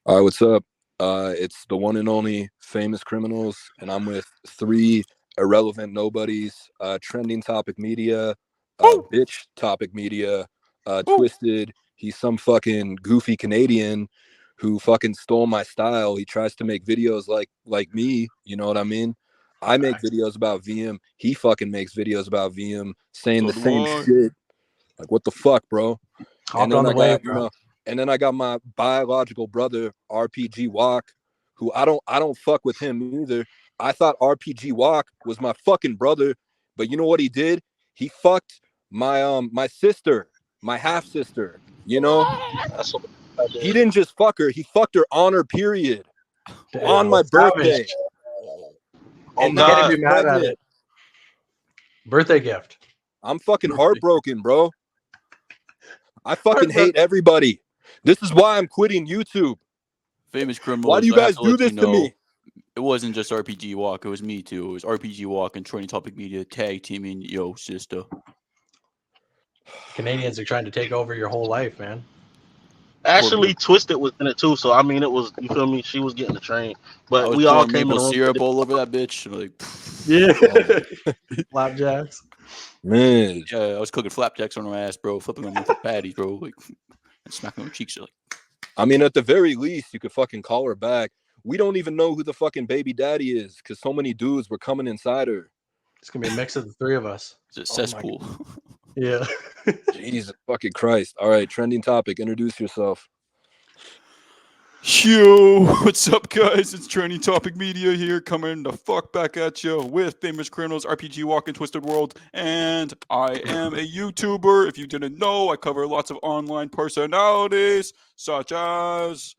All right, what's up? It's the one and only Famous Criminals, and I'm with three irrelevant nobodies, trending topic media, Woo! bitch topic media, Woo! Twisted. He's some fucking goofy Canadian who fucking stole my style. He tries to make videos like me, you know what I mean? I make Facts. videos about VM. He fucking makes videos about VM saying So the do same I. shit. Like what the fuck, bro? And Hopped then on the I wave, got, bro. I got my biological brother RPG Walk, who I don't fuck with him either. I thought RPG Walk was my fucking brother, but you know what he did? He fucked my sister, my half sister. You know, That's what I he did. didn't just fuck her; he fucked her on her period on Damn, my birthday, savage. Oh and now Can't she's God, be mad at pregnant. it. Birthday gift. I'm fucking Birthday. heartbroken, bro. I fucking hate everybody. This is why I'm quitting YouTube. Famous Why do criminals. you I have guys to do let you this to know, me? it wasn't just RPG Walk. It was me too. It was RPG Walk and Trending Topic Media tag teaming yo sister. Canadians are trying to take over your whole life, man. actually, Twisted was in it too. So I mean, it was, you feel me? She was getting the train, I but was we all pouring came in maple the room. syrup all over that bitch. Like, Yeah. Flapjacks. Man, yeah, I was cooking flapjacks on her ass, bro. Flipping them into patties, bro. Like, and smacking her cheeks. Like, I mean, at the very least, you could fucking call her back. We don't even know who the fucking baby daddy is because so many dudes were coming inside her. It's gonna be a mix of the three of us. it's a Oh my cesspool. Yeah. Jesus fucking Christ. All right, trending topic. Introduce yourself. Yo, what's up, guys? It's Trending Topic Media here, coming the fuck back at you with Famous Criminals, RPG Walk and Twisted World, and I am a YouTuber. If you didn't know, I cover lots of online personalities such as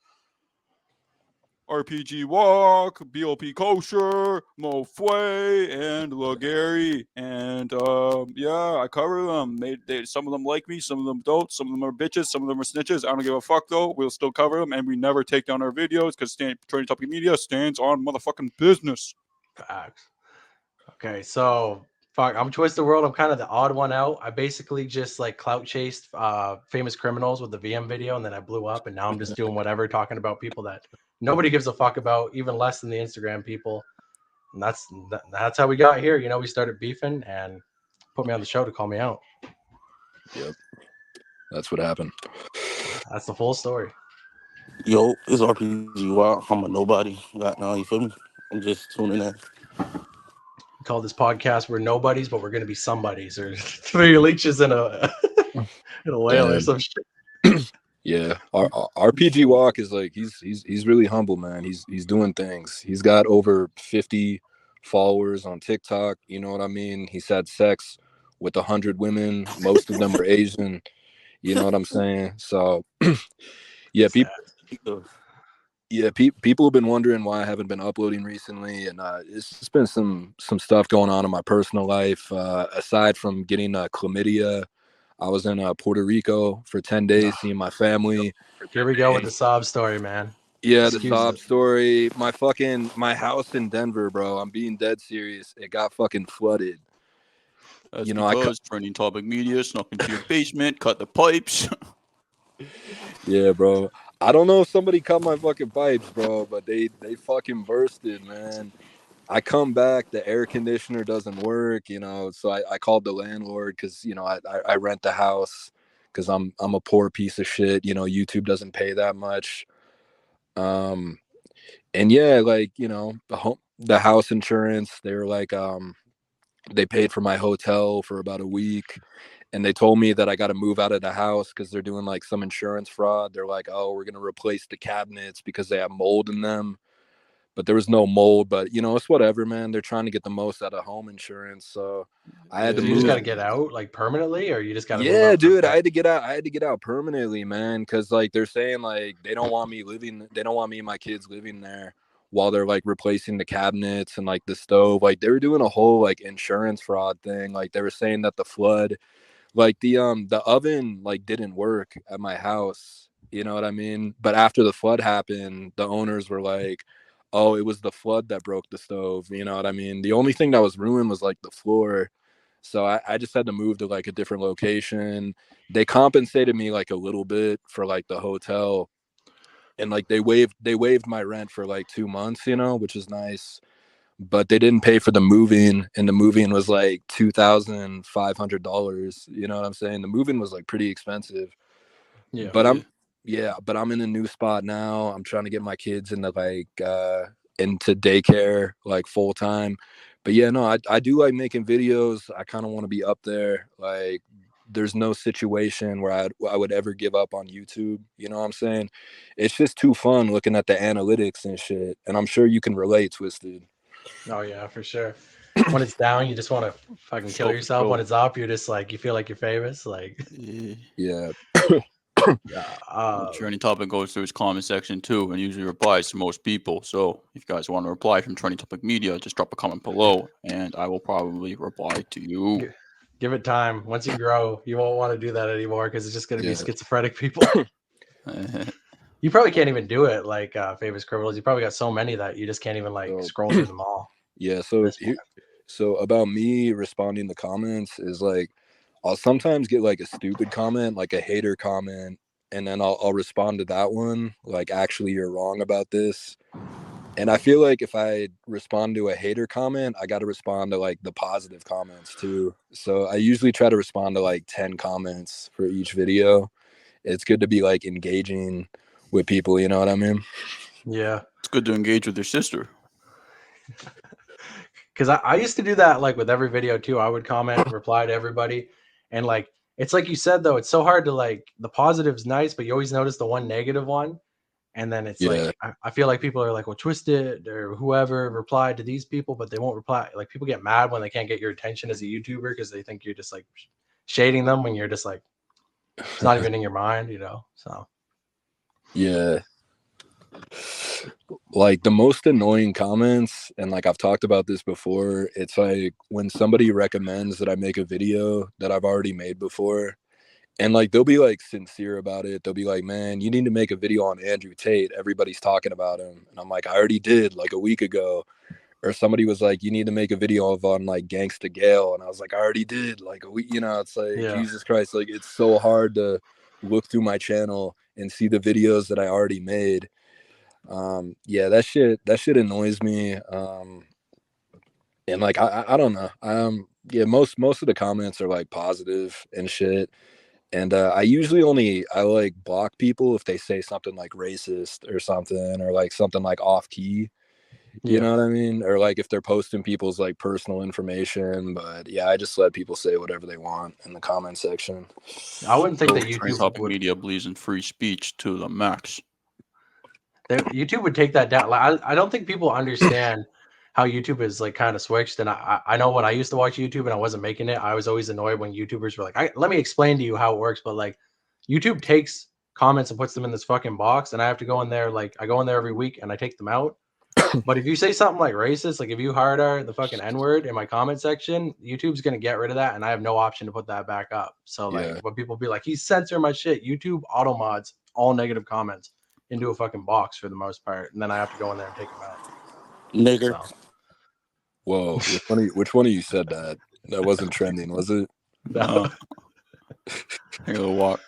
RPG Walk, BLP Kosher, Mo Fue, and Lagary. And yeah, I cover them. Some of them like me, some of them don't. Some of them are bitches, some of them are snitches. I don't give a fuck though. We'll still cover them, and we never take down our videos because Training Topic Media stands on motherfucking business. Facts. Okay, so fuck, I'm Twisted World. I'm kind of the odd one out. I basically just like clout chased famous criminals with the VM video, and then I blew up, and now I'm just doing whatever, talking about people that nobody gives a fuck about, even less than the Instagram people. And that's how we got here. You know, we started beefing and put me on the show to call me out. Yep, that's what happened. That's the full story. Yo, it's RPG Wild. I'm a nobody right now. You feel me? I'm just tuning in. We call this podcast "We're Nobodies, but we're gonna be somebodies," or three leeches in a in a whale Yeah. or some shit. Yeah, our RPG Walk is like he's really humble, man. He's doing things. He's got over 50 followers on TikTok. You know what I mean? He's had sex with 100 women. Most of them are Asian. You know what I'm saying? So yeah, people. Uh, Yeah, people have been wondering why I haven't been uploading recently, and it's just been some stuff going on in my personal life. Aside from getting chlamydia, I was in Puerto Rico for 10 days seeing my family. Here we go with And the sob story, man. yeah, the Excuse sob it. story. My house in Denver, bro. I'm being dead serious. It got fucking flooded. That's You know, I because Trending Topic Media snuck into your basement, cut the pipes. yeah, bro. I don't know if somebody cut my fucking pipes, bro, but they fucking bursted, man. I come back, the air conditioner doesn't work, you know. So I called the landlord because I rent the house because I'm a poor piece of shit. You know, YouTube doesn't pay that much. Um, and yeah, like the house insurance, they're like they paid for my hotel for about a week, and they told me that I got to move out of the house because they're doing like some insurance fraud. They're like, oh, we're gonna replace the cabinets because they have mold in them, but there was no mold. But it's whatever, man. They're trying to get the most out of home insurance, so I had to So you just move. got to get out like permanently, or you just got to move Yeah, out for dude, I good? had to get out. I had to get out permanently, man, because like they're saying like they don't want me living. They don't want me and my kids living there while they're like replacing the cabinets and like the stove. Like they were doing a whole like insurance fraud thing. Like they were saying that the flood, like the oven like didn't work at my house. You know what I mean? But after the flood happened, the owners were like, "Oh, it was the flood that broke the stove." You know what I mean? The only thing that was ruined was like the floor. So I just had to move to like a different location. They compensated me like a little bit for like the hotel, and like they waived my rent for like 2 months, you know, which is nice. But they didn't pay for the moving, and the moving was like $2,500. You know what I'm saying? The moving was like pretty expensive. Yeah. But I'm in a new spot now. I'm trying to get my kids into into daycare like full time. But yeah, no, I do like making videos. I kind of want to be up there. Like there's no situation where I would ever give up on YouTube. You know what I'm saying? It's just too fun looking at the analytics and shit. And I'm sure you can relate, Twisted. Oh yeah, for sure. When it's down, you just want to fucking kill yourself. When it's up, you're just like you feel like you're famous. Like Yeah. Trending topic goes through his comment section too, and usually replies to most people. So if you guys want to reply from Trending Topic Media, just drop a comment below, and I will probably reply to you. Give it time. Once you grow, you won't want to do that anymore because it's just going to be schizophrenic people. You probably can't even do it like Famous Criminals. You probably got so many that you just can't even like scroll through them all. Yeah. So about me responding to comments is like, I'll sometimes get like a stupid comment, like a hater comment, and then I'll respond to that one. Like, actually, you're wrong about this. And I feel like if I respond to a hater comment, I got to respond to like the positive comments too. So I usually try to respond to like 10 comments for each video. It's good to be like engaging with people, you know what I mean? Yeah. It's good to engage with your sister. Because I used to do that like with every video too. I would comment, reply to everybody. And like, it's like you said, though, it's so hard to like, the positive's nice, but you always notice the one negative one. And then it's like, I feel like people are like, well, Twisted or whoever replied to these people, but they won't reply. Like people get mad when they can't get your attention as a YouTuber because they think you're just like shading them when you're just like, it's not even in your mind, you know? So. Yeah. Like the most annoying comments, and like I've talked about this before, it's like when somebody recommends that I make a video that I've already made before, and like they'll be like sincere about it. They'll be like, man, you need to make a video on Andrew Tate. Everybody's talking about him. And I'm like, I already did like a week ago. Or somebody was like, you need to make a video on like Gangsta Gale. And I was like, I already did like a week. You know, it's like, Jesus Christ, like it's so hard to look through my channel and see the videos that I already made. Yeah, that shit annoys me. And like I don't know. Yeah, most of the comments are like positive and shit. And I usually I like block people if they say something like racist or something, or like something like off key. You know what I mean? Or like if they're posting people's like personal information. But yeah, I just let people say whatever they want in the comment section. I wouldn't think that YouTube Topic Media believes in free speech to the max. YouTube would take that down. Like, I don't think people understand how YouTube is like kind of switched. And I know when I used to watch YouTube and I wasn't making it, I was always annoyed when YouTubers were like, let me explain to you how it works. But like YouTube takes comments and puts them in this fucking box, and I have to go in there. Like I go in there every week and I take them out. But if you say something like racist, like if you hard R the fucking N-word in my comment section, YouTube's gonna get rid of that, and I have no option to put that back up. So like when people be like, he's censoring my shit, YouTube auto mods all negative comments into a fucking box for the most part, and then I have to go in there and take them out. Nigger. So. Whoa, which one of you said that? That wasn't trending, was it? No. I gotta walk.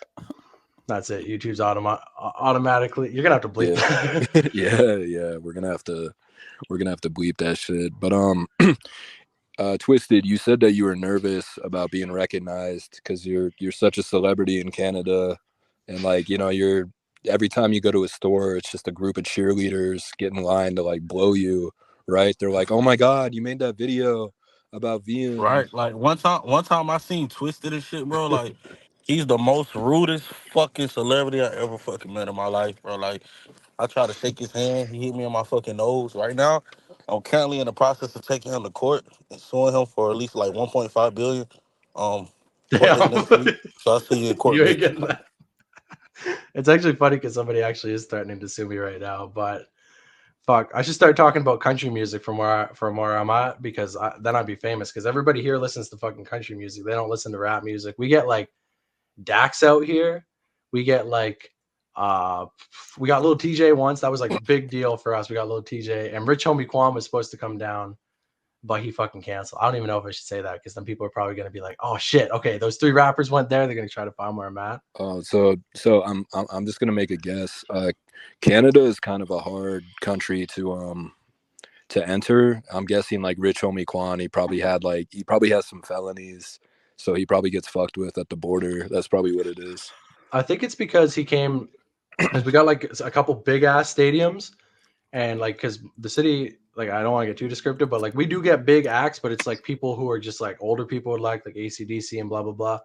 That's it. YouTube's automatically. You're gonna have to bleep. Yeah. We're gonna have to bleep that shit. But Twisted, you said that you were nervous about being recognized because you're such a celebrity in Canada, and like you're every time you go to a store, it's just a group of cheerleaders get in line to like blow you, right? They're like, oh my god, you made that video about VM, right? Like one time I seen Twisted and shit, bro. Like he's the most rudest fucking celebrity I ever fucking met in my life, bro. Like I tried to shake his hand, he hit me on my fucking nose. Right now, I'm currently in the process of taking him to court and suing him for at least like 1.5 billion. Court date next week, so I'll see you in court. You ain't getting that. It's actually funny because somebody actually is threatening to sue me right now, but fuck, I should start talking about country music from where I'm at, because then I'd be famous, because everybody here listens to fucking country music. They don't listen to rap music. We get like Dax out here. We get like we got Lil TJ once. That was like a big deal for us. We got Lil TJ, and Rich Homie Quan was supposed to come down, but he fucking canceled. I don't even know if I should say that because then people are probably gonna be like, "Oh shit, okay, those 3 rappers went there. They're gonna try to find where I'm at." Oh, I'm just gonna make a guess. Canada is kind of a hard country to enter. I'm guessing like Rich Homie Quan, he probably has some felonies, so he probably gets fucked with at the border. That's probably what it is. I think it's because he came, because we got like a couple big ass stadiums, and like because the city, like I don't want to get too descriptive, but like we do get big acts, but it's like people who are just like older people would like AC/DC and blah blah blah.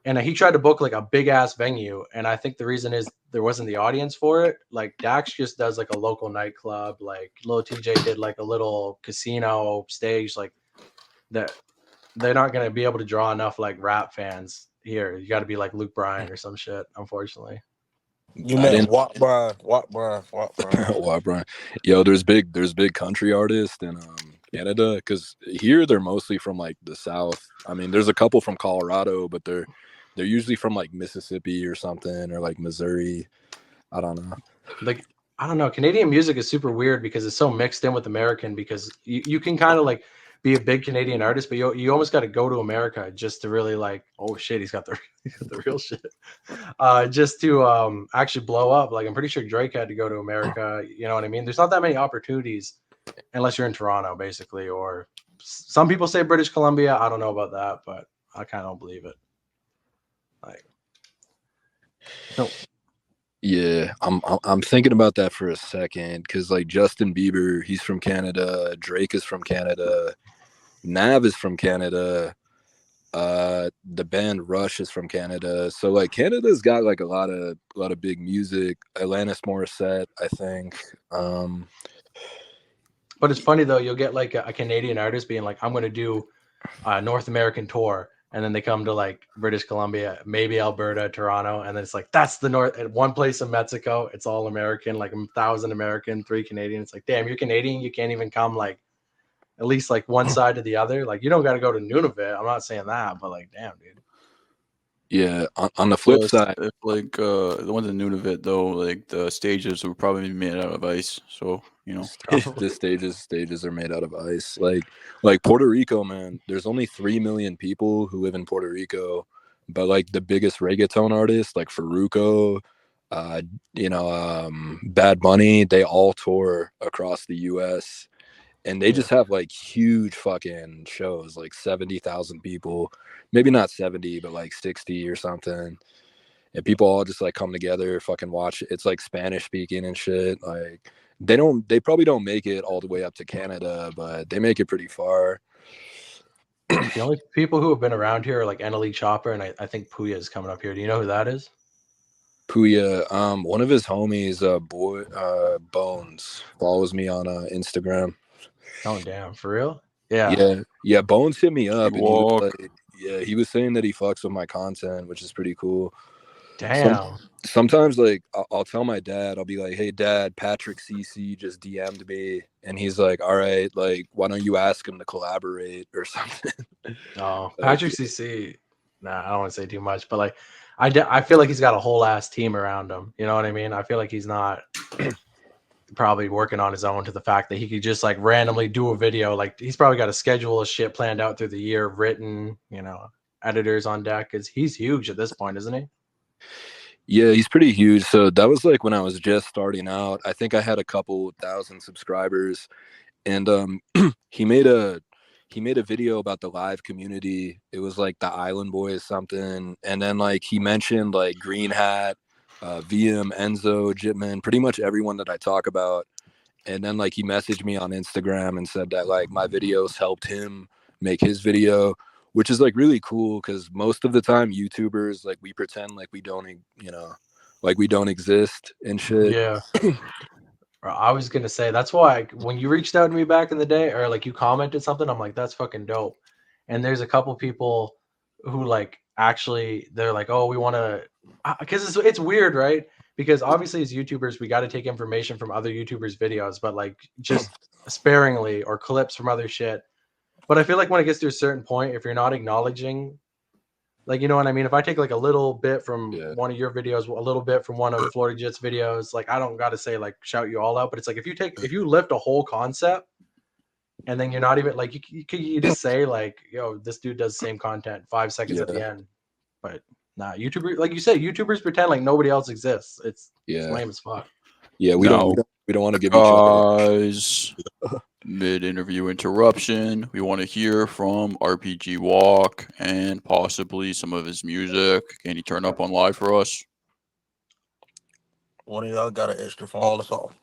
And he tried to book like a big ass venue, and I think the reason is there wasn't the audience for it. Like Dax just does like a local nightclub, like Lil TJ did like a little casino stage, like that. They're not gonna be able to draw enough like rap fans here. You got to be like Luke Bryan or some shit, unfortunately. You I meant didn't. Watt Brian. Wow, Brian. Yo, there's big country artists in Canada, because here they're mostly from like the South. I mean, there's a couple from Colorado, but they're usually from like Mississippi or something, or like Missouri. I don't know. Like I don't know. Canadian music is super weird because it's so mixed in with American. Because you can kind of like be a big Canadian artist, but you almost got to go to America just to really like. Oh shit, he's got the real shit. Just to actually blow up. Like I'm pretty sure Drake had to go to America. You know what I mean? There's not that many opportunities unless you're in Toronto, basically. Or some people say British Columbia. I don't know about that, but I kind of don't believe it. Like no. Yeah, I'm thinking about that for a second, because like Justin Bieber, he's from Canada. Drake is from Canada. Nav is from Canada. The band Rush is from Canada. So like Canada's got like a lot of big music. Alanis Morissette, I think. But it's funny though, you'll get like a Canadian artist being like, I'm going to do a North American tour. And then they come to like British Columbia, maybe Alberta, Toronto. And then it's like, that's the North, at one place in Mexico. It's all American, like 1,000 American, 3 Canadian. It's like, damn, you're Canadian. You can't even come like at least like one side to the other. Like you don't got to go to Nunavut. I'm not saying that, but like, damn, dude. Yeah, on the flip side, if like the ones in Nunavut though, like the stages were probably made out of ice. So you know, the stages are made out of ice. Like Puerto Rico, man. There's only 3 million people who live in Puerto Rico, but like the biggest reggaeton artists, like Farruko, Bad Bunny, they all tour across the U.S. and they just have like huge fucking shows, like 70,000 people, maybe not 70, but like 60 or something. And people all just like come together, fucking watch. It's like Spanish speaking and shit. Like they probably don't make it all the way up to Canada, but they make it pretty far. The only people who have been around here are like Annalie Chopper, and I think Puya is coming up here. Do you know who that is? Puya, one of his homies, Bones, follows me on Instagram. Oh damn, for real? Yeah. Yeah. Bones hit me up, and he was saying that he fucks with my content, which is pretty cool. Damn. Sometimes like I'll tell my dad, I'll be like, "Hey dad, Patrick CC just DM'd me," and he's like, "All right, like why don't you ask him to collaborate or something?" Oh, Patrick CC. Nah, I don't want to say too much, but like I feel like he's got a whole ass team around him. You know what I mean? I feel like he's not probably working on his own, to the fact that he could just like randomly do a video. Like he's probably got a schedule of shit planned out through the year, written, editors on deck, because he's huge at this point, isn't he? Yeah, he's pretty huge. So that was like when I was just starting out. I think I had a couple thousand subscribers, and he made a video about the live community. It was like the Island Boys something, and then like he mentioned like Green Hat, VM, Enzo, Jitman, pretty much everyone that I talk about. And then like he messaged me on Instagram and said that like my videos helped him make his video, which is like really cool, because most of the time YouTubers, like we pretend like we don't exist and shit. Yeah. I was gonna say that's why when you reached out to me back in the day, or like you commented something, I'm like, that's fucking dope. And there's a couple people who like actually they're like, oh, we want to, because it's weird, right? Because obviously as YouTubers we got to take information from other YouTubers' videos, but like just sparingly, or clips from other shit. But I feel like when it gets to a certain point, if you're not acknowledging, like, you know what I mean? If I take like a little bit from one of your videos, a little bit from one of Florida Jit's videos, like I don't got to say like shout you all out, but it's like if you lift a whole concept, and then you're not even like you just say like, yo, this dude does the same content 5 seconds at the end, but nah, YouTubers, like you said, YouTubers pretend like nobody else exists. It's lame as fuck. Yeah, we No. don't want to give each other. Guys, mid-interview interruption. We want to hear from RPG Walk and possibly some of his music. Can he turn up on live for us? One of y'all got an extra phone or something.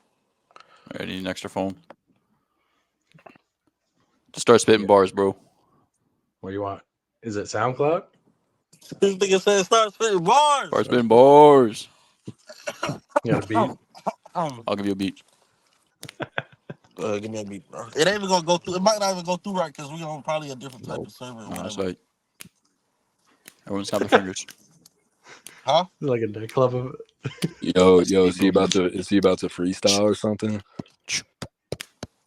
I need an extra phone. Just start spitting bars, bro. What do you want? Is it SoundCloud? This nigga said start spitting bars. Start spitting bars. You got a beat? I'll give you a beat. Give me a beat, bro. It ain't even gonna go through. It might not even go through right because we on probably a different type of server. Or No, that's whatever. right. Everyone's got their fingers. Huh? Like a nightclub of Yo, is he about to freestyle or something?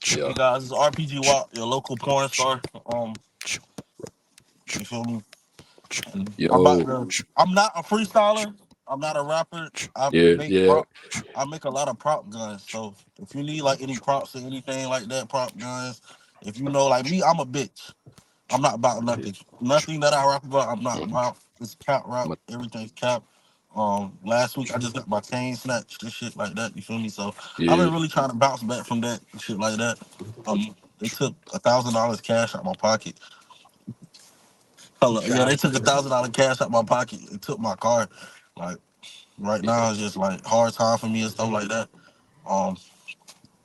Hey Yeah. guys, it's RPG Walk, your local porn star. You feel me? Yo. I'm not a freestyler. I'm not a rapper. I make a lot of prop guns. So if you need like any props or anything like that, prop guns. If you know, like me, I'm a bitch. I'm not about nothing. Nothing that I rap about, I'm not about. It's cap rap. Everything's cap. Last week I just got my cane snatched and shit like that. You feel me? So I've been really trying to bounce back from that and shit like that. They took $1,000 cash out my pocket. Yeah, they took $1,000 cash out my pocket. They took my car. Like right now, it's just like hard time for me and stuff like that.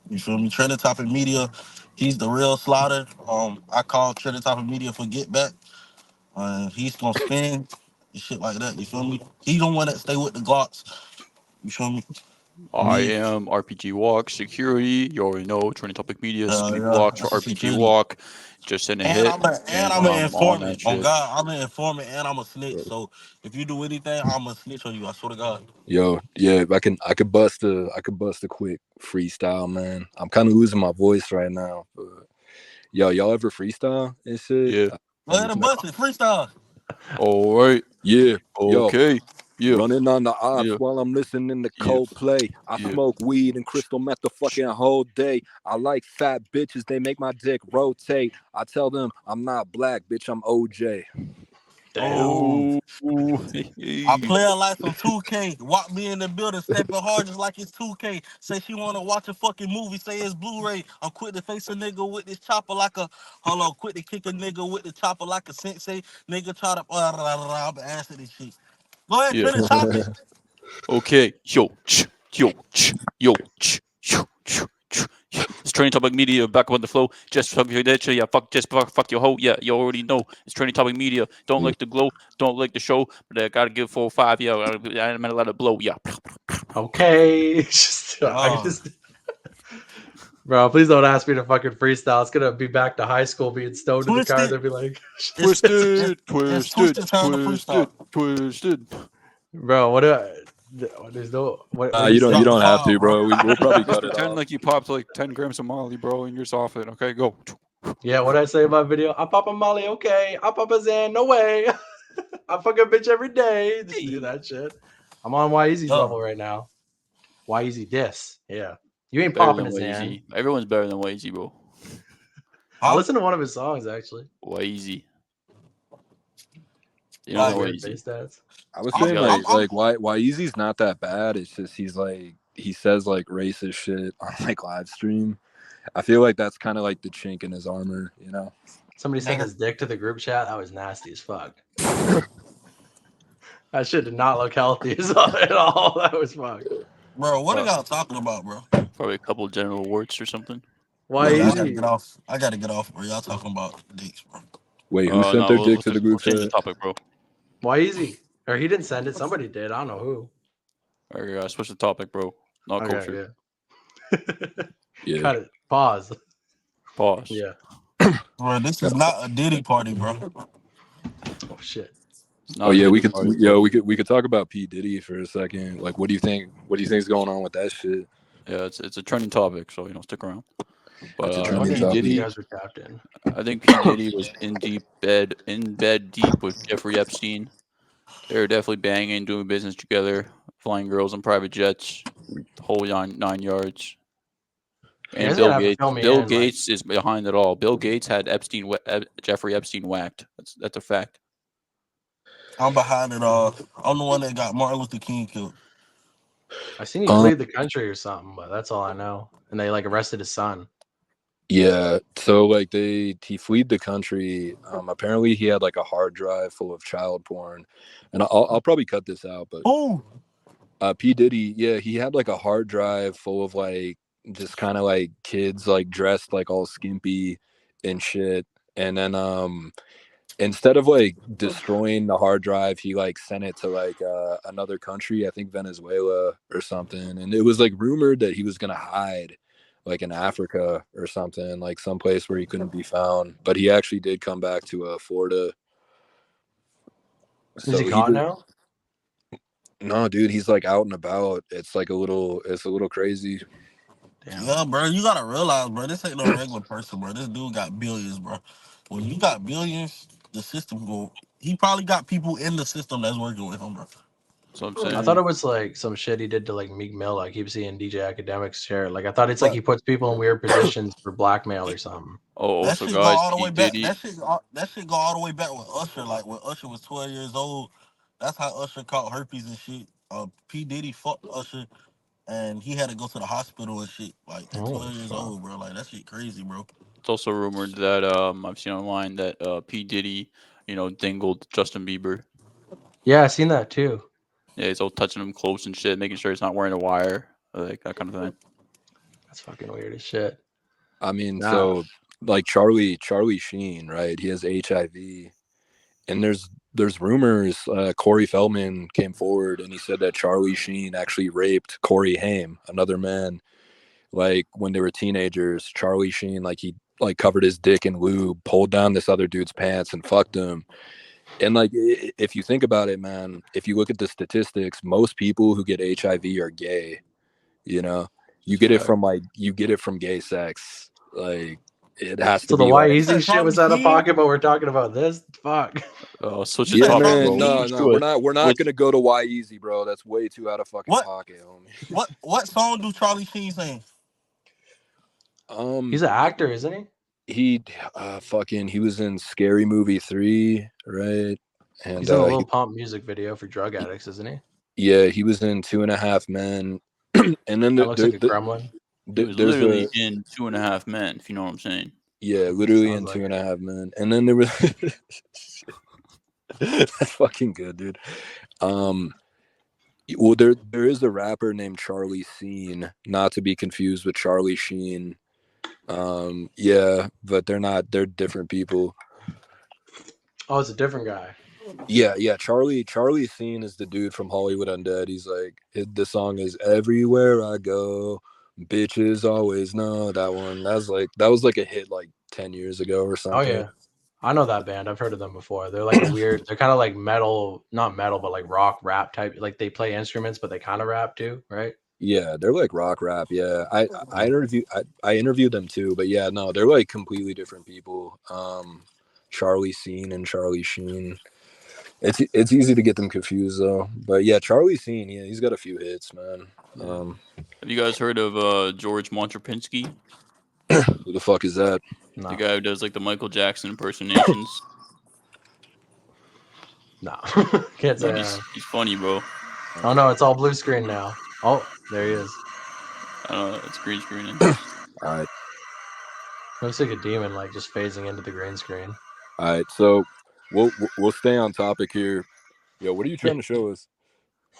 You feel me? Trending Topic Media, he's the real Slaughter. I call Trending Topic Media for Get Back. He's gonna spin and shit like that. You feel me? He don't want to stay with the Glocks. You feel me? I am RPG Walk Security. You already know Trending Topic Media. Speed yeah, blocks for that's RPG security. Walk. Just send a hit. I'm an informant. On On God, I'm an informant and I'm a snitch. So if you do anything, I'm a snitch on you. I swear to God. Yo, yeah, I could bust a quick freestyle, man. I'm kind of losing my voice right now, but yo, y'all ever freestyle and shit? Yeah. Go ahead and bust it, freestyle. All right. Yeah. Okay. Yo. Yeah. Running on the ops while I'm listening to Coldplay. I smoke weed and crystal meth the fucking whole day. I like fat bitches, they make my dick rotate. I tell them I'm not black, bitch, I'm OJ. Damn. I play her like some 2K. Walk me in the building, stepping hard just like it's 2K. Say she wanna watch a fucking movie, say it's Blu-ray. I'm quick to face a nigga with this chopper like a quick to kick a nigga with the chopper like a sensei. Nigga try to I'm answering this shit. Go ahead, finish topic. Okay. Yo. It's Trending Topic Media, back on the flow. Just fuck your bitch, yeah. Fuck your hoe, yeah. You already know it's Trending Topic Media. Don't like the glow, don't like the show, but I gotta give 4 or 5, yeah. I'm gonna let it blow, yeah. Okay, bro, please don't ask me to fucking freestyle. It's gonna be back to high school, being stoned in the car. They'll be like, twisted. Bro, what? There's no. You don't have to, bro. We'll probably cut it pretend off. like you popped like 10 grams of Molly, bro, and you're off it. Okay, go. Yeah, what I say in my video? I pop a Molly, okay. I pop a Zan, no way. I fuck a bitch every day. Just do that shit. I'm on Yeezy's level right now. Yeezy diss. Yeah. You ain't popping a Zan. Everyone's better than Yeezy, bro. I listened to one of his songs actually. Yeezy. You know Yeezy. I was saying like why Yeezy's not that bad. It's just he says like racist shit on like live stream. I feel like that's kind of like the chink in his armor, you know. Somebody sent his dick to the group chat. That was nasty as fuck. That shit did not look healthy at all. That was fucked. Bro, what are y'all talking about, bro? Probably a couple of genital warts or something. Why I gotta get off. I gotta get off, bro. Y'all talking about dicks, bro. Wait, who sent their dick to the group chat? Change the topic, bro. Yeezy? Or he didn't send it. Somebody did. I don't know who. All right, switch the topic, bro. Not culture. Yeah. Cut it. Pause. Yeah. Bro, this is not a Diddy party, bro. Oh shit. We could talk about P. Diddy for a second. Like, what do you think? What do you think is going on with that shit? Yeah, it's a trending topic, so stick around. But P. Diddy, I think P. Diddy was in bed deep with Jeffrey Epstein. They were definitely banging, doing business together, flying girls on private jets, the whole 9 yards. And guys Bill gonna have to Gates. fill me Bill in, Gates is behind it all. Bill Gates had Jeffrey Epstein whacked. That's a fact. I'm behind it all. I'm the one that got Martin Luther King killed. I seen he fled the country or something, but that's all I know. And they like arrested his son. Yeah, so like he fled the country. Apparently he had like a hard drive full of child porn, and I'll probably cut this out, but Oh, P Diddy, yeah, he had like a hard drive full of like just kind of like kids like dressed like all skimpy and shit, and then instead of like destroying the hard drive, he like sent it to like another country, I think Venezuela or something, and it was like rumored that he was gonna hide like in Africa or something, like someplace where he couldn't be found. But he actually did come back to Florida. Is he caught now? No, dude, he's like out and about. It's a little crazy. Damn. yeah, bro. You gotta realize, bro, this ain't no regular person, bro. This dude got billions, bro. When you got billions, the system go. He probably got people in the system that's working with him, bro. That's what I'm saying. I thought it was like some shit he did to like Meek Mill. I keep seeing DJ Academics share. Like I thought it's like he puts people in weird positions for blackmail or something. Oh, That also shit go guys, all the P way back. Diddy. That shit go all the way back with Usher. Like when Usher was 12 years old, that's how Usher caught herpes and shit. P Diddy fucked Usher, and he had to go to the hospital and shit. Like at 12 years old, bro. Like that shit crazy, bro. It's also rumored that I've seen online that P Diddy, dingled Justin Bieber. Yeah, I seen that too. Yeah, he's all touching him close and shit, making sure he's not wearing a wire, like that kind of thing. That's fucking weird as shit. I mean, so like Charlie Sheen, right? He has HIV, and there's rumors. Corey Feldman came forward and he said that Charlie Sheen actually raped Corey Haim, another man. Like when they were teenagers, Charlie Sheen, like he like covered his dick in lube, pulled down this other dude's pants, and fucked him. And like, if you think about it, man, if you look at the statistics, most people who get HIV are gay. You get it from gay sex. Like it has to So be. the Why like, Easy shit was out of pocket, but we're talking about this. Fuck. Switch yeah, topic, man, bro. no, we're not gonna go to Why Easy, bro. That's way too out of fucking pocket, homie. What song do Charlie Sheen sing? He's an actor, isn't he? He was in Scary Movie 3, right? And he's in a Lil Pump music video for drug addicts, isn't he? Yeah, he was in 2.5 Men. And then that looks like a gremlin. He was literally in 2.5 Men, if you know what I'm saying. Yeah, literally in 2.5 Men. And then there was that's fucking good, dude. Well, there is a rapper named Charlie Sheen, not to be confused with Charlie Sheen. Yeah, but they're different people. Oh, it's a different guy. Yeah. Charlie Sheen is the dude from Hollywood Undead. He's like, the song is Everywhere I Go, Bitches Always Know. That one. That was like a hit like 10 years ago or something. Oh yeah. I know that band. I've heard of them before. They're like they're kind of like metal, not metal, but like rock rap type. Like they play instruments, but they kind of rap too, right? Yeah, they're like rock rap. Yeah, I interviewed them too, but yeah, no, they're like completely different people. Charlie Sheen and Charlie Sheen. It's easy to get them confused though. But yeah, Charlie Sheen, yeah, he's got a few hits, man. Have you guys heard of George Montropinski? Who the fuck is that? No. The guy who does like the Michael Jackson impersonations. No, can't say. He's funny, bro. Oh no, it's all blue screen now. Oh, there he is. I don't know, it's green screening. All right. Looks like a demon, like just phasing into the green screen. All right, so we'll stay on topic here. Yo, what are you trying to show us?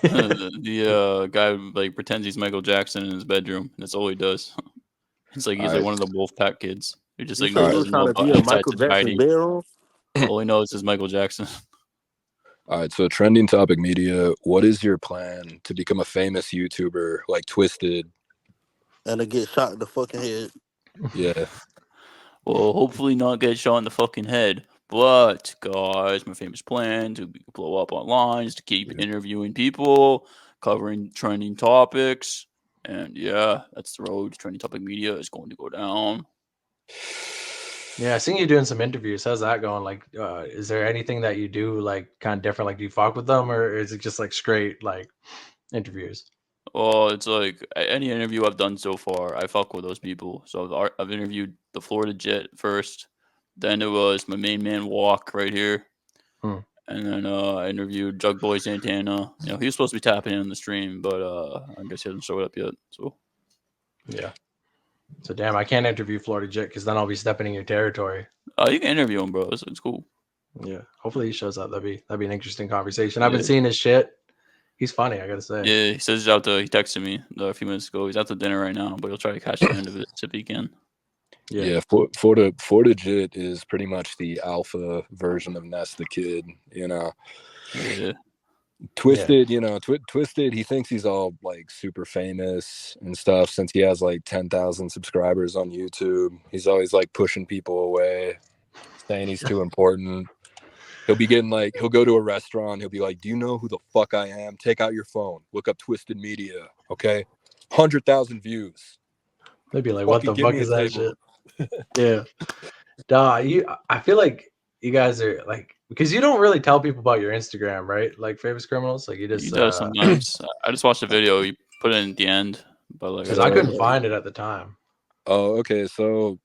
The guy like pretends he's Michael Jackson in his bedroom, and that's all he does. It's like he's like one of the Wolfpack kids. He just like doesn't know about outside society. All he knows is Michael Jackson. All right, so trending topic media. What is your plan to become a famous YouTuber like Twisted? And to get shot in the fucking head. Yeah. Well, hopefully not get shot in the fucking head. But guys, my famous plan to blow up online is to keep interviewing people, covering trending topics, and yeah, that's the road. Trending topic media is going to go down. Yeah, I seen you doing some interviews. How's that going? Like, is there anything that you do like kind of different? Like, do you fuck with them, or is it just like straight like interviews? Well, it's like any interview I've done so far, I fuck with those people. So I've interviewed the Florida Jet first, then it was my main man Walk right here, Hmm. and then I interviewed Jug Boy Santana. You know, he was supposed to be tapping in on the stream, but I guess he hasn't showed up yet. So Yeah. So damn, I can't interview Florida Jet because then I'll be stepping in your territory. you can interview him, bro. It's cool. Yeah. Hopefully he shows up. That'd be an interesting conversation. I've been Yeah. seeing his shit. He's funny, I gotta say. Yeah, he says he's out to. He texted me a few minutes ago. He's out to dinner right now, but he'll try to catch the end of it if he can. Yeah, Florida Jit is pretty much the alpha version of Ness the Kid, you know. Yeah. Twisted, you know, Twisted, he thinks he's all like super famous and stuff since he has like 10,000 subscribers on YouTube. He's always like pushing people away, saying he's too important. He'll be getting like, he'll go to a restaurant, he'll be like, "Do you know who the fuck I am? Take out your phone, look up Twisted Media, okay? 100,000 views." They'd be like, "What the Fucking give fuck me is a that table. shit?" Yeah. I feel like you guys are like, because you don't really tell people about your Instagram, right? Like Famous Criminals, like you He just does sometimes. I just watched the video. He put it in at the end, but like because I couldn't find it at the time. Oh, okay. So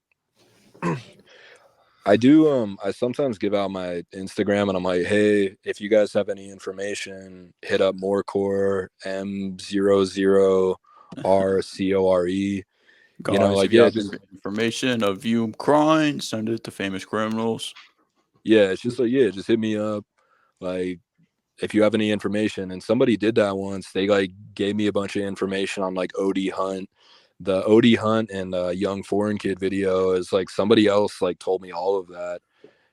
I do I sometimes give out my Instagram and I'm like, "Hey, if you guys have any information, hit up Morecore M00RCORE." guys, You know, like if you have just information of you crying, send it to Famous Criminals. yeah, it's just like just hit me up. Like if you have any information. And somebody did that once. They like gave me a bunch of information on like OD Hunt. The OD Hunt and Young Foreign Kid video is like somebody else like told me all of that.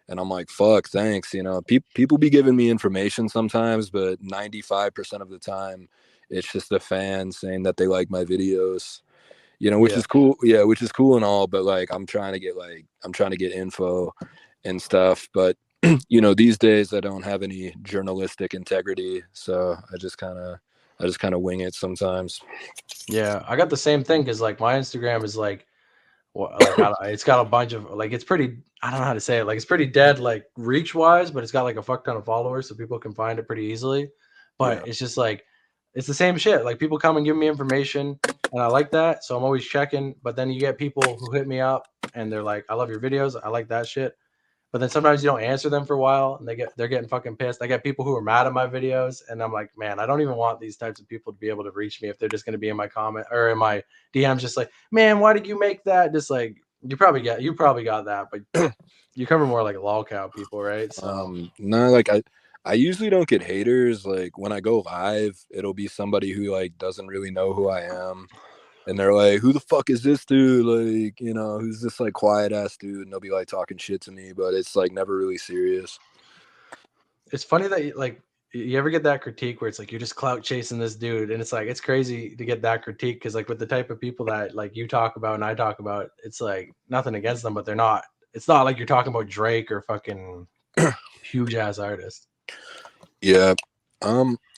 And I'm like, fuck, thanks. You know, people be giving me information sometimes, but 95% of the time, it's just a fan saying that they like my videos, you know, which is cool. Yeah, which is cool and all. But like, I'm trying to get info and stuff. But, you know, these days I don't have any journalistic integrity. So I just kind of wing it sometimes. Yeah, I got the same thing because like my Instagram is like, it's got a bunch of like it's pretty. I don't know how to say it. Like it's pretty dead, like reach wise, but it's got like a fuck ton of followers, so people can find it pretty easily. But it's just like it's the same shit. Like people come and give me information, and I like that, so I'm always checking. But then you get people who hit me up and they're like, "I love your videos. I like that shit." But then sometimes you don't answer them for a while and they're getting fucking pissed. I get people who are mad at my videos and I'm like, man, I don't even want these types of people to be able to reach me if they're just going to be in my comment or in my DMs just like, man, why did you make that? Just like you probably got that, but you cover more like lolcow people, right? So no, like I usually don't get haters. Like when I go live, it'll be somebody who like doesn't really know who I am. And they're like, "Who the fuck is this dude? Like, you know, who's this like quiet ass dude?" And they'll be like talking shit to me, but it's like never really serious. it's funny that like you ever get that critique where it's like you're just clout chasing this dude, and it's like it's crazy to get that critique because like with the type of people that like you talk about and I talk about, it's like nothing against them, but they're not. It's not like you're talking about Drake or fucking huge ass artist. Yeah.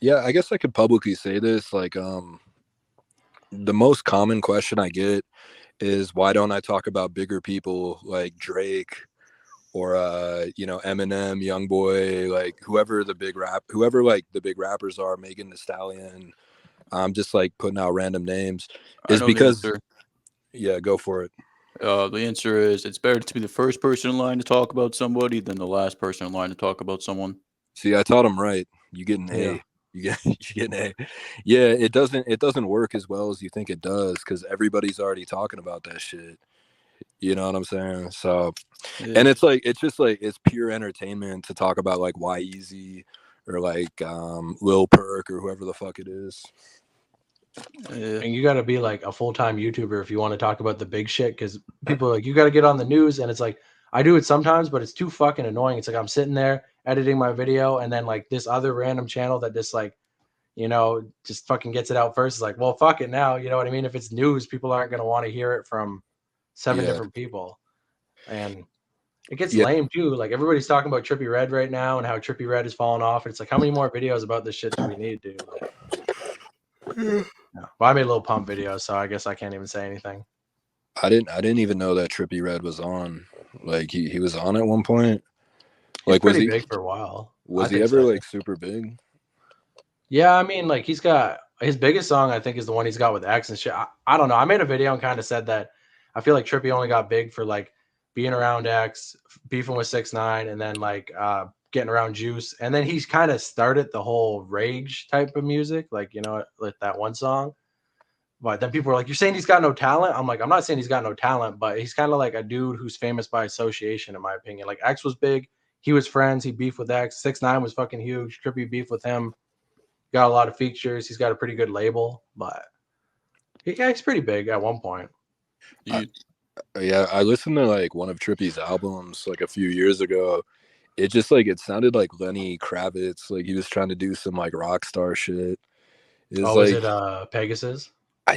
Yeah, I guess I could publicly say this. Like, the most common question I get is why don't I talk about bigger people like Drake or you know, Eminem, YoungBoy, like whoever the big rappers are, Megan Thee Stallion. I'm just like putting out random names. Is because yeah, go for it. The answer is it's better to be the first person in line to talk about somebody than the last person in line to talk about someone. See, I taught him right. You get an A. You get an A. Yeah, it doesn't work as well as you think it does because everybody's already talking about that shit. You know what I'm saying? So, and it's like it's just like it's pure entertainment to talk about like Y-Eazy or like Lil Perk or whoever the fuck it is. And you got to be like a full-time YouTuber if you want to talk about the big shit because people are like, you got to get on the news. And it's like, I do it sometimes, but it's too fucking annoying. It's like I'm sitting there editing my video and then like this other random channel that just like, you know, just fucking gets it out first. It's like, well, fuck it now. You know what I mean? If it's news, people aren't going to want to hear it from 7 different people. And it gets lame too. Like everybody's talking about Trippie Redd right now and how Trippie Redd is falling off. It's like, how many more videos about this shit do we need, dude? Like, well, I made a little pump video, so I guess I can't even say anything. I didn't even know that Trippie Redd was on. Like he was on at one point. Like was he big for a while? Was he ever like super big? Yeah, I mean, like he's got his biggest song, I think, is the one he's got with X and shit. I don't know. I made a video and kind of said that I feel like Trippie only got big for like being around X, beefing with 6ix9ine, and then like getting around Juice. And then he's kind of started the whole rage type of music, like, you know, like that one song. But then people were like, "You're saying he's got no talent?" I'm like, I'm not saying he's got no talent, but he's kind of like a dude who's famous by association, in my opinion. Like X was big, he was friends, he beefed with X. 6ix9ine was fucking huge. Trippie beefed with him. Got a lot of features. He's got a pretty good label, but he's pretty big at one point. Yeah, I listened to like one of Trippie's albums like a few years ago. It just like it sounded like Lenny Kravitz, like he was trying to do some like rock star shit. It was Was like it Pegasus?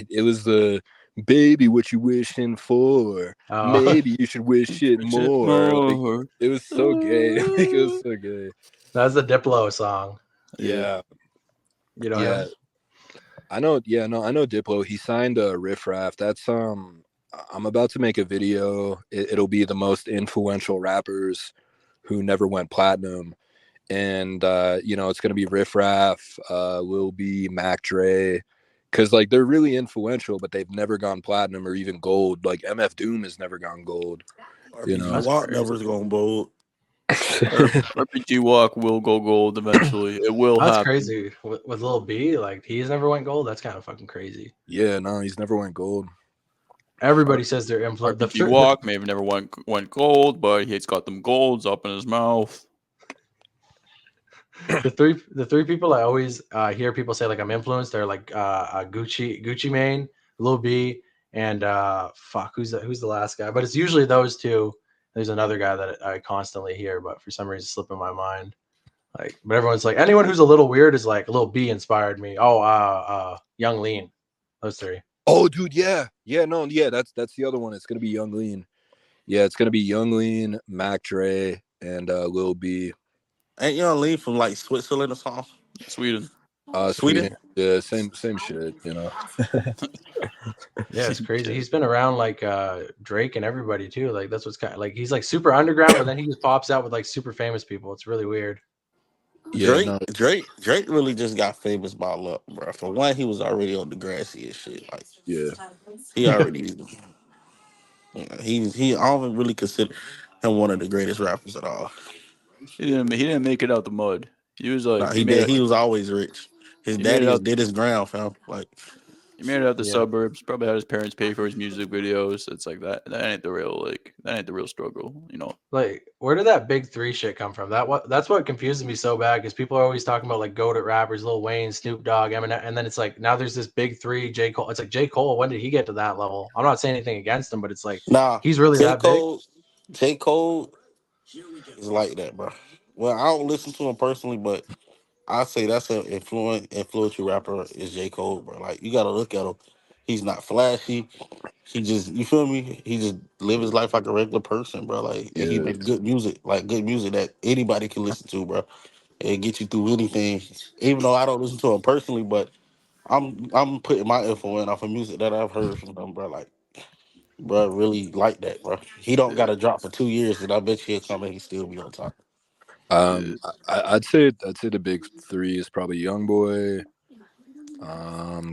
it was the baby, what you wishing for? Maybe you should wish it more. Like, it was so gay. Like, it was so gay. That's the Diplo song. Yeah. You know Yeah. him? I know. Yeah, no, I know Diplo. He signed a Riff Raff. That's I'm about to make a video. It'll be the most influential rappers who never went platinum, and you know, it's gonna be Riff Raff, Lil B, Mac Dre, because like they're really influential, but they've never gone platinum or even gold. Like MF Doom has never gone gold. You know, Walk never's going gold. RPG Walk will go gold eventually. It will That's happen. crazy. With Lil B, like he's never went gold. That's kind of fucking crazy. Yeah, no, he's never went gold. Everybody says they're influenced. RPG Walk maybe never went gold, but he's got them golds up in his mouth. The three people I always hear people say like I'm influenced. They're like Gucci Mane, Lil B, and who's the last guy? But it's usually those two. There's another guy that I constantly hear, but for some reason slipping my mind. Like, but everyone's like anyone who's a little weird is like Lil B inspired me. Oh, Young Lean, those three. Oh, dude, yeah, no, yeah, that's the other one. It's gonna be Young Lean. Yeah, it's gonna be Young Lean, Mac Dre, and Lil B. Ain't Young Lean from like Switzerland or something? Sweden. Sweden? Yeah, same shit, you know. Yeah, it's crazy. He's been around like Drake and everybody too. Like that's what's kind of like he's like super underground, but then he just pops out with like super famous people. It's really weird. Yeah, Drake really just got famous by luck, bro. For one, he was already on Degrassi and shit. Like, yeah. he already, he. I don't really consider him one of the greatest rappers at all. He didn't make it out the mud. He was like Nah, he did. He was always rich. His daddy just did his ground, fam. Like, he made it out the suburbs. Probably had his parents pay for his music videos. It's like that. That ain't the real struggle, you know. Like, where did that big three shit come from? That's what confuses me so bad because people are always talking about like goated rappers, Lil Wayne, Snoop Dogg, Eminem, and then it's like now there's this big three, J. Cole. It's like J. Cole. When did he get to that level? I'm not saying anything against him, but it's like he's really that big. J. Cole is like that, bro. Well, I don't listen to him personally, but I say that's an influential rapper is J. Cole, bro. Like, you gotta look at him. He's not flashy. He just, you feel me? He just live his life like a regular person, bro. Like, and he makes good music that anybody can listen to, bro. And get you through anything. Even though I don't listen to him personally, but I'm putting my info in off of music that I've heard from him, bro. Like, bro, really like that, bro. He don't got to drop for 2 years, and I bet he'll come and he still be on top. I'd say the big three is probably YoungBoy,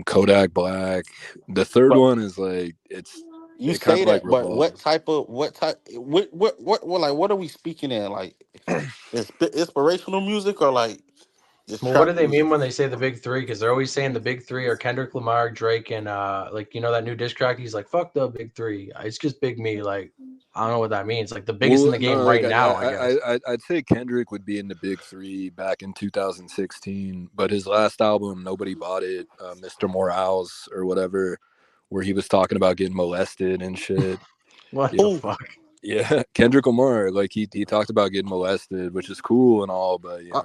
Kodak Black. The third one is like you say that, but what are we speaking in? Like, inspirational music or like? Well, what do they mean when they say the big three? Because they're always saying the big three are Kendrick Lamar, Drake, and like, you know, that new diss track. He's like, "Fuck the big three. It's just Big Me." Like, I don't know what that means. Like the biggest in the game now. I guess I'd say Kendrick would be in the big three back in 2016, but his last album, Nobody Bought It, Mr. Morales or whatever, where he was talking about getting molested and shit. What the fuck? Yeah, Kendrick Lamar, like he talked about getting molested, which is cool and all, but you know,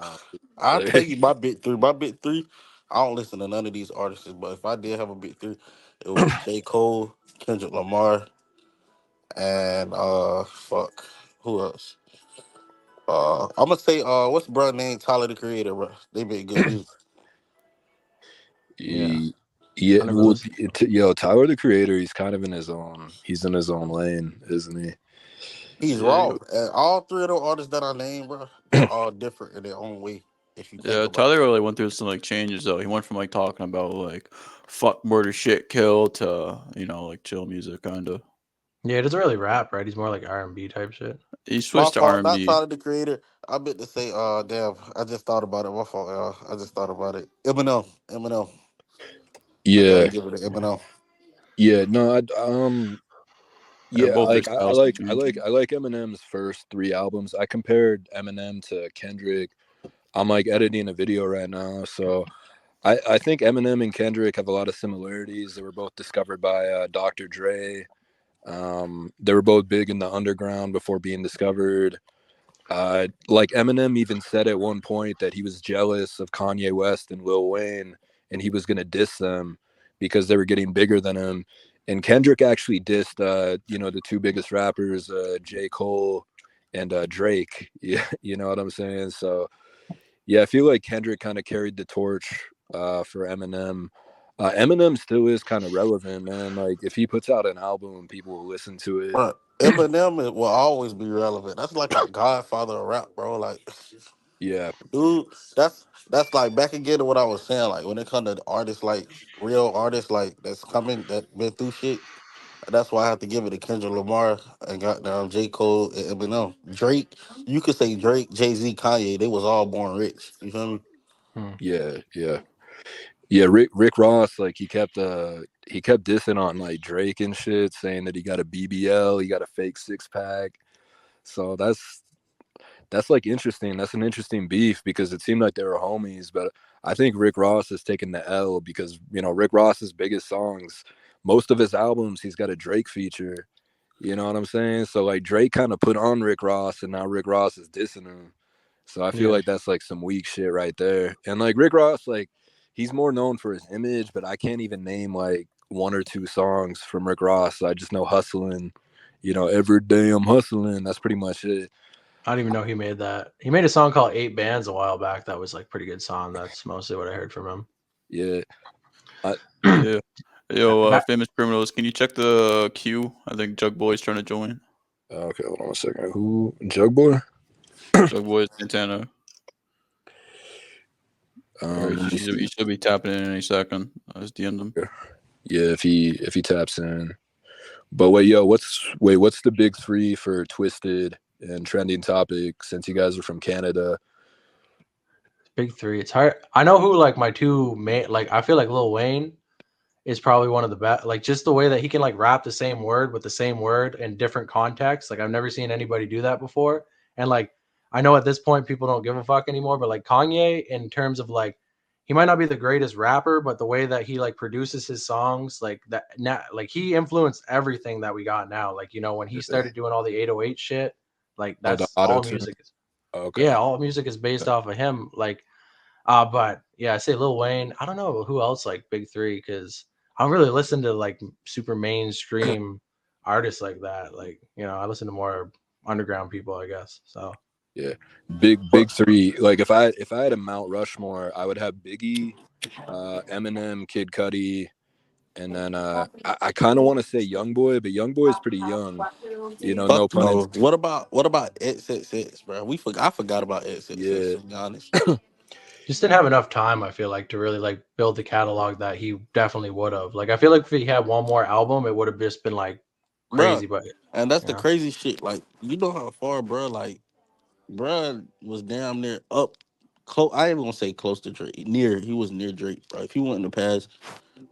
I'll tell you my big three. My big three, I don't listen to none of these artists, but if I did have a big three, it was J. Cole, Kendrick Lamar, and who else? I'm gonna say what's brother name? Tyler the Creator, bro. They make good music. Yeah. Well, Tyler the Creator, he's kind of in his own lane, isn't he? He's raw. And all three of the artists that I named, bro, they're all different in their own way. If you think Yeah, about Tyler it. really went through some like changes though. He went from like talking about like fuck, murder, shit, kill to like chill music kind of. Yeah, he doesn't really rap, right? He's more like R&B type shit. He My switched to fault, not R&B. Tyler the Creator. I meant to say, damn, I just thought about it. My fault, y'all. I just thought about it. Eminem. I gotta Yeah, give it to Eminem. yeah. No, Yeah, yeah. both their Like styles can change. I like Eminem's first 3 albums. I compared Eminem to Kendrick. I'm like editing a video right now, so I think Eminem and Kendrick have a lot of similarities. They were both discovered by Dr. Dre. They were both big in the underground before being discovered. Like Eminem even said at one point that he was jealous of Kanye West and Lil Wayne, and he was gonna diss them because they were getting bigger than him. And Kendrick actually dissed, the two biggest rappers, J. Cole and Drake. Yeah, you know what I'm saying. So yeah, I feel like Kendrick kind of carried the torch for Eminem. Eminem still is kind of relevant, man. Like if he puts out an album, people will listen to it. But will always be relevant. That's like a godfather of rap, bro. Like, Yeah, dude, that's like back again to what I was saying. Like when it comes to artists, like real artists, like that's coming that been through shit. That's why I have to give it to Kendrick Lamar and goddamn J. Cole and Eminem. Drake, you could say Drake, Jay-Z, Kanye, they was all born rich. You feel me? yeah, yeah. Yeah, Rick Ross, like he kept dissing on like Drake and shit, saying that he got a BBL, he got a fake 6-pack. So that's like interesting. That's an interesting beef because it seemed like they were homies, but I think Rick Ross has taken the L because Rick Ross's biggest songs, most of his albums, he's got a Drake feature. You know what I'm saying? So like Drake kind of put on Rick Ross, and now Rick Ross is dissing him. So I feel Yeah. like that's like some weak shit right there. And like Rick Ross, like he's more known for his image, but I can't even name like one or two songs from Rick Ross. I just know hustling, every day I'm hustling. That's pretty much it. I don't even know he made that. He made a song called 8 Bands a while back. That was like pretty good song. That's mostly what I heard from him. Yeah. I, Yeah. Yo, Back- famous criminals, can you check the queue? I think Jug Boy's trying to join. okay, hold on a second. Who? Jug Boy? Jug Boy Santana. He should be tapping in any second. I just DM'd him. Yeah, if he taps in. But what's the big three for Twisted and Trending Topic since you guys are from Canada? Big three. It's hard. I know who like my two main. Like I feel like Lil Wayne is probably one of the best. Like just the way that he can like rap the same word with the same word in different contexts. Like I've never seen anybody do that before. And like I know at this point people don't give a fuck anymore. But like Kanye, in terms of like he might not be the greatest rapper, but the way that he like produces his songs, like that, like he influenced everything that we got now. Like when he started doing all the 808 shit, like Oh, the that's all auto-tune? music. Okay. Yeah, all music is based off of him. Like, but yeah, I say Lil Wayne. I don't know who else like big three because I don't really listen to like super mainstream artists like that. Like, I listen to more underground people, I guess. So Yeah, big three. Like if I had a Mount Rushmore, I would have Biggie, Eminem, Kid Cudi, and then I kind of want to say YoungBoy, but YoungBoy is pretty young. No Fuck pun no. intended. What about Ed 66, bro? I forgot about Ed 66, Yeah, to be honest. just didn't have enough time, I feel like, to really like build the catalog that he definitely would have. Like I feel like if he had one more album, it would have just been like crazy. Bro. But And that's the crazy shit. Like, you know how far, bro, like, bro was damn near up close. I ain't gonna say close to Drake. He was near Drake, bro. If he went in the past,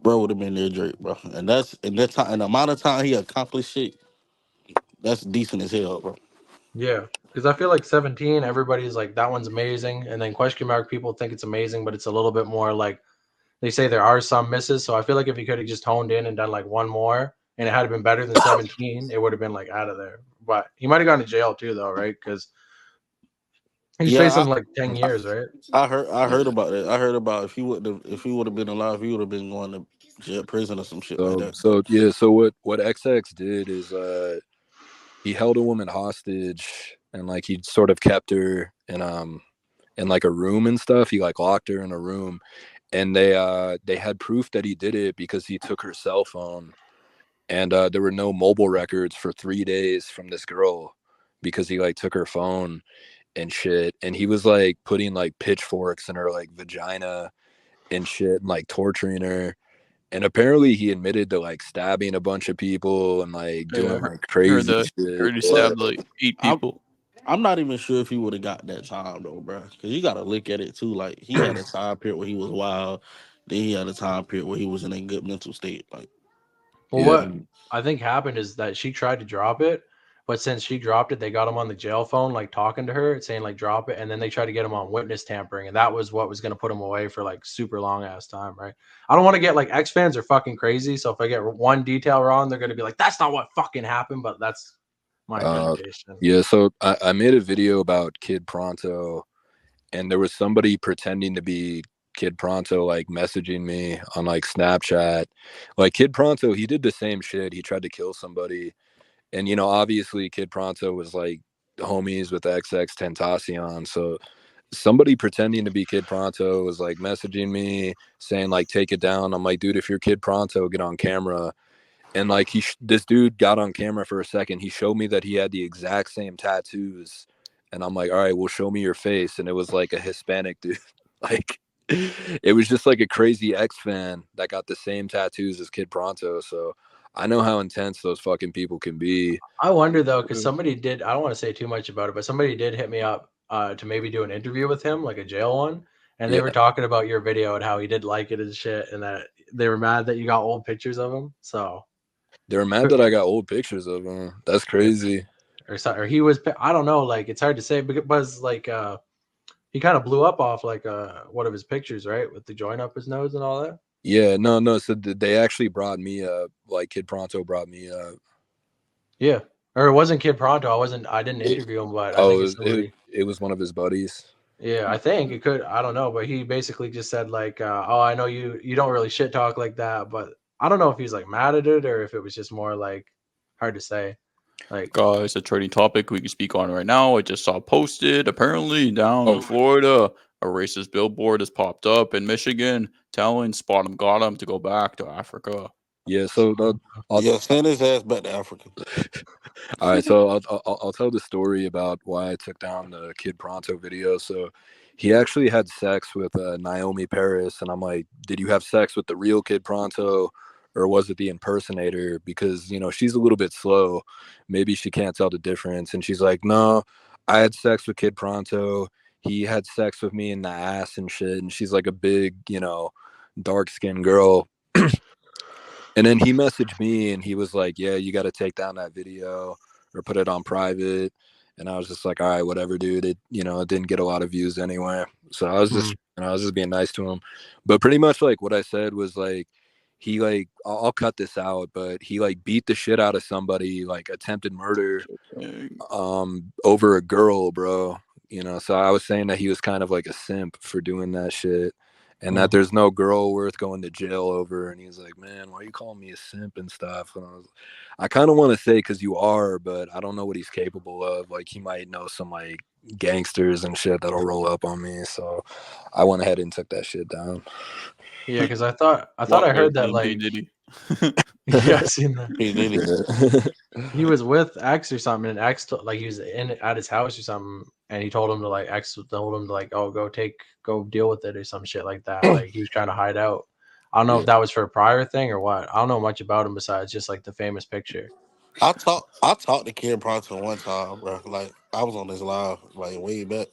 bro would have been near Drake, bro. And that's in that time, and the amount of time he accomplished shit, that's decent as hell, bro. yeah, because I feel like 17, everybody's like that one's amazing, and then question mark people think it's amazing, but it's a little bit more like they say there are some misses. So I feel like if he could have just honed in and done like one more, and it had been better than 17, it would have been like out of there. But he might have gone to jail too, though, right? Because he's Yeah, facing like 10 years, right? I heard about it. I heard about if he would have been alive, he would have been going to jail, prison or some shit like that. So what XX did is he held a woman hostage and like he sort of kept her in like a room and stuff. He like locked her in a room, and they had proof that he did it because he took her cell phone, and there were no mobile records for 3 days from this girl because he like took her phone. and shit, and he was like putting like pitchforks in her like vagina and shit and like torturing her. And apparently he admitted to like stabbing a bunch of people and like Yeah, doing I like crazy heard shit. he Yeah. stabbed like 8 I'm- people. I'm not even sure if he would have got that time though, bro. Because you got to look at it too. Like he had a time period where he was wild, then he had a time period where he was in a good mental state. Like, Well, Yeah. what I think happened is that she tried to drop it, but since she dropped it, they got him on the jail phone, like talking to her, saying like drop it, and then they tried to get him on witness tampering, and that was what was going to put him away for like super long ass time, right? I don't want to get like X fans are fucking crazy, so if I get one detail wrong, they're going to be like, "That's not what fucking happened," but that's my interpretation. Yeah, so I made a video about Kid Pronto, and there was somebody pretending to be Kid Pronto, like messaging me on like Snapchat. Like Kid Pronto, he did the same shit. He tried to kill somebody, and you know, obviously, Kid Pronto was like homies with XX Tentacion. So somebody pretending to be Kid Pronto was like messaging me saying like, "Take it down." I'm like, dude, if you're Kid Pronto, get on camera. And like this dude got on camera for a second. He showed me that he had the exact same tattoos, and I'm like, all right, well, show me your face. And it was like a Hispanic dude. Like, it was just like a crazy X fan that got the same tattoos as Kid Pronto. So I know how intense those fucking people can be. I wonder though, because somebody did. I don't want to say too much about it, but somebody did hit me up to maybe do an interview with him, like a jail one, and they Yeah. were talking about your video and how he did like it and shit, and that they were mad that you got old pictures of him. So, They were mad that I got old pictures of him. That's crazy. or he was. I don't know. Like it's hard to say because like he kind of blew up off like one of his pictures, right, with the joint up his nose and all that. Yeah, no. So they actually brought me up. Like Kid Pronto brought me up. Yeah, or it wasn't Kid Pronto. I didn't interview him, but I think it's somebody. It was one of his buddies. Yeah, I think it could. I don't know, but he basically just said like, "Oh, I know you don't really shit talk like that," but I don't know if he's like mad at it or if it was just more like hard to say. Like, Guys, a trending topic we can speak on right now. I just saw posted. Apparently, down in Florida, a racist billboard has popped up in Michigan telling Spot 'em Got 'em to go back to Africa. Yeah, so yeah, send his ass back to Africa. all right, so I'll tell the story about why I took down the Kid Pronto video. So he actually had sex with Naomi Paris, and I'm like, did you have sex with the real Kid Pronto, or was it the impersonator? Because you know she's a little bit slow, maybe she can't tell the difference. And she's like, no, I had sex with Kid Pronto. He had sex with me in the ass and shit. And she's like a big, you know, dark skinned girl. And then he messaged me and he was like, yeah, you got to take down that video or put it on private. And I was just like, all right, whatever, dude. It, you know, it didn't get a lot of views anyway. So I was just, I was just being nice to him. But pretty much like what I said was like, he like, I'll cut this out, but he like beat the shit out of somebody, like attempted murder, over a girl, bro. You know, so I was saying that he was kind of like a simp for doing that shit. And that there's no girl worth going to jail over. And he was like, man, why are you calling me a simp and stuff? And I kind of want to say because you are, but I don't know what he's capable of. Like he might know some like gangsters and shit that'll roll up on me. So I went ahead and took that shit down. yeah, because I thought I heard that like yeah, I seen that. He did it. He was with X or something, and X like he was at his house or something, and he told him to like X told him to like, oh, go deal with it or some shit like that. Like he was trying to hide out. I don't know if that was for a prior thing or what. I don't know much about him besides just like the famous picture. I talked to Kid Pronto one time, bro. Like I was on this live like way back,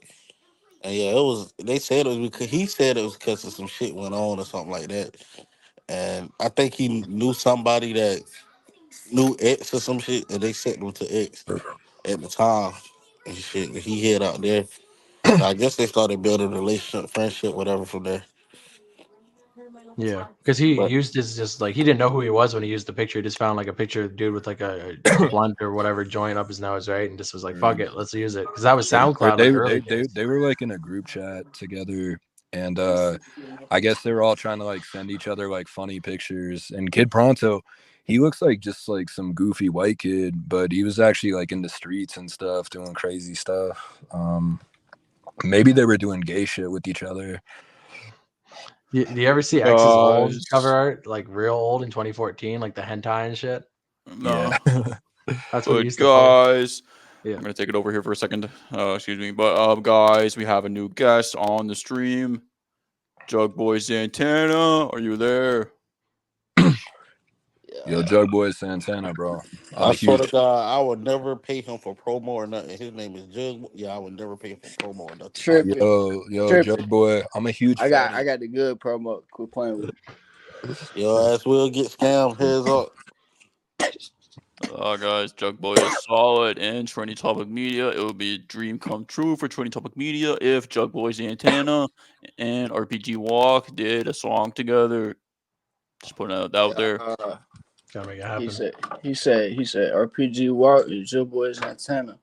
and yeah, it was. They said it was because he said it was because of some shit went on or something like that, and I think he knew somebody that knew X or some shit, and they sent him to X at the time and shit. And he hid out there. So I guess they started building a relationship, friendship, whatever from there. Yeah, because he But- used his just like he didn't know who he was when he used the picture. He just found like a picture of a dude with like a blunt or whatever joint up his nose, right? And just was like, "Fuck it, let's use it." Because that was SoundCloud. They were like in a group chat together, and I guess they were all trying to like send each other like funny pictures. And Kid Pronto, he looks like just like some goofy white kid, but he was actually like in the streets and stuff, doing crazy stuff. Maybe they were doing gay shit with each other. Do you ever see X's old cover art, like real old in 2014, like the hentai and shit? No. That's what he used to guys, Yeah. I'm gonna take it over here for a second. Excuse me, but guys, we have a new guest on the stream. Jug Boy Santana, are you there? Yo, Jug Boy Santana, bro. I'm I a swear huge. to God, I would never pay him for promo or nothing. His name is Jug. Yeah, I would never pay him for promo or nothing. Tripping. Yo, Jug Boy. I'm a huge I fan. got the good promo. Quit playing with me. Your ass will get scammed. Heads up. Guys, Jug Boy is solid and Trending Topic Media. It would be a dream come true for Trending Topic Media if Jug Boy Santana and RPG Walk did a song together. Just putting it out there. Gotta make it happen. He said RPG Walk is your boy Santana.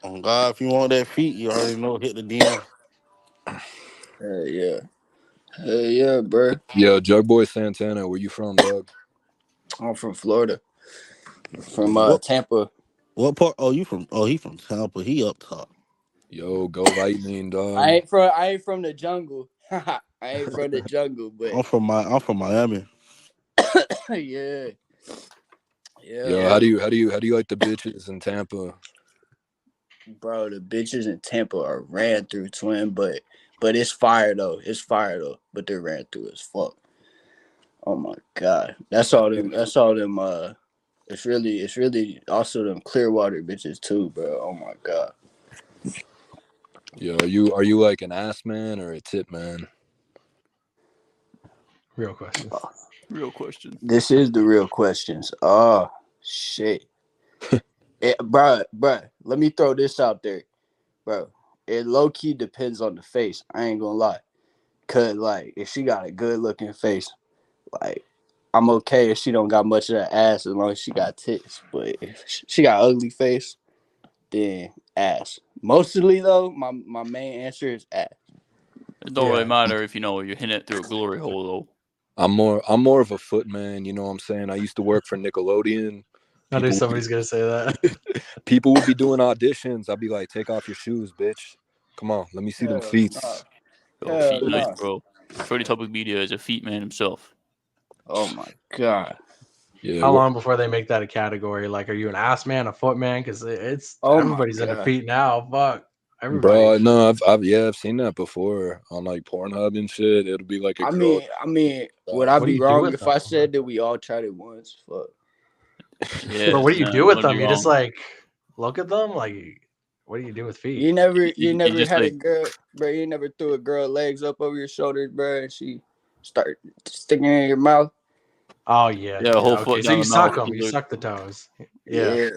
Oh God, if you want that feet, you already know. Hit the DM. Hell yeah, bro. Yo, Jug Boy Santana, where you from, dog? I'm from Florida. From What? Tampa. What part? Oh, you from? Oh, he from Tampa. He up top. Yo, go Lightning, dog. I ain't from the jungle. I ain't from the jungle, but I'm from Miami. yeah. Yo, how do you like the bitches in Tampa? Bro, the bitches in Tampa are ran through, twin, but it's fire though. But they're ran through as fuck. Oh my God. That's all them it's really also them Clearwater bitches too, bro. Oh my God. Yo, are you like an ass man or a tip man? Real question. Real question. This is the real questions. Oh shit. Bro, let me throw this out there. Bro, it low-key depends on the face. I ain't gonna lie. Cause like if she got a good looking face, like I'm okay if she don't got much of that ass as long as she got tits. But if she got ugly face, then ass. Mostly though, my main answer is ass. It don't really matter if you're hitting it through a glory hole though. I'm more of a foot man, you know what I'm saying? I used to work for Nickelodeon. I knew somebody's gonna say that. People would be doing auditions. I'd be like, take off your shoes, bitch. Come on, let me see them feet. Feet nice, bro. Trending Topic Media is a feet man himself. Oh my God. Yeah. How long before they make that a category? Like, are you an ass man, a foot man? Because everybody's into feet now. Fuck. Everybody. Bro, no, I've seen that before on like Pornhub and shit. It'll be like a girl. I mean, would I be wrong if I said that we all tried it once? Fuck. Yeah. But what do you do with them? You just like look at them? Like, what do you do with feet? You never had like, a girl, bro. You never threw a girl legs up over your shoulders, bro, and she start sticking it in your mouth. Oh yeah. Yeah, whole foot so down you the suck mouth. them. You suck the toes. Yeah.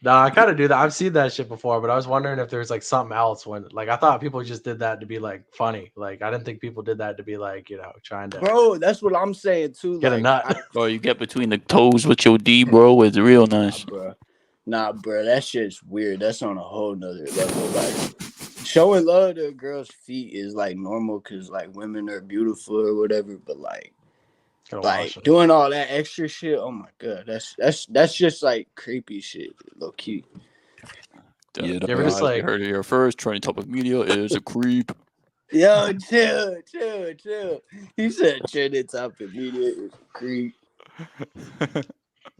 No, I kind of do that. I've seen that shit before, but I was wondering if there's like something else when, like, I thought people just did that to be like funny. Like, I didn't think people did that to be like, trying to. Bro, that's what I'm saying too. Get a nut. Bro, you get between the toes with your D, bro. It's real nice. Nah, bro, that shit's weird. That's on a whole nother level. Like, showing love to a girl's feet is like normal because like women are beautiful or whatever, but like doing all that extra shit, oh my God, that's just like creepy shit, low key. Yeah, you ever just like heard it here first? Trending Topic Media is a creep. Yo, chill. He said Trending Topic Media is a creep.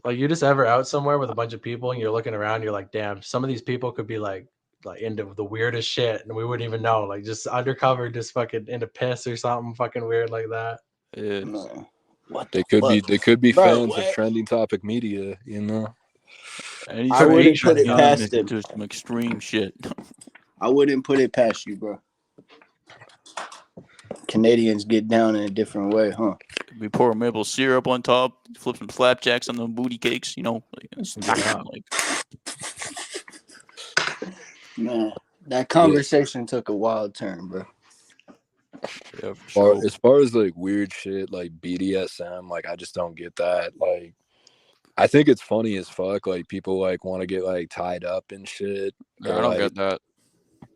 Like, you just ever out somewhere with a bunch of people and you're looking around, you're like, damn, some of these people could be like into the weirdest shit and we wouldn't even know, like just undercover, just fucking into piss or something fucking weird like that. Yeah. No. What they could be bro, fans of Trending Topic Media, you know. And I wouldn't put it past them. Into some extreme shit. I wouldn't put it past you, bro. Canadians get down in a different way, huh? We pour maple syrup on top, flip some flapjacks on the booty cakes, Man, that conversation took a wild turn, bro. Yeah, for sure. As far as like weird shit like BDSM, like I just don't get that. Like, I think it's funny as fuck. Like people like want to get like tied up and shit. Yeah, I don't get that.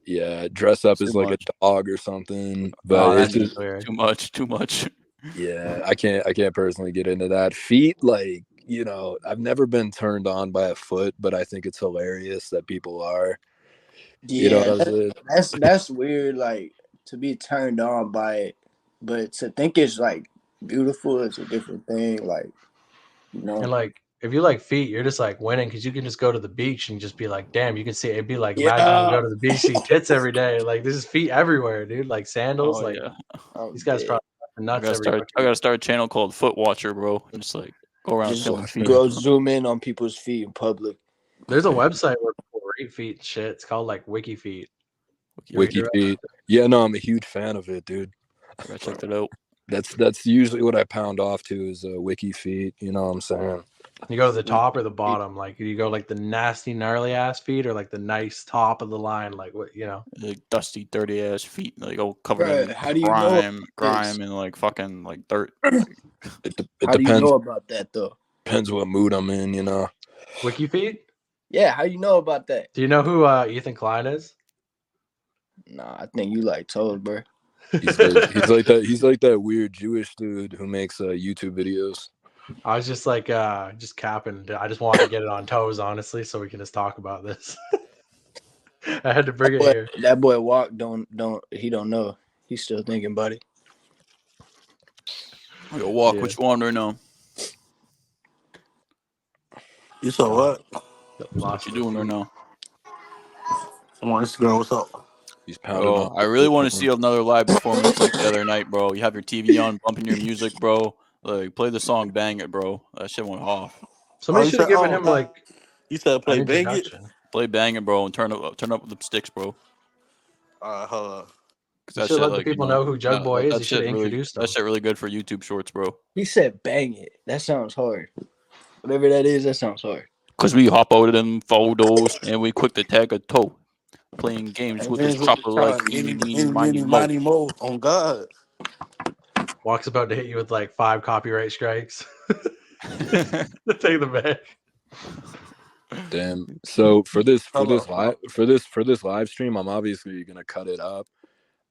Yeah, dress up as like a dog or something. But it's just weird. Too much. Yeah, I can't personally get into that. Feet, like, I've never been turned on by a foot, but I think it's hilarious that people are. Yeah, that's weird, like to be turned on by it, but to think it's like beautiful is a different thing. Like, And like if you like feet, you're just like winning because you can just go to the beach and just be like, damn, you can see it'd be like imagine you go to the beach, see tits every day. Like this is feet everywhere, dude. Like sandals. Oh like yeah. these guys probably I nuts gotta every start. fucking I gotta start a channel called Foot Watcher, bro. And just like go around Just killing feet. go zoom in on people's feet in public. There's a website where people rate feet and shit. It's called like Wiki Feet. Wiki feet. Yeah, no, I'm a huge fan of it, dude. I gotta check that out. That's usually what I pound off to is Wiki feet. You know what I'm saying? You go to the top or the bottom. Like you go like the nasty, gnarly ass feet, or like the nice top of the line. Like what you know? Like dusty, dirty ass feet, like all covered in How do you know grime, and like fucking like dirt. It How do you depends. know about that though? Depends what mood I'm in, you know. Wiki Feet. Yeah, how you know about that? Do you know who Ethan Klein is? Nah, I think you like told, bro. He's like that. He's like that weird Jewish dude who makes YouTube videos. I was just like, just capping. I just wanted to get it on toes, honestly, so we can just talk about this. I had to bring it here. That boy Walk don't know. He's still thinking about it. Yo, Walk, Yeah. what you want right now? You saw what? What you doing right now? I'm on Instagram. What's up? He's pounding. Bro, I really want to see another live performance like the other night, bro. You have your TV on, bumping your music, bro. Like, play the song, bang it, bro. That shit went off. Somebody should have given him like. You said play an bang it. introduction. Play bang it, bro, and turn up the sticks, bro. Hold on. You should let the people know who Jug Boy is. You should have introduced him. That shit really good for YouTube Shorts, bro. He said, "Bang it." That sounds hard. Whatever that is, that sounds hard. Cause we hop out of them photos and we quick to tag a toe. Playing games with this chopper like any mighty mo. On God. Walk's about to hit you with like 5 copyright strikes. Take the back. Damn. So for this live stream, I'm obviously gonna cut it up.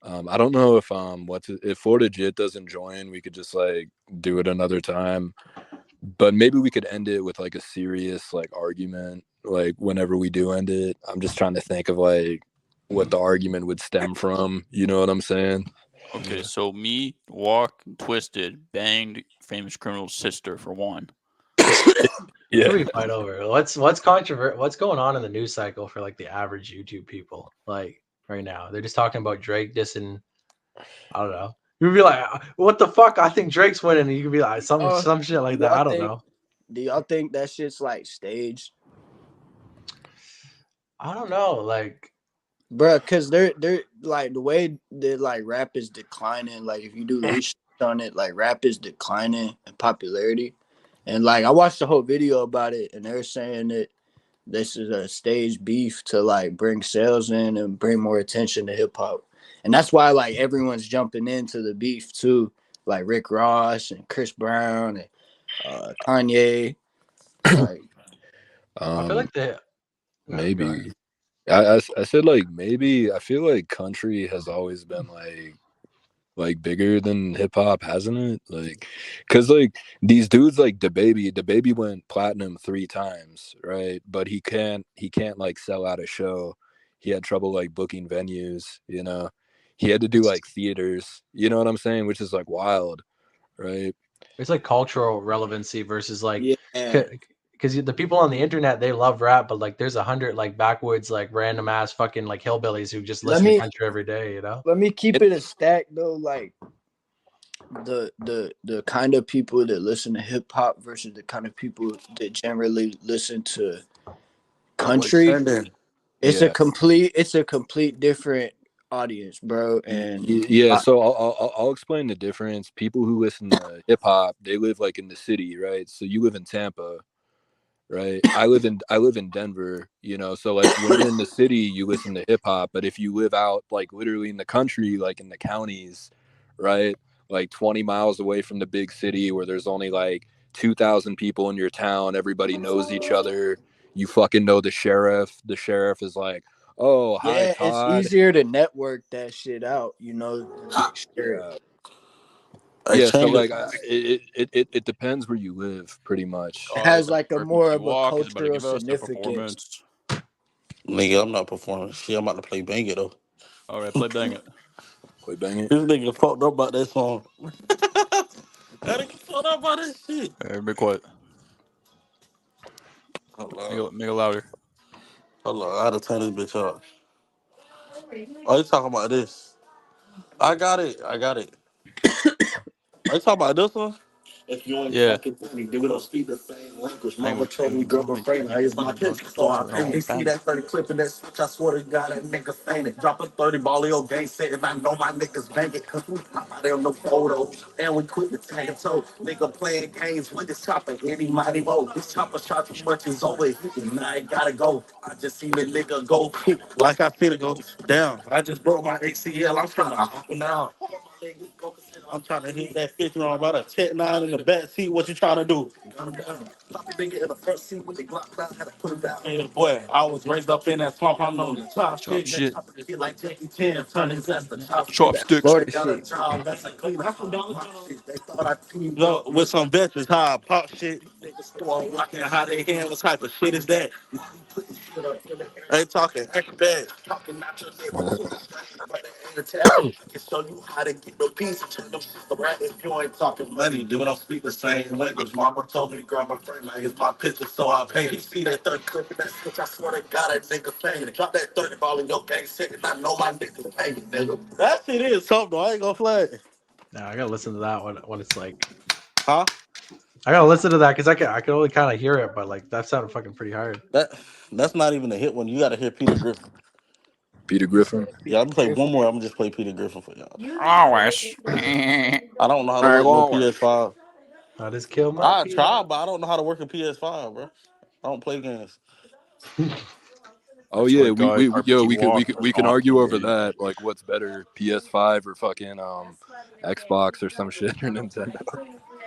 I don't know if if Florida Jit doesn't join, we could just like do it another time. But maybe we could end it with like a serious like argument, like whenever we do end it. I'm just trying to think of like what the argument would stem from. You know what I'm saying? Okay, so me, Walk, and Twisted banged Famous Criminal's sister for one. What do we fight over? What's controversial? What's going on in the news cycle for like the average YouTube people? Like right now, they're just talking about Drake dissing. I don't know. You'd be like, "What the fuck?" I think Drake's winning. And you could be like, some shit like that. I don't know. Do y'all think that shit's like staged? I don't know. Like, Bruh, cause they're like the way that like rap is declining. Like if you do research on it, like rap is declining in popularity. And like I watched the whole video about it, and they're saying that this is a staged beef to like bring sales in and bring more attention to hip hop. And that's why like everyone's jumping into the beef too, like Rick Ross and Chris Brown and Kanye. Like, I feel like maybe. I said like maybe. I feel like country has always been like bigger than hip hop, hasn't it? Like, cause like these dudes like DaBaby went platinum 3 times, right? But he can't like sell out a show. He had trouble like booking venues, you know. He had to do like theaters, you know what I'm saying? Which is like wild, right? it's like cultural relevancy versus like, yeah. because the people on the internet, they love rap, but like there's 100 like backwoods like random ass fucking like hillbillies who just listen to country every day, you know. Let me keep it a stack though, like the kind of people that listen to hip hop versus the kind of people that generally listen to country. It's a complete different audience, bro. And yeah, so I'll explain the difference. People who listen to hip hop, they live like in the city, right? So you live in Tampa, right? I live in Denver, you know. So like when you're in the city, you listen to hip hop, but if you live out like literally in the country, like in the counties, right? Like 20 miles away from the big city where there's only like 2,000 people in your town, everybody knows each other. You fucking know the sheriff. The sheriff is like, "Oh, hi, Todd." It's easier to network that shit out, you know. Yeah, so like it depends where you live, pretty much. It has like a more of a cultural significance. Nigga, I'm not performing shit. I'm about to play Bang It though. All right, play Bang It. Play Bang It. This nigga fucked up about that song. That nigga fucked up about that shit. Everybody quiet. Hold on. Make it louder. Hold on. I had to turn this bitch up. Oh, you talking about this? I got it. Are you talking about this one? If you ain't Yeah. fucking funny, then we don't speak the same language. I ain't Mama with told me, you. girl, my friend, I is my bitch. So I paid. They see that 30 clip in that switch. I swear to God, that nigga fainted. Drop a 30 ball, your gang set. If I know my niggas bang it, cause we pop out there no photos. And we quit the tag and toe. Nigga playing games with this chopper, any mighty mo. This chopper shot too much is over. And I ain't gotta go. I just seen the nigga go like I feel to go down. I just broke my ACL. I'm trying to hop now. I'm trying to hit that 50 on about a Tech 9 in the back seat. What you trying to do? Gun him down. Pop a nigga in the front seat with the Glock down. Had to put him down. Hey, boy, I was raised up in that swamp. I'm on the top Chop shit. That shit. chopper hit like Jackie Chan. Turn his ass to chop shit. Chopsticks. Florida shit. They thought I teamed up with some veterans. How I pop shit. Niggas start rocking how they hand. What type of shit is that? They talking extra bad. Talking not your neighborhood. But they ain't attaching. I can show you how to get no peace and turn them shit around if you ain't talking money. Dude, I don't speak the same language. Mama told me to grab my friend. Like it's my picture, so I pay. You see that third clip in that switch? I swear to God, that nigga paying. Drop that 30 ball in your gang set, and I know my niggas paying, nigga. That shit is something, though. I ain't gonna flag. Nah, I gotta listen to that when it's like. Huh? I gotta listen to that because I can only kind of hear it, but like that sounded fucking pretty hard. That's not even a hit one. You gotta hear Peter Griffin. Peter Griffin. Yeah, I'm gonna play one more. I'm gonna just play Peter Griffin for y'all. Always. I don't know how to All right, work no well, PS5. I just killed my. I tried, but I don't know how to work a PS5, bro. I don't play games. oh I yeah, swear to God, yo, RPG Walker we is can awesome, argue over dude. that. Like, what's better, PS5 or fucking Xbox or some shit or Nintendo?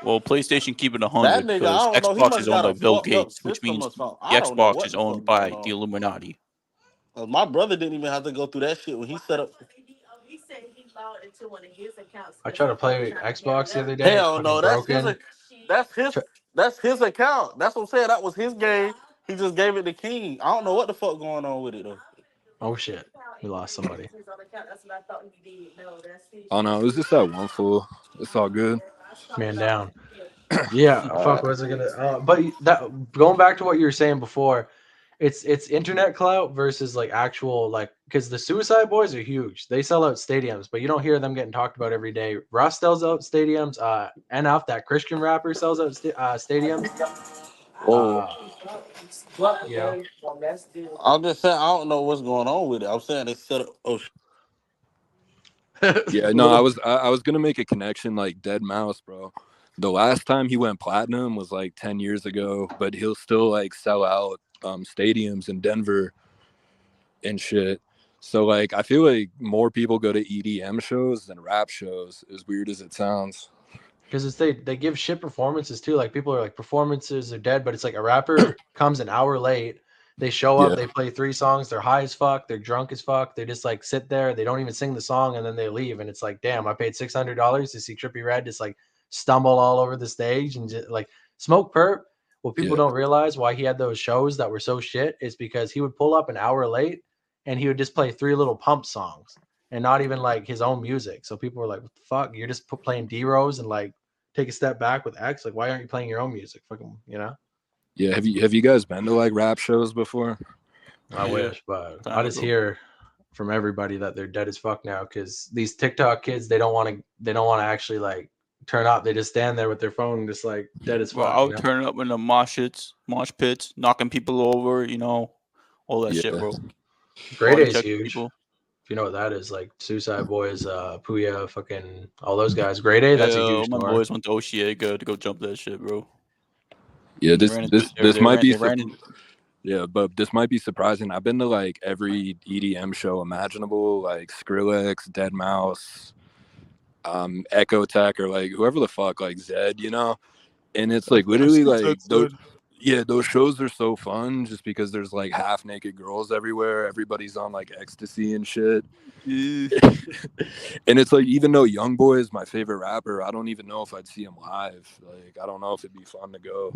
Well, PlayStation keep it That 100 nigga, because I don't know. He Xbox must is owned got by a Bill fucked up Gates, which system means or something. the I don't know Xbox what is the fuck owned going by on. the Illuminati. My brother didn't even have to go through that shit when he set up. I tried to play Xbox the other day. It's Hell fucking no, that's his. broken. That's his. Tr- That's his account. That's what I'm saying. That was his game. He just gave it to King. I don't know what the fuck going on with it though. Oh shit, we lost somebody. Oh no, it was just that one fool. It's all good. Man down. Yeah, fuck. What's it gonna? But that going back to what you were saying before, it's internet clout versus like actual like because the Suicide Boys are huge. They sell out stadiums, but you don't hear them getting talked about every day. Russ sells out stadiums. NF, that Christian rapper, sells out stadiums. Oh, You know, I'm just saying I don't know what's going on with it. I'm saying they set up. Oh, Yeah, no, little. I was gonna make a connection like Dead Mouse, bro. The last time he went platinum was like 10 years ago, but he'll still like sell out stadiums in Denver and shit. So like I feel like more people go to EDM shows than rap shows, as weird as it sounds. Because it's they give shit performances too. Like people are like performances are dead, but it's like a rapper comes an hour late. They show up, Yeah. they play 3 songs, they're high as fuck, they're drunk as fuck, they just like sit there, they don't even sing the song, and then they leave. And it's like, damn, I paid $600 to see Trippie Redd just like stumble all over the stage and just like Smoke Perp. What people Yeah. don't realize why he had those shows that were so shit is because he would pull up an hour late and he would just play 3 little pump songs and not even like his own music. So people were like, what the fuck? You're just playing D Rose and like take a step back with X. Like, why aren't you playing your own music? Fucking, you know? Yeah. Have you guys been to like rap shows before? I Yeah. wish, but Time I just ago. hear from everybody that they're dead as fuck now because these TikTok kids they don't want to actually like turn up. They just stand there with their phone just like dead as Bro, fuck. I You would know? turn up in the mosh pits, knocking people over, all that shit, Yeah. bro. Grade A Body is checking huge. people. If you know what that is, like Suicide Boys, Puya, fucking all those guys. Grade A, that's a huge My store. boys went to Oshiega to go jump that shit, bro. Yeah, They ran into this might be they ran in, yeah, but this might be surprising. I've been to like every EDM show imaginable, like Skrillex, Dead Mouse, Echo Tech, or like whoever the fuck, like Zed, and it's like literally like those. Yeah, those shows are so fun just because there's like half naked girls everywhere. Everybody's on like ecstasy and shit. And it's like, even though YoungBoy is my favorite rapper, I don't even know if I'd see him live. Like, I don't know if it'd be fun to go.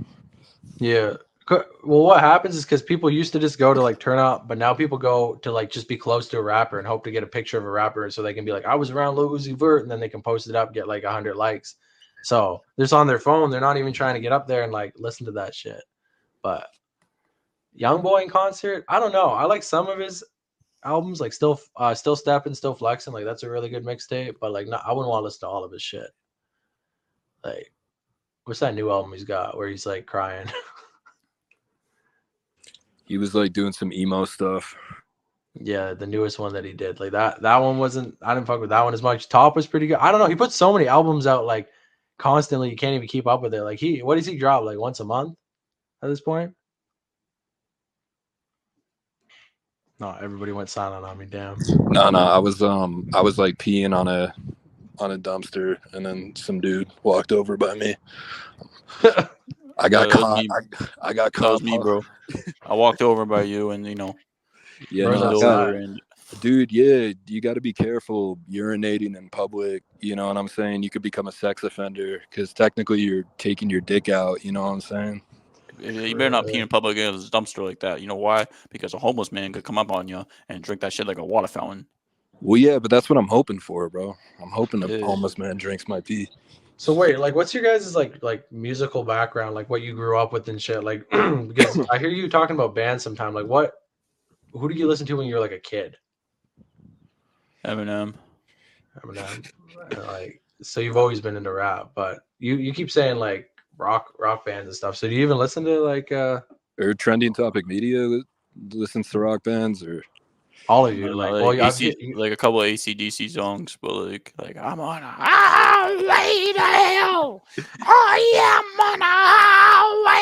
Yeah. Well, what happens is because people used to just go to like turn up, but now people go to like just be close to a rapper and hope to get a picture of a rapper so they can be like, I was around Lil Uzi Vert, and then they can post it up, get like 100 likes. So they're just on their phone. They're not even trying to get up there and like listen to that shit. But YoungBoy in concert. I don't know. I like some of his albums, like still stepping, still flexing. Like that's a really good mixtape. But like, I wouldn't want to listen to all of his shit. Like, what's that new album he's got where he's like crying? He was like doing some emo stuff. Yeah, the newest one that he did. Like that one wasn't. I didn't fuck with that one as much. Top was pretty good. I don't know. He puts so many albums out like constantly. You can't even keep up with it. Like what does he drop like once a month at this point? No, everybody went silent on me. Damn. No, I was like peeing on a dumpster, and then some dude walked over by me. I got caught. I got caught. That was me, bro. I walked over by you, and yeah, dude. Yeah, you got to be careful urinating in public. You know what I'm saying? You could become a sex offender because technically you're taking your dick out. You know what I'm saying? You better not pee in public in a dumpster like that. You know why? Because a homeless man could come up on you and drink that shit like a water fountain. Well, yeah, but that's what I'm hoping for, bro. I'm hoping a homeless man drinks my pee. So wait, like, what's your guys' like musical background? Like, what you grew up with and shit? Like, because I hear you talking about bands sometime. Like, who did you listen to when you were like a kid? Eminem. Like, so you've always been into rap, but you keep saying like rock bands and stuff. So do you even listen to like or Trending Topic Media listens to rock bands or all of you? Like a couple of AC/DC songs, but like I'm on a highway to hell. I am on a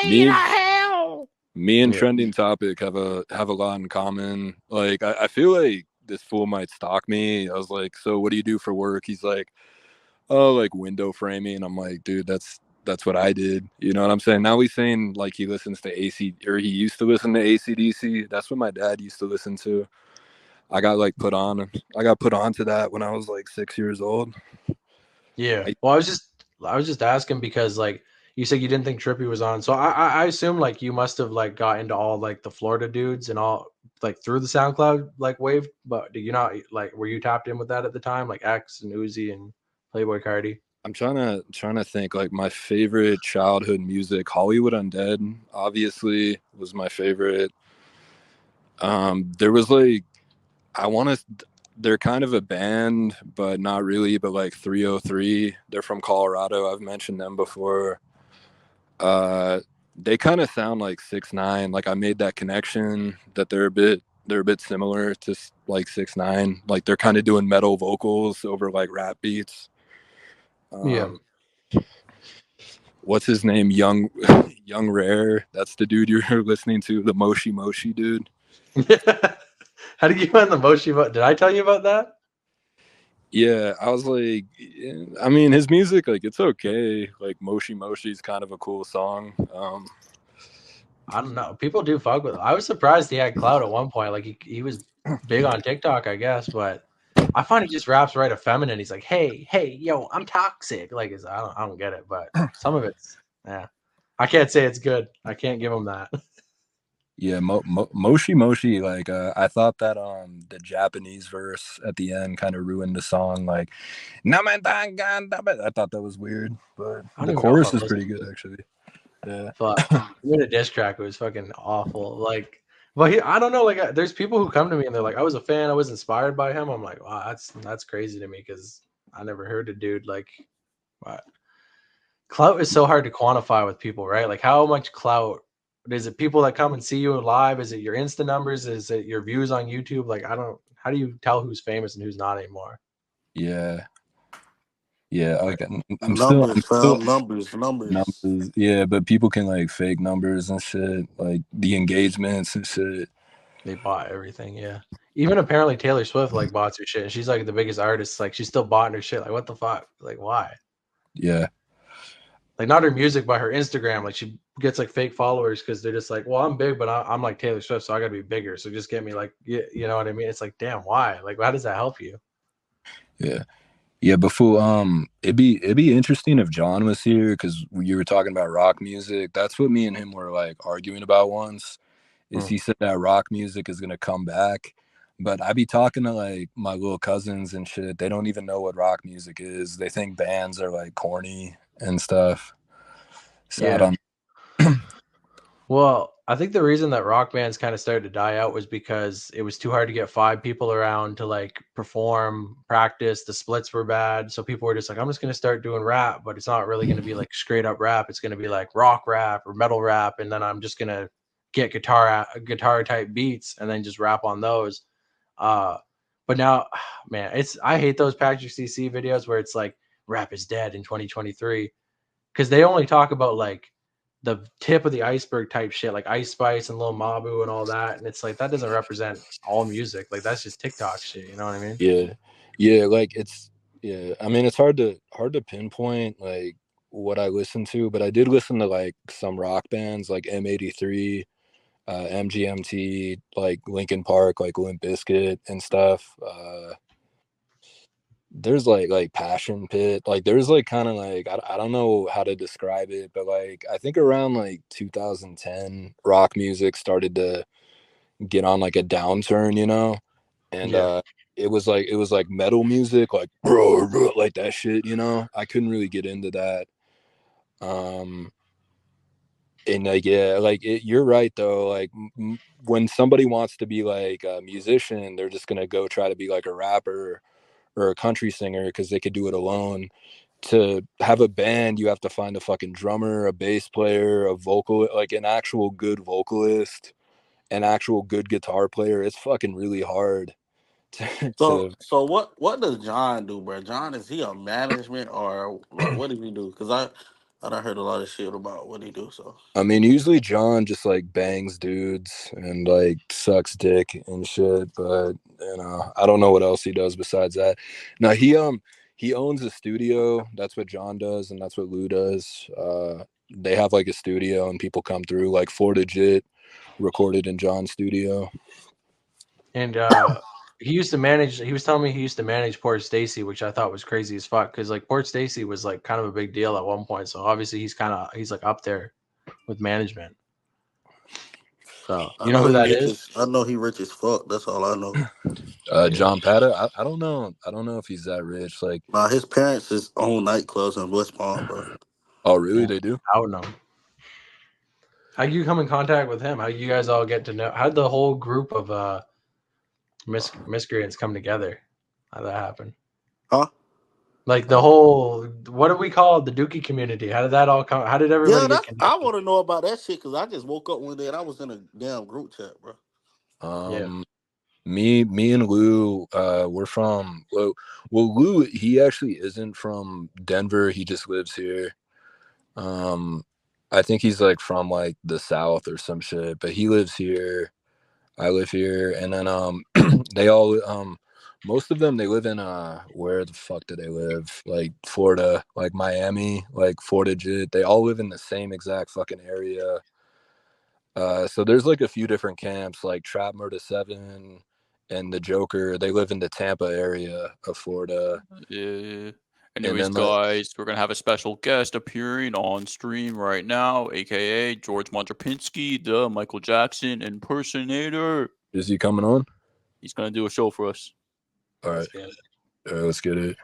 highway to hell. Me and Trending Topic have a lot in common. Like I feel like this fool might stalk me. I was like, so what do you do for work? He's like, oh, like window framing. I'm like, dude, that's what I did. You know what I'm saying? Now he's saying like he listens to he used to listen to AC/DC. That's what my dad used to listen to. I got put on to that when I was like 6 years old. Yeah. Well, I was just asking because like you said you didn't think Trippie was on. So I assume like you must have like got into all like the Florida dudes and all like through the SoundCloud like wave, but did you not like were you tapped in with that at the time? Like X and Uzi and Playboy Carti? I'm trying to think like my favorite childhood music. Hollywood Undead obviously was my favorite. There was like they're kind of a band, but not really, but like 303. They're from Colorado. I've mentioned them before. They kind of sound like 6ix9ine. Like I made that connection that they're a bit similar to like 6ix9ine. Like they're kind of doing metal vocals over like rap beats. What's his name? Young Rare. That's the dude you're listening to, the Moshi dude. How did you find the Moshi? Did I tell you about that? Yeah, I was like, I mean, his music, like, it's okay. Like, Moshi is kind of a cool song. I don't know. People do fuck with him. I was surprised he had clout at one point. Like, he was big on TikTok, I guess, but I find he just raps right effeminate. He's like, hey, yo, I'm toxic. Like, I don't get it, but some of it's, yeah. I can't say it's good. I can't give him that. Yeah, Moshi, like I thought that the Japanese verse at the end kind of ruined the song. Like, I thought that was weird, but the chorus is pretty good actually. Yeah, but in a diss track, it was fucking awful. Like, but I don't know. Like, there's people who come to me and they're like, I was a fan, I was inspired by him. I'm like, wow, that's crazy to me because I never heard a dude like. What? Clout is so hard to quantify with people, right? Like, how much clout? Is it people that come and see you live? Is it your Insta numbers? Is it your views on YouTube? Like, how do you tell who's famous and who's not anymore? Yeah. Like I'm numbers. Numbers. Yeah, but people can like fake numbers and shit, like the engagements and shit. They bought everything. Yeah. Even apparently Taylor Swift like bought her shit. And she's like the biggest artist. Like she's still bought her shit. Like what the fuck? Like why? Yeah. Like not her music, but her Instagram. Like she gets like fake followers because they're just like, well, I'm big, but I'm like Taylor Swift, so I gotta be bigger. So just get me like, you know what I mean? It's like, damn, why? Like, how does that help you? Yeah. Before it'd be interesting if John was here because you were talking about rock music. That's what me and him were like arguing about once. Is he said that rock music is gonna come back, but I be talking to like my little cousins and shit. They don't even know what rock music is. They think bands are like corny and stuff. So yeah. I don't. Well, I think the reason that rock bands kind of started to die out was because it was too hard to get 5 people around to like perform, practice. The splits were bad, so people were just like, "I'm just gonna start doing rap," but it's not really gonna be like straight up rap. It's gonna be like rock rap or metal rap, and then I'm just gonna get guitar type beats and then just rap on those. But now, man, I hate those Patrick CC videos where it's like rap is dead in 2023 because they only talk about like the tip of the iceberg type shit, like Ice Spice and Lil Mabu and all that. And it's like that doesn't represent all music. Like that's just TikTok shit. You know what I mean? Yeah, like I mean, it's hard to pinpoint like what I listen to, but I did listen to like some rock bands like M83, MGMT, like Linkin Park, like Limp Bizkit and stuff. There's like Passion Pit, like there's like kind of like I don't know how to describe it, but like I think around like 2010 rock music started to get on like a downturn, you know. And it was like metal music, like like that shit, you know. I couldn't really get into that. And like you're right though, like when somebody wants to be like a musician, they're just gonna go try to be like a rapper or a country singer because they could do it alone. To have a band, you have to find a fucking drummer, a bass player, a vocal, like an actual good vocalist, an actual good guitar player. It's fucking really hard So what does John do, bro? John, is he a management or like what does he do? Because I done heard a lot of shit about what he do. So I mean, usually John just like bangs dudes and like sucks dick and shit, but you know, I don't know what else he does besides that. Now he owns a studio. That's what John does, and that's what Lou does. They have like a studio, and people come through. Like Florida Jit recorded in John's studio. And he used to manage. He was telling me he used to manage Port Stacy, which I thought was crazy as fuck. Because like Port Stacy was like kind of a big deal at one point. So obviously he's like up there with management. So you know who that is? I know he rich as fuck. That's all I know. John Pata. I don't know. I don't know if he's that rich. Like, His parents own nightclubs in West Palm, bro. oh really? They do? I would know. How you come in contact with him? How you guys all get to know? How'd the whole group of miscreants come together? How'd that happen? Huh? Like the whole, what do we call it? The Dookie community? How did that all come? How did everybody get connected? I want to know about that shit because I just woke up one day and I was in a damn group chat, bro. Me and Lou, we're from Lou, he actually isn't from Denver. He just lives here. I think he's like from like the South or some shit, but he lives here. I live here, and then they all most of them, they live in where the fuck do they live? Like Florida, like Miami, like Florida Jit. They all live in the same exact fucking area. So there's like a few different camps, like Trap Murder 7 and the Joker. They live in the Tampa area of Florida. Yeah. Anyways, guys, we're gonna have a special guest appearing on stream right now, aka George Mondropinski, the Michael Jackson impersonator. Is he coming on? He's gonna do a show for us. All right, let's get it.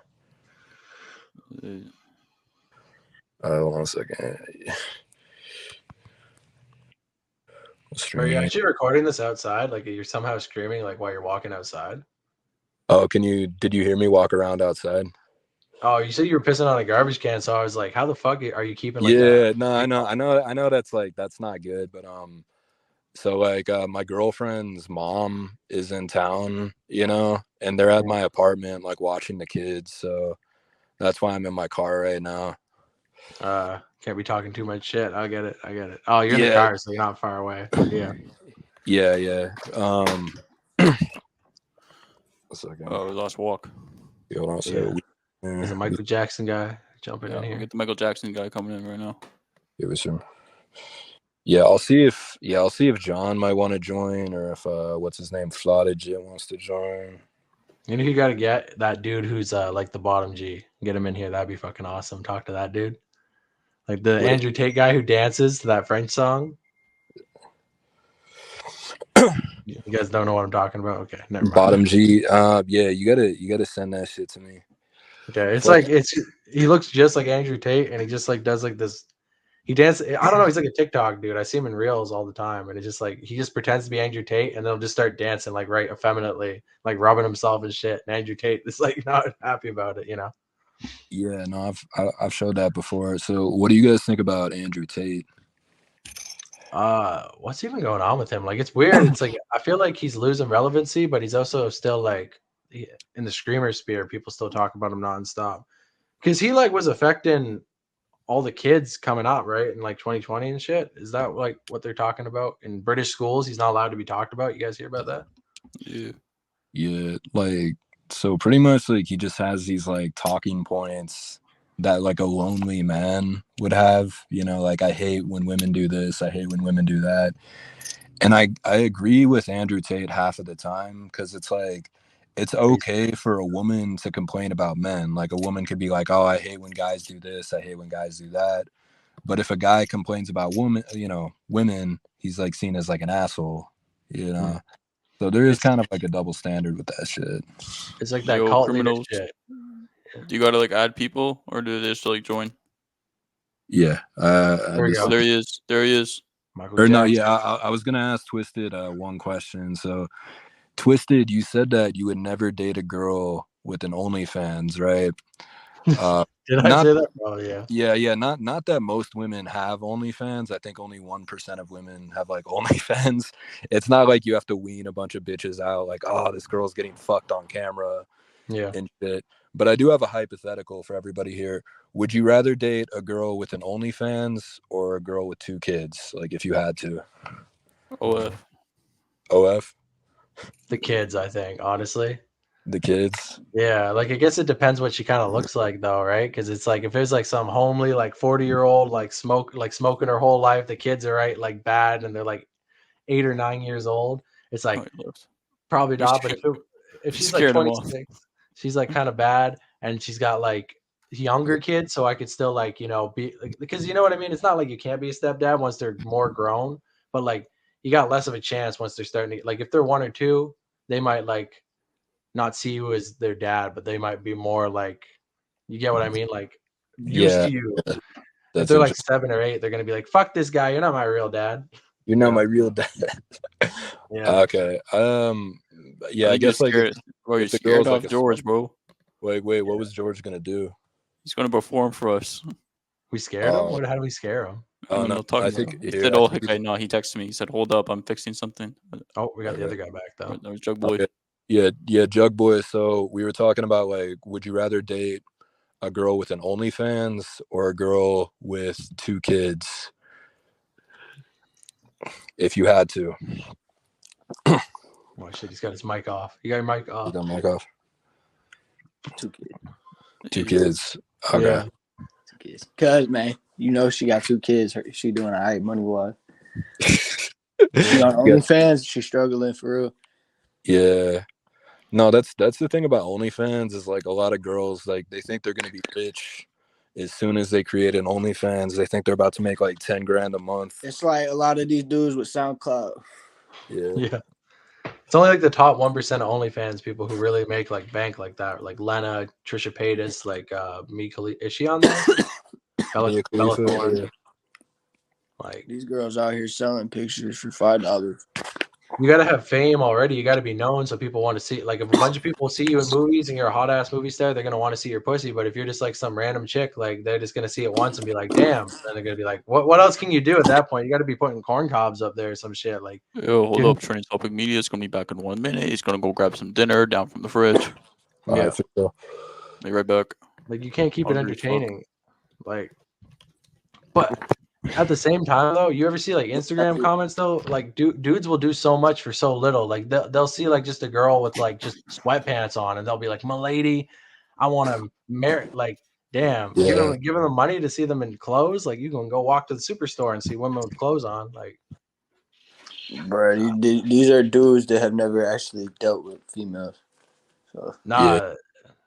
Hold on a second. Are you actually recording this outside? Like you're somehow screaming like while you're walking outside? Oh, did you hear me walk around outside? Oh, you said you were pissing on a garbage can, so I was like, how the fuck are you keeping like that? No, I know that's not good, but so like my girlfriend's mom is in town, you know, and they're at my apartment like watching the kids, so that's why I'm in my car right now. Can't be talking too much shit. I get it. Oh, you're in the car, so you're not far away. Yeah. A second. Oh, last walk. Hold on a second. There's a Michael Jackson guy jumping in here. We'll get the Michael Jackson guy coming in right now. It was him. Yeah, I'll see if John might want to join, or if what's his name, Florida Jit wants to join. You know, you got to get that dude who's like the bottom G. Get him in here. That'd be fucking awesome. Talk to that dude. Like the Andrew Tate guy who dances to that French song. You guys don't know what I'm talking about? Okay, never mind. Bottom G. Yeah, you gotta send that shit to me. Okay, it's like he looks just like Andrew Tate, and he just like does like this. He dances. I don't know. He's like a TikTok dude. I see him in reels all the time, and it's just like he just pretends to be Andrew Tate, and they'll just start dancing like right effeminately, like rubbing himself and shit. And Andrew Tate is like not happy about it, you know. Yeah, no, I've showed that before. So, what do you guys think about Andrew Tate? What's even going on with him? Like, it's weird. It's like I feel like he's losing relevancy, but he's also still like in the screamer sphere. People still talk about him nonstop because he like was affecting all the kids coming up, right? In like 2020 and shit. Is that like what they're talking about in British schools? He's not allowed to be talked about. You guys hear about that? Yeah, like so pretty much like he just has these like talking points that like a lonely man would have, you know, like I hate when women do this, I hate when women do that. And I agree with Andrew Tate half of the time because it's like it's okay for a woman to complain about men. Like a woman could be like, "Oh, I hate when guys do this, I hate when guys do that." But if a guy complains about women, he's like seen as like an asshole, you know. So there is kind of like a double standard with that shit. It's like that cult leader criminals. shit. Do you gotta like add people, or do they just like join? Yeah. There we Oh, go. there he is. There he is. Michael Or no, Jackson. yeah, I was gonna ask Twisted one question. So, Twisted, you said that you would never date a girl with an OnlyFans, right? Did I say that? Oh yeah. Yeah. Not that most women have OnlyFans. I think only 1% of women have like OnlyFans. It's not like you have to wean a bunch of bitches out. Like, oh, this girl's getting fucked on camera. Yeah. And shit. But I do have a hypothetical for everybody here. Would you rather date a girl with an OnlyFans or a girl with 2 kids? Like if you had to. OF? The kids, I think, honestly. The kids? Yeah, like I guess it depends what she kind of looks like though, right? Because it's like if there's like some homely like 40-year-old like smoking her whole life, the kids are right like bad and they're like 8 or 9 years old. It's like probably not. But if she's like 26, she's like kind of bad and she's got like younger kids, so I could still like, you know, be like, because you know what I mean. It's not like you can't be a stepdad once they're more grown, but like you got less of a chance once they're starting to like if they're 1 or 2, they might like not see you as their dad, but they might be more like, you get what I mean? Like used to you. If they're like 7 or 8, they're gonna be like, "Fuck this guy, you're not my real dad." You're not my real dad. Yeah. Okay. Yeah, I guess like bro, you're scared off George, bro. Wait, what was George gonna do? He's gonna perform for us. We scared him? How do we scare him? No, I think he said, "Oh, okay, no." He texted me. He said, "Hold up, I'm fixing something." Oh, we got the other guy back though. That was Jug Boy. Okay. Yeah, Jug Boy. So we were talking about like, would you rather date a girl with an OnlyFans or a girl with 2 kids? If you had to. Oh shit, he's got his mic off. You got your mic off. You got mic off. 2 kids. 2 kids. Okay. Yeah. 2 kids. Cause man, you know she got 2 kids. She doing all right money wise. She on OnlyFans, she's struggling for real. Yeah. No, that's the thing about OnlyFans is like a lot of girls like they think they're gonna be rich as soon as they create an OnlyFans. They think they're about to make like 10 grand a month. It's like a lot of these dudes with SoundCloud. Yeah. It's only like the top 1% of OnlyFans people who really make like bank like that, like Lena, Trisha Paytas, like Mia Khalifa. Is she on there? Bella Thorne. Like these girls out here selling pictures for $5. You gotta have fame already. You gotta be known so people want to see. Like if a bunch of people see you in movies and you're a hot ass movie star, they're gonna want to see your pussy. But if you're just like some random chick, like they're just gonna see it once and be like, "Damn!" Then they're gonna be like, "What else can you do at that point? You got to be putting corn cobs up there or some shit." Like, yo, hold up, Training Topic Media is gonna be back in 1 minute. He's gonna go grab some dinner down from the fridge. Yeah, be right back. Like you can't keep it entertaining. Like, but at the same time though, you ever see like Instagram comments though? Like dudes will do so much for so little. Like they'll see like just a girl with like just sweatpants on and they'll be like, "My lady, I want to marry." Like, damn, giving them money to see them in clothes. Like you can go walk to the superstore and see women with clothes on. Like, bro, these are dudes that have never actually dealt with females. So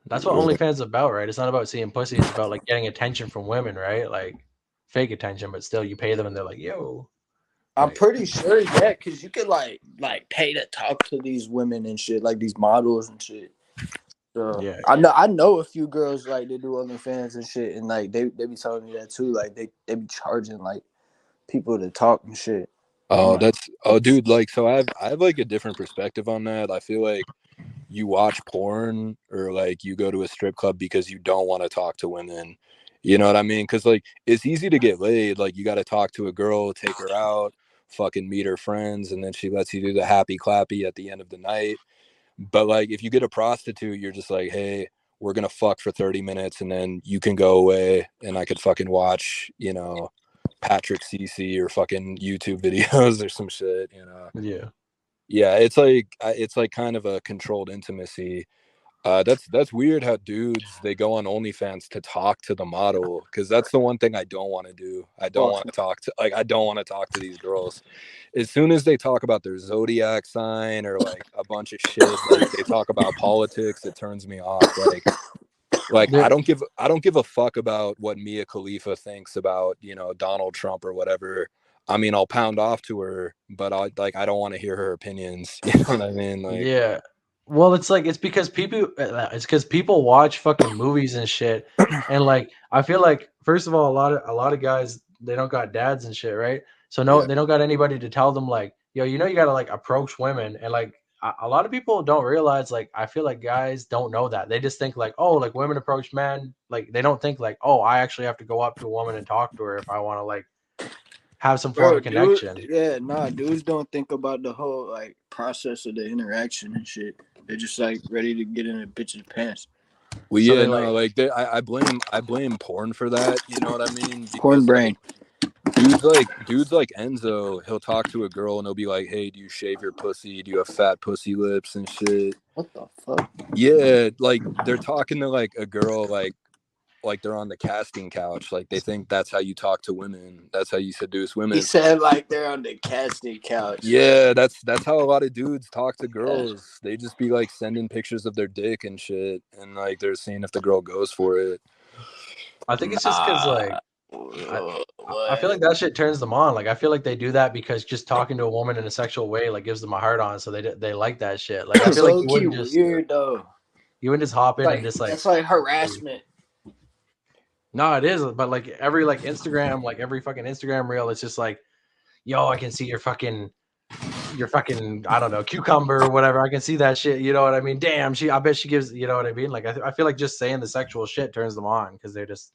that's what OnlyFans is about, right? It's not about seeing pussy. It's about like getting attention from women, right? Like fake attention, but still you pay them and they're like, "Yo." I'm pretty sure, yeah, because you could like pay to talk to these women and shit, like these models and shit. So Yeah. I know a few girls like they do OnlyFans and shit, and like they be telling me that too. Like they be charging like people to talk and shit. Oh, Like, dude, like, so I have like a different perspective on that. I feel like you watch porn or like you go to a strip club because you don't want to talk to women. You know what I mean? Because like it's easy to get laid. Like you got to talk to a girl, take her out, fucking meet her friends, and then she lets you do the happy clappy at the end of the night. But like if you get a prostitute, you're just like, hey, we're gonna fuck for 30 minutes and then you can go away and I could fucking watch, you know, Patrick CC or fucking YouTube videos or some shit, you know. Yeah. Yeah, it's like kind of a controlled intimacy. That's weird how dudes they go on OnlyFans to talk to the model because that's the one thing I don't want to do. I don't want to talk to I don't want to talk to these girls. As soon as they talk about their zodiac sign or like a bunch of shit, like they talk about politics, it turns me off. Like Yeah. I don't give a fuck about what Mia Khalifa thinks about, you know, Donald Trump or whatever. I mean, I'll pound off to her, but I don't want to hear her opinions. You know what I mean? Like, Yeah. Well, it's because people watch fucking movies and shit, and like I feel like first of all, a lot of guys they don't got dads and shit, right? So no, yeah, they don't got anybody to tell them like, yo, you know, you gotta like approach women, and like a lot of people don't realize like I feel like guys don't know that they just think like, oh, like women approach men, like they don't think like, oh, I actually have to go up to a woman and talk to her if I want to like have some form of connection. dudes don't think about the whole like process of the interaction and shit. They're just like ready to get in a bitch's pants. well, So yeah, they no, like, like I blame porn for that. You know what I mean? Porn Because brain. like dudes like Enzo, he'll talk to a girl and he'll be like, "Hey, do you shave your pussy? Do you have fat pussy lips and shit?" What the fuck? Yeah, like they're talking to like a girl like they're on the casting couch. Like they think that's how you talk to women. That's how you seduce He women. said like they're on the casting couch. Yeah, that's how a lot of dudes talk to girls. They just be like sending pictures of their dick and shit, and like they're seeing if the girl goes for it. I think it's just because like. I feel like that shit turns them on. Like I feel like they do that because just talking to a woman in a sexual way like gives them a hard on, so they like that shit. Like I It's feel like low key weird though. you wouldn't just hop in Like and just like that's like harassment. no, it is. But like every like Instagram, like every fucking Instagram reel, it's just like, yo, I can see your fucking I don't know cucumber or whatever. I can see that shit. You know what I mean? Damn, I bet she gives. You know what I mean? Like I feel like just saying the sexual shit turns them on because they're just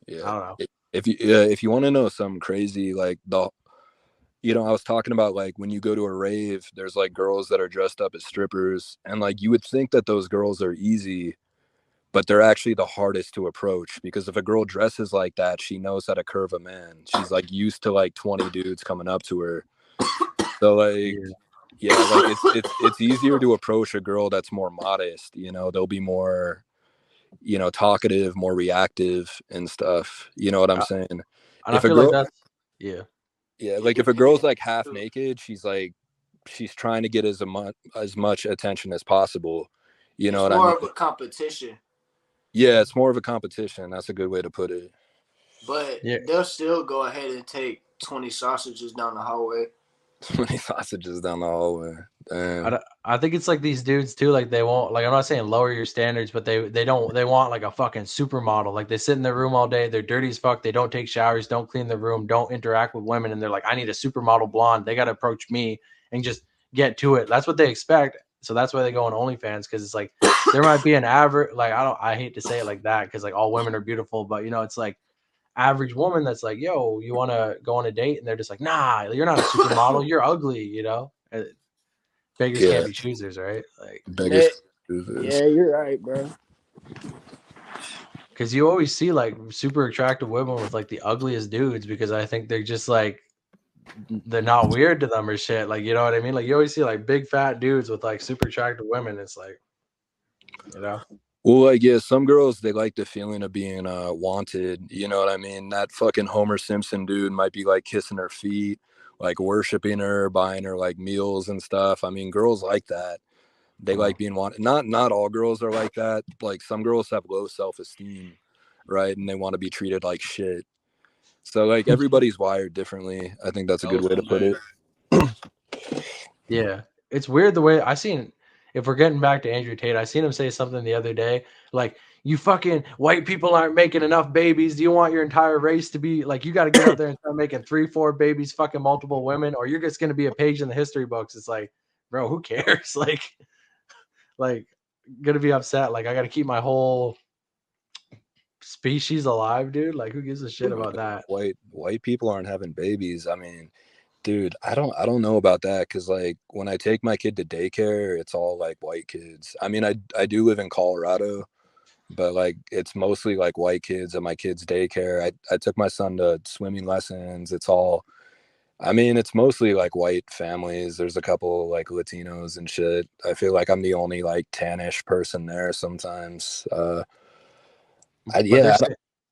Yeah. I don't know. If you want to know something crazy, like you know, I was talking about like when you go to a rave, there's like girls that are dressed up as strippers, and like you would think that those girls are easy, but they're actually the hardest to approach because if a girl dresses like that, she knows how to curve a man. She's like used to like 20 dudes coming up to her. So like yeah, like it's easier to approach a girl that's more modest, you know, they'll be more, you know, talkative, more reactive and stuff. You know what I'm saying? And If I a feel like girl that's yeah. Yeah, like if a girl's like half naked, she's trying to get as much attention as possible. You know what I mean? Of a competition. Yeah, it's more of a competition. That's a good way to put it. But Yeah. they'll still go ahead and take 20 sausages down the hallway. 20 sausages down the hallway. Damn. I think it's like these dudes too. Like they won't like I'm not saying lower your standards, but they want like a fucking supermodel. Like they sit in their room all day. They're dirty as fuck. They don't take showers. Don't clean their room. Don't interact with women. And they're like, I need a supermodel blonde. They got to approach me and just get to it. That's what they expect. So that's why they go on OnlyFans because it's like there might be an average. Like I hate to say it like that because like all women are beautiful, but you know it's like average woman that's like, yo, you want to go on a date, and they're just like, nah, you're not a supermodel. You're ugly. You know. Beggars can't be choosers, right? Like Beggars. Yeah, you're right, bro. because you always see like super attractive women with like the ugliest dudes because I think they're just like they're not weird to them or shit. Like you know what I mean? Like you always see like big fat dudes with like super attractive women. It's like, you know. Well, like yeah, some girls they like the feeling of being wanted. You know what I mean? That fucking Homer Simpson dude might be like kissing her feet, like worshiping her, buying her like meals and stuff. I mean, girls like that. They like being wanted. Not all girls are like that. Like some girls have low self-esteem, right? And they want to be treated like shit. So like everybody's wired differently. I think that's a good way to put it. Yeah, it's weird the way I seen. if we're getting back to Andrew Tate, I seen him say something the other day, like, you fucking white people aren't making enough babies. Do you want your entire race to be like, you got to get out there and start making 3-4 babies, fucking multiple women, or you're just going to be a page in the history books. It's like, bro, who cares? Like gonna be upset. Like, I got to keep my whole species alive, dude. Like, who gives a shit about that? White people aren't having babies. I mean, dude, I don't know about that, because like when I take my kid to daycare, it's all like white kids. I mean, I do live in Colorado, but like it's mostly like white kids at my kid's daycare. I took my son to swimming lessons. It's all, I mean, it's mostly like white families. There's a couple like Latinos and shit. I feel like I'm the only like tannish person there sometimes. Yeah,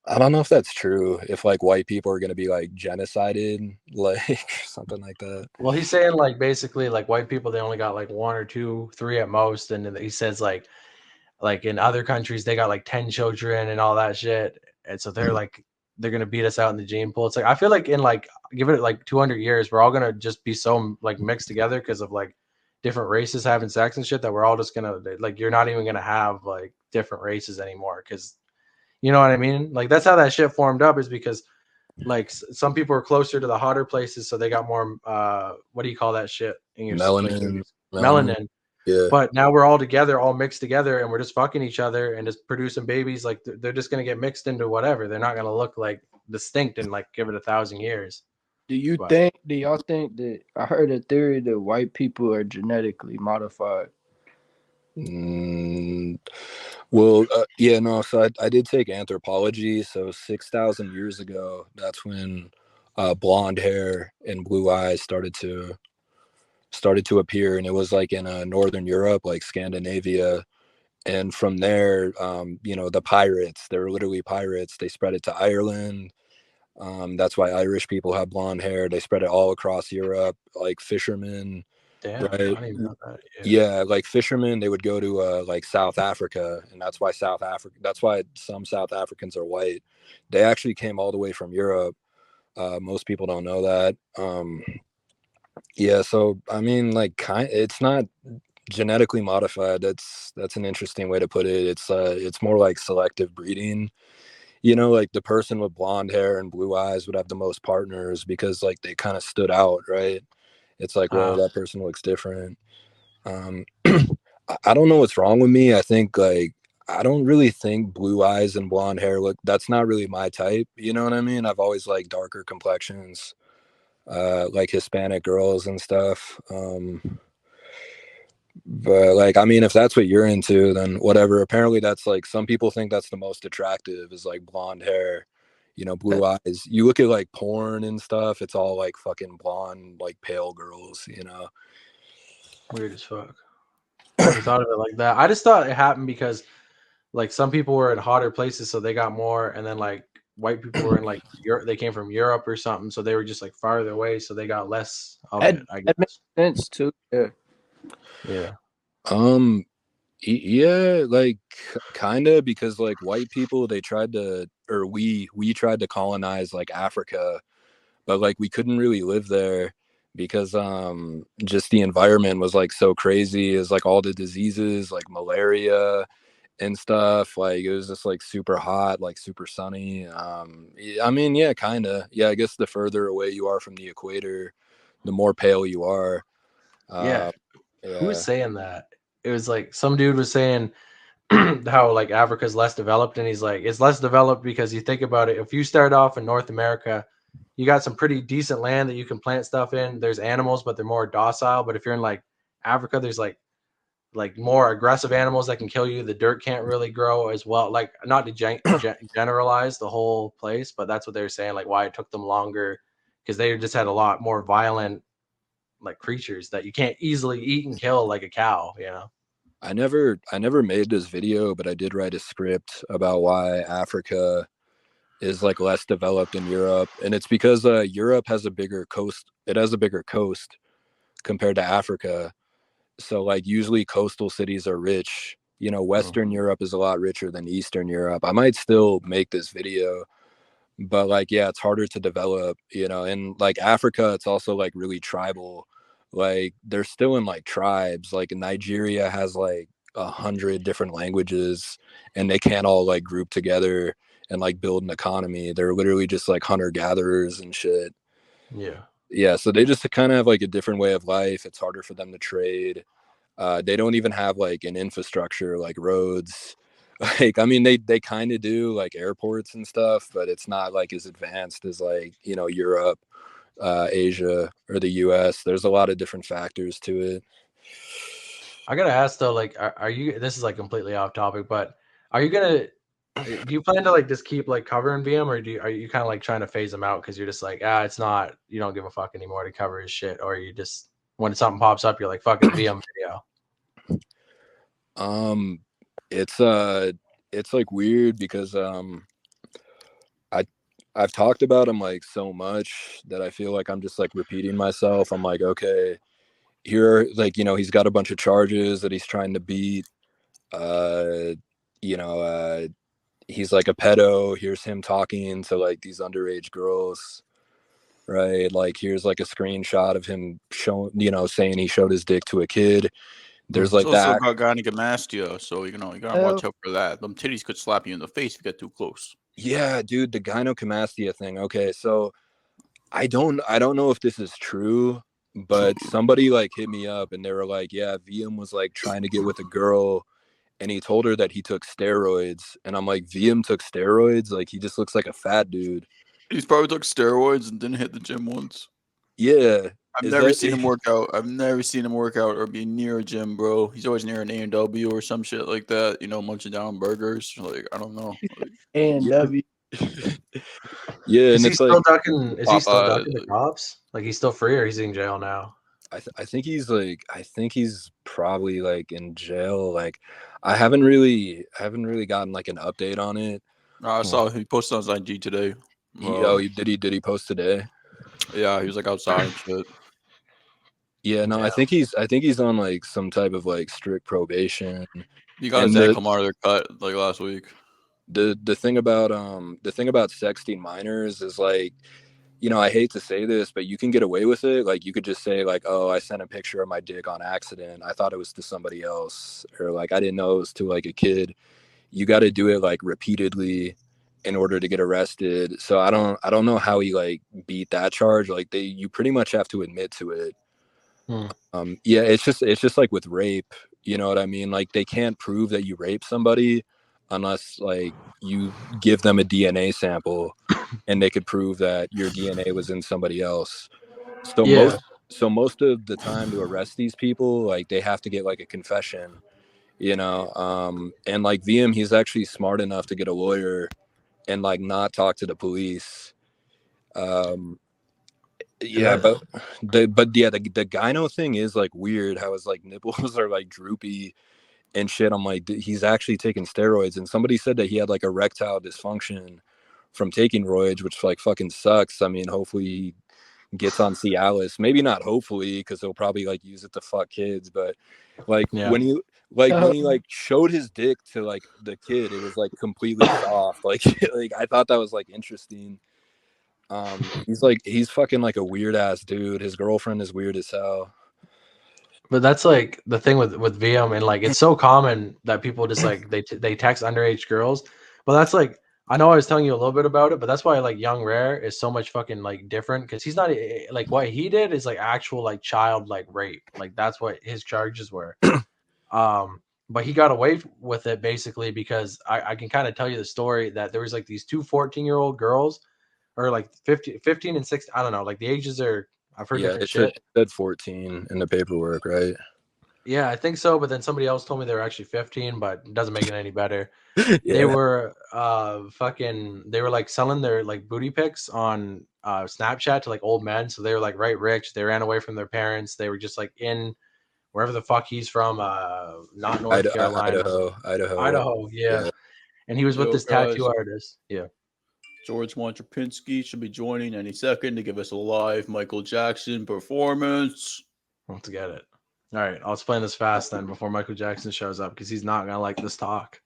I don't know if that's true. If like white people are gonna be like genocided, like something like that. Well, he's saying like basically like white people, they only got like 1 or 2, 3 at most, and then he says like in other countries they got like 10 children and all that shit, and so they're like they're gonna beat us out in the gene pool. It's like I feel like in like give it like 200 years, we're all gonna just be so like mixed together because of like different races having sex and shit that we're all just gonna like you're not even gonna have like different races anymore because you know what I mean? Like that's how that shit formed up is because like some people are closer to the hotter places, so they got more what do you call that shit in your Melanin. Melanin. Yeah. But now we're all together, all mixed together, and we're just fucking each other and just producing babies. Like they're just gonna get mixed into whatever. They're not gonna look like distinct and like give it 1,000 years. Do y'all think that I heard a theory that white people are genetically modified? Well, yeah, no. So I did take anthropology. So 6,000 years ago, that's when blonde hair and blue eyes started to appear, and it was like in Northern Europe, like Scandinavia. And from there, the pirates, they're literally pirates. They spread it to Ireland. That's why Irish people have blonde hair. They spread it all across Europe, like fishermen. Damn, Right. I didn't even know that. Yeah, like fishermen, they would go to like South Africa, and that's why some South Africans are white. They actually came all the way from Europe. Most people don't know that. Yeah, so I mean, like, it's not genetically modified. That's an interesting way to put it. It's more like selective breeding. Like the person with blonde hair and blue eyes would have the most partners because like they kind of stood out, right? It's like, well, that person looks different. I don't know what's wrong with me. I think like I don't really think blue eyes and blonde hair that's not really my type. You know what I mean? I've always liked darker complexions, like Hispanic girls and stuff. But like, I mean, if that's what you're into, then whatever. Apparently that's like some people think that's the most attractive is like blonde hair, blue eyes. You look at like porn and stuff, it's all like fucking blonde, like pale girls, Weird as fuck. I never thought of it like that. I just thought it happened because like some people were in hotter places, so they got more, and then like white people were in like Europe, they came from Europe or something, so they were just like farther away, so they got less of it, I guess. That makes sense too. Yeah. Yeah, like kind of, because like white people, we tried to colonize like Africa, but like we couldn't really live there because just the environment was like so crazy. Is like all the diseases like malaria and stuff, like it was just like super hot, like super sunny. I mean, yeah, kind of. Yeah, I guess the further away you are from the equator, the more pale you are. Yeah. Who was saying that? It was like some dude was saying how like Africa's less developed, and he's like, it's less developed because you think about it, if you start off in North America, you got some pretty decent land that you can plant stuff in. There's animals, but they're more docile. But if you're in like Africa, there's like more aggressive animals that can kill you. The dirt can't really grow as well. Like, not to generalize the whole place, but that's what they were saying, like why it took them longer, because they just had a lot more violent like creatures that you can't easily eat and kill like a cow, I never made this video, but I did write a script about why Africa is like less developed in Europe, and it's because Europe has a bigger coast. It has a bigger coast compared to Africa. So like usually coastal cities are rich. Western Europe is a lot richer than Eastern Europe. I might still make this video, but like, yeah, it's harder to develop, and like Africa, it's also like really tribal. like they're still in like tribes. Like Nigeria has like 100 different languages, and they can't all like group together and like build an economy. They're literally just like hunter gatherers and shit. Yeah. Yeah, so they just kind of have like a different way of life. It's harder for them to trade. They don't even have like an infrastructure like roads. Like, I mean, they kind of do like airports and stuff, but it's not like as advanced as like, you know, Europe, Asia, or the US. There's a lot of different factors to it. I gotta ask though, like, are you? This is like completely off topic, but are you gonna? Do you plan to like just keep like covering VM, or are you kind of like trying to phase him out because you're just like, it's not, you don't give a fuck anymore to cover his shit, or you just when something pops up, you're like, fucking VM video. It's like weird because I've talked about him like so much that I feel like I'm just like repeating myself. I'm like, okay, here, like, you know, he's got a bunch of charges that he's trying to beat. You know, he's like a pedo. Here's him talking to like these underage girls, right? Like, here's like a screenshot of him showing, you know, saying he showed his dick to a kid. There's It's like also that. about gynecomastia, so you gotta watch out for that. Them titties could slap you in the face if you get too close. Yeah, dude, the gynecomastia thing. Okay, so I don't know if this is true, but somebody like hit me up and they were like, yeah, VM was like trying to get with a girl and he told her that he took steroids. And I'm like, VM took steroids? Like, he just looks like a fat dude. He's probably took steroids and didn't hit the gym once. Yeah. I've never seen him work out. I've never seen him work out or be near a gym, bro. He's always near an A&W or some shit like that, you know, munching down burgers. Like, I don't know. Like, A&W. Yeah, Is and he it's still like ducking? Is he still Popeye, ducking the cops? Like he's still free, or he's in jail now? I think he's probably like in jail. Like, I haven't really gotten like an update on it. I saw he posted on his IG today. Did he post today? Yeah, he was like outside and shit. Yeah, no, I think he's on like some type of like strict probation. He got And his ankle monitor cut like last week. The thing about sexting minors is like, you know, I hate to say this, but you can get away with it. Like, you could just say like, oh, I sent a picture of my dick on accident. I thought it was to somebody else, or like, I didn't know it was to like a kid. You got to do it like repeatedly in order to get arrested. So I don't know how he like beat that charge. Like, you pretty much have to admit to it. Yeah, it's just like with rape, you know what I mean? Like, they can't prove that you raped somebody unless like you give them a DNA sample and they could prove that your DNA was in somebody else. So most of the time to arrest these people, like, they have to get like a confession, you know. And like VM, he's actually smart enough to get a lawyer and like not talk to the police. Yeah, but the gyno thing is like weird. How his like nipples are like droopy and shit. I'm like, he's actually taking steroids. And somebody said that he had like erectile dysfunction from taking roids, which like fucking sucks. I mean, hopefully he gets on Cialis. Maybe not hopefully, because he'll probably like use it to fuck kids. But like when he like showed his dick to like the kid, it was like completely soft. Like I thought that was like interesting. He's fucking like a weird ass dude. His girlfriend is weird as hell. But that's like the thing with VM, and like it's so common that people just like they text underage girls. But that's like, I know I was telling you a little bit about it, but that's why like Young Rare is so much fucking like different, because he's not like, what he did is like actual like child like rape. Like that's what his charges were. But he got away with it basically because I can kind of tell you the story that there was like these two 14-year-old girls, or like 15 and 16. I don't know. Like the ages are, I've heard different shit. It said 14 in the paperwork, right? Yeah, I think so. But then somebody else told me they were actually 15, but it doesn't make it any better. Yeah. They were they were like selling their like booty pics on Snapchat to like old men. So they were like right rich. They ran away from their parents. They were just like in wherever the fuck he's from, not North Carolina. Idaho, yeah. And he was with this tattoo artist. Yeah. George Montrapinski should be joining any second to give us a live Michael Jackson performance. Let's get it. All right, I'll explain this fast then before Michael Jackson shows up, because he's not gonna like this talk.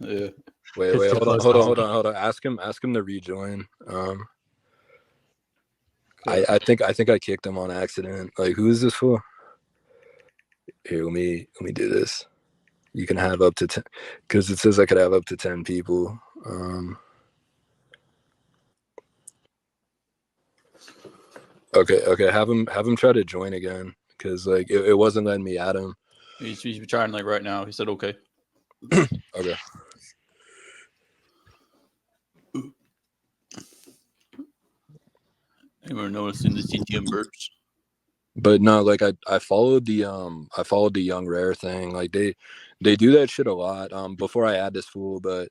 Yeah. Wait, hold on. Ask him to rejoin. I think I kicked him on accident. Like, who is this for? Here, let me do this. You can have up to 10, because it says I could have up to 10 people. Okay. Have him try to join again, because like it wasn't letting me add him. He's trying like right now. He said okay. Okay. Anyone noticing the CTM burps? But no, like I followed the Young Rare thing. Like they do that shit a lot. Before I add this fool, but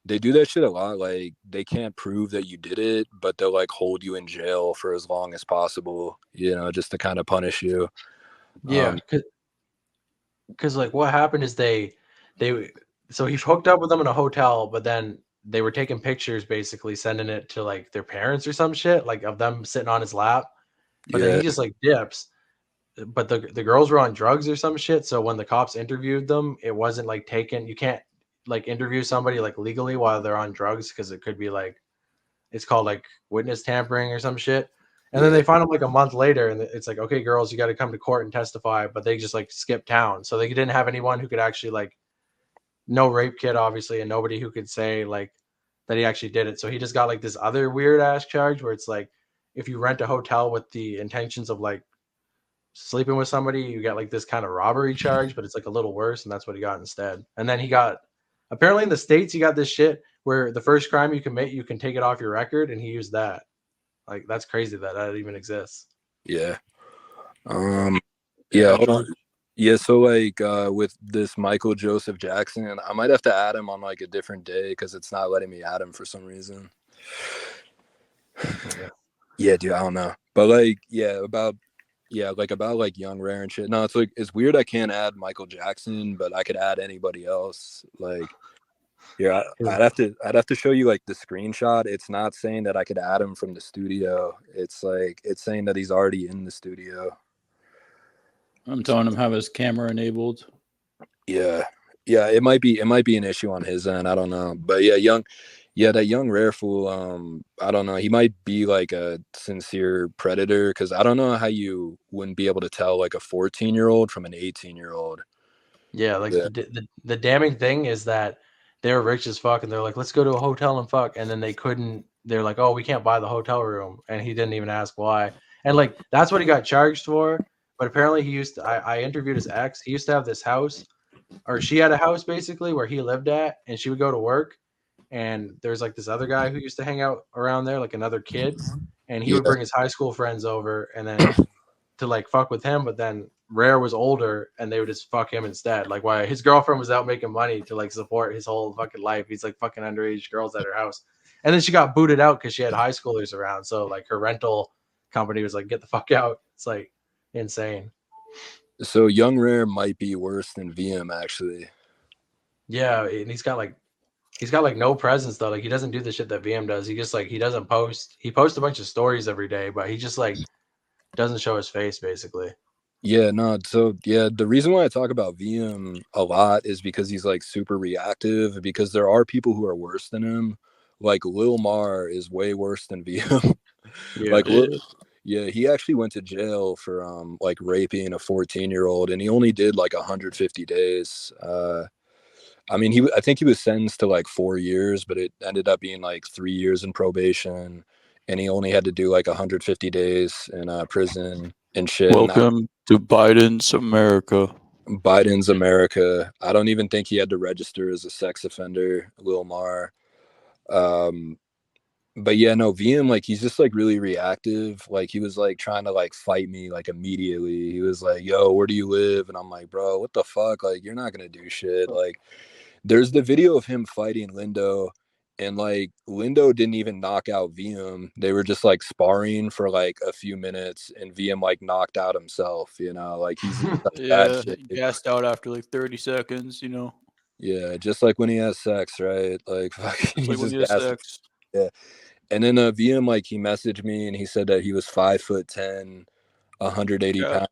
they do that shit a lot. Like they can't prove that you did it, but they'll like hold you in jail for as long as possible, you know, just to kind of punish you. Yeah, because like what happened is they so he hooked up with them in a hotel, but then they were taking pictures, basically sending it to like their parents or some shit, like of them sitting on his lap. But then he just like dips. But the girls were on drugs or some shit. So when the cops interviewed them, it wasn't like taken. You can't like interview somebody like legally while they're on drugs, because it could be like, it's called like witness tampering or some shit. And then they find them like a month later, and it's like, okay, girls, you got to come to court and testify. But they just like skipped town, so they didn't have anyone who could actually like, no rape kit, obviously, and nobody who could say like that he actually did it. So he just got like this other weird ass charge where it's like, if you rent a hotel with the intentions of like sleeping with somebody, you get like this kind of robbery charge, but it's like a little worse, and that's what he got instead. And then he got, apparently in the States, he got this shit where the first crime you commit, you can take it off your record, and he used that. Like, that's crazy that even exists. Yeah. Yeah, hold on. Yeah, so like with this Michael Joseph Jackson, I might have to add him on like a different day because it's not letting me add him for some reason. Yeah, dude, I don't know. But like, about like Young Rare and shit. No, it's like, it's weird I can't add Michael Jackson, but I could add anybody else. Like, yeah, I'd have to show you like the screenshot. It's not saying that I could add him from the studio. It's like, it's saying that he's already in the studio. I'm telling him have his camera enabled. Yeah, it might be an issue on his end. I don't know, but that Young Rare fool. I don't know. He might be like a sincere predator, because I don't know how you wouldn't be able to tell like a 14-year-old from an 18-year-old. Yeah, like the damning thing is that they were rich as fuck, and they're like, let's go to a hotel and fuck, and then they couldn't. They're like, oh, we can't buy the hotel room, and he didn't even ask why. And like that's what he got charged for. But apparently he used to, I interviewed his ex. He used to have this house, or she had a house basically where he lived at, and she would go to work. And there's like this other guy who used to hang out around there, like another kid, and he would bring his high school friends over, and then to like fuck with him. But then Rare was older, and they would just fuck him instead. Like, why his girlfriend was out making money to like support his whole fucking life. He's like fucking underage girls at her house, and then she got booted out because she had high schoolers around. So like her rental company was like, get the fuck out. It's like insane. So Young Rare might be worse than VM actually. Yeah, and he's got like no presence though. Like he doesn't do the shit that VM does. He just like, he doesn't post. He posts a bunch of stories every day, but he just like doesn't show his face basically. Yeah, no. So yeah, the reason why I talk about VM a lot is because he's like super reactive, because there are people who are worse than him. Like Lil Mar is way worse than VM. Yeah, he actually went to jail for like raping a 14-year-old, and he only did like 150 days. I mean, I think he was sentenced to like 4 years, but it ended up being like 3 years in probation, and he only had to do like 150 days in prison and shit. Welcome to Biden's America. Biden's America. I don't even think he had to register as a sex offender, Lil Mar. But yeah, no, VM, like he's just like really reactive. Like he was like trying to like fight me like immediately. He was like, yo, where do you live? And I'm like, bro, what the fuck? Like, you're not gonna do shit. Like, there's the video of him fighting Lindo, and like Lindo didn't even knock out VM. They were just like sparring for like a few minutes, and VM like knocked out himself, you know, like he's yeah, gassed out after like 30 seconds, you know. Yeah, just like when he has sex, right? Like, just like when he has sex. Yeah. And then VM, like he messaged me and he said that he was 5'10", 180 pounds.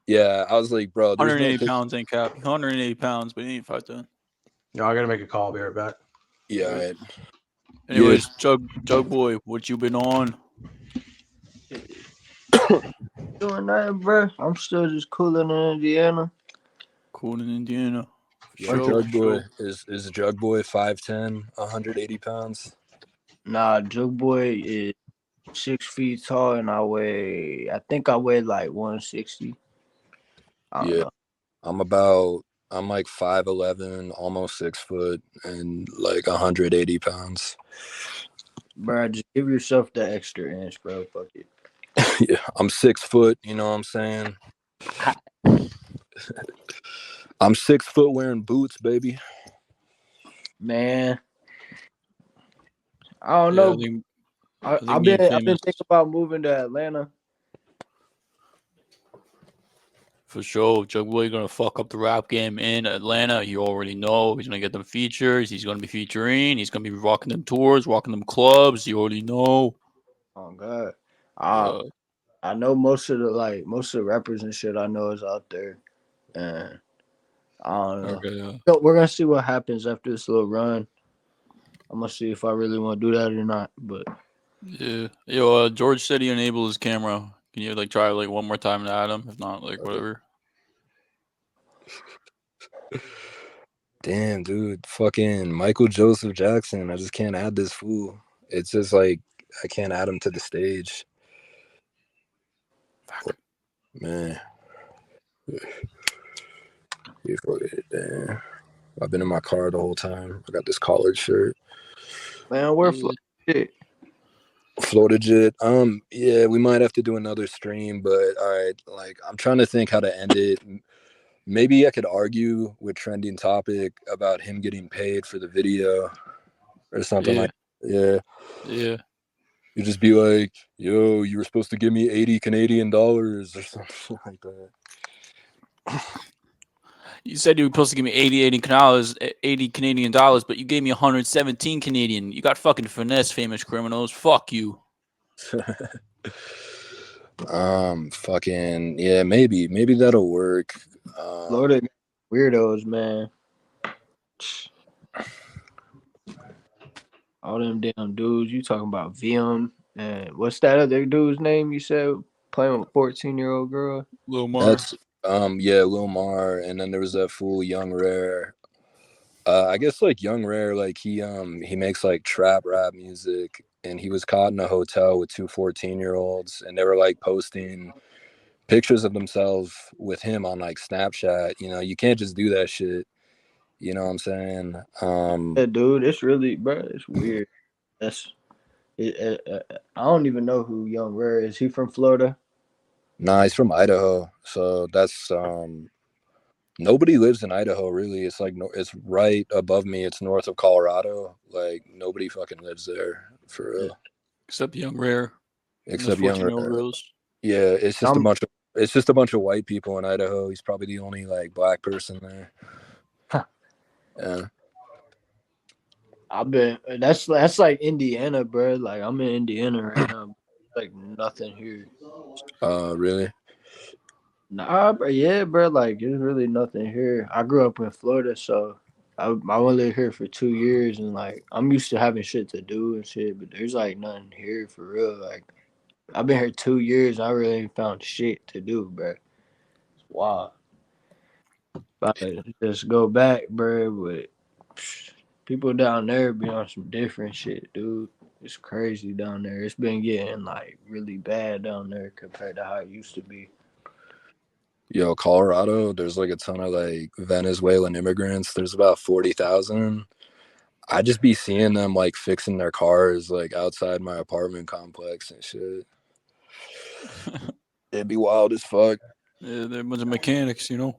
Yeah, I was like, bro, 180 pounds ain't cap. 180 pounds, but he ain't 5'10". No, I gotta make a call. I'll be right back. Yeah. Right. Anyways, Jug Boy, what you been on? Doing nothing, bro. I'm still just cooling in Indiana. Cool in Indiana. Yo, Jug Boy is Jug Boy 5'10", 180 pounds. Nah, Jug Boy is 6 feet tall, and I think I weigh like 160. I don't know. I'm like 5'11", almost 6 foot, and like 180 pounds. Bro, just give yourself the extra inch, bro. Fuck it. Yeah, I'm 6 foot. You know what I'm saying? I'm 6 foot wearing boots, baby. Man, I don't know. I've been thinking about moving to Atlanta. For sure, Jug Boy gonna fuck up the rap game in Atlanta. You already know he's gonna get them features. He's gonna be featuring. He's gonna be rocking them tours, rocking them clubs. You already know. Oh God, I know most of the rappers and shit I know is out there, and I don't know. Okay, yeah. So we're gonna see what happens after this little run. I'm gonna see if I really want to do that or not. But Yeah, yo, George said he enabled his camera. Can you like try like one more time to add him? If not, like whatever. Damn, dude, fucking Michael Joseph Jackson. I just can't add this fool. It's just like I can't add him to the stage. Fuck. Man, you forget, damn. I've been in my car the whole time. I got this collared shirt. man, we're shit. Florida Jit. Yeah, we might have to do another stream, but all right, like I'm trying to think how to end it. Maybe I could argue with Trending Topic about him getting paid for the video or something like that. Yeah. You just be like, yo, you were supposed to give me 80 Canadian dollars or something like that. You said you were supposed to give me 80 Canadian dollars, but you gave me 117 Canadian. You got fucking finesse, Famous Criminals. Fuck you. Fucking yeah, maybe that'll work. Florida weirdos, man. All them damn dudes. You talking about VM and what's that other dude's name? You said playing with 14-year-old girl. Lil Mar. That's Lil Mar, and then there was that fool Young Rare. I guess like Young Rare, like he makes like trap rap music, and he was caught in a hotel with 2 14-year-olds, and they were like posting pictures of themselves with him on like Snapchat. You know, you can't just do that shit. You know what I'm saying? Yeah, dude, it's really, bro, it's weird. That's it. I don't even know who Young Rare is. He from Florida? Nah, he's from Idaho. So that's nobody lives in Idaho really. It's like it's right above me. It's north of Colorado. Like nobody fucking lives there for real. Except Young Rare. Except Young Rare. Girls. Yeah, it's just a bunch of white people in Idaho. He's probably the only like black person there. Huh. Yeah. That's like Indiana, bro. Like I'm in Indiana right now. Like nothing here. Really? Nah, bro. Yeah, bro. Like there's really nothing here. I grew up in Florida, so I only lived here for 2 years, and like I'm used to having shit to do and shit. But there's like nothing here for real. Like I've been here 2 years. And I really ain't found shit to do, bro. It's wild. But just go back, bro. But people down there be on some different shit, dude. It's crazy down there. It's been getting like really bad down there compared to how it used to be. Yo, Colorado, there's like a ton of like Venezuelan immigrants. There's about 40,000. I just be seeing them like fixing their cars like outside my apartment complex and shit. It'd be wild as fuck. Yeah, they're a bunch of mechanics, you know.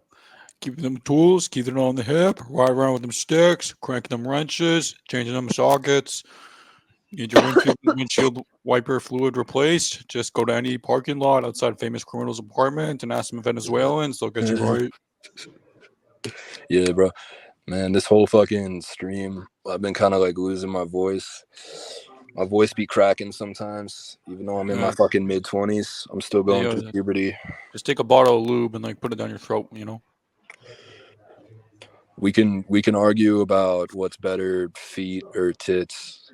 Keeping them tools, keeping it on the hip, ride around with them sticks, cranking them wrenches, changing them sockets. Need your windshield wiper fluid replaced? Just go to any parking lot outside Famous Criminals apartment and ask them Venezuelans. They'll get you right. Yeah, bro. Man, this whole fucking stream, I've been kind of like losing my voice. My voice be cracking sometimes, even though I'm in my fucking mid-20s. I'm still going through puberty. Just take a bottle of lube and like put it down your throat, you know. We can argue about what's better, feet or tits.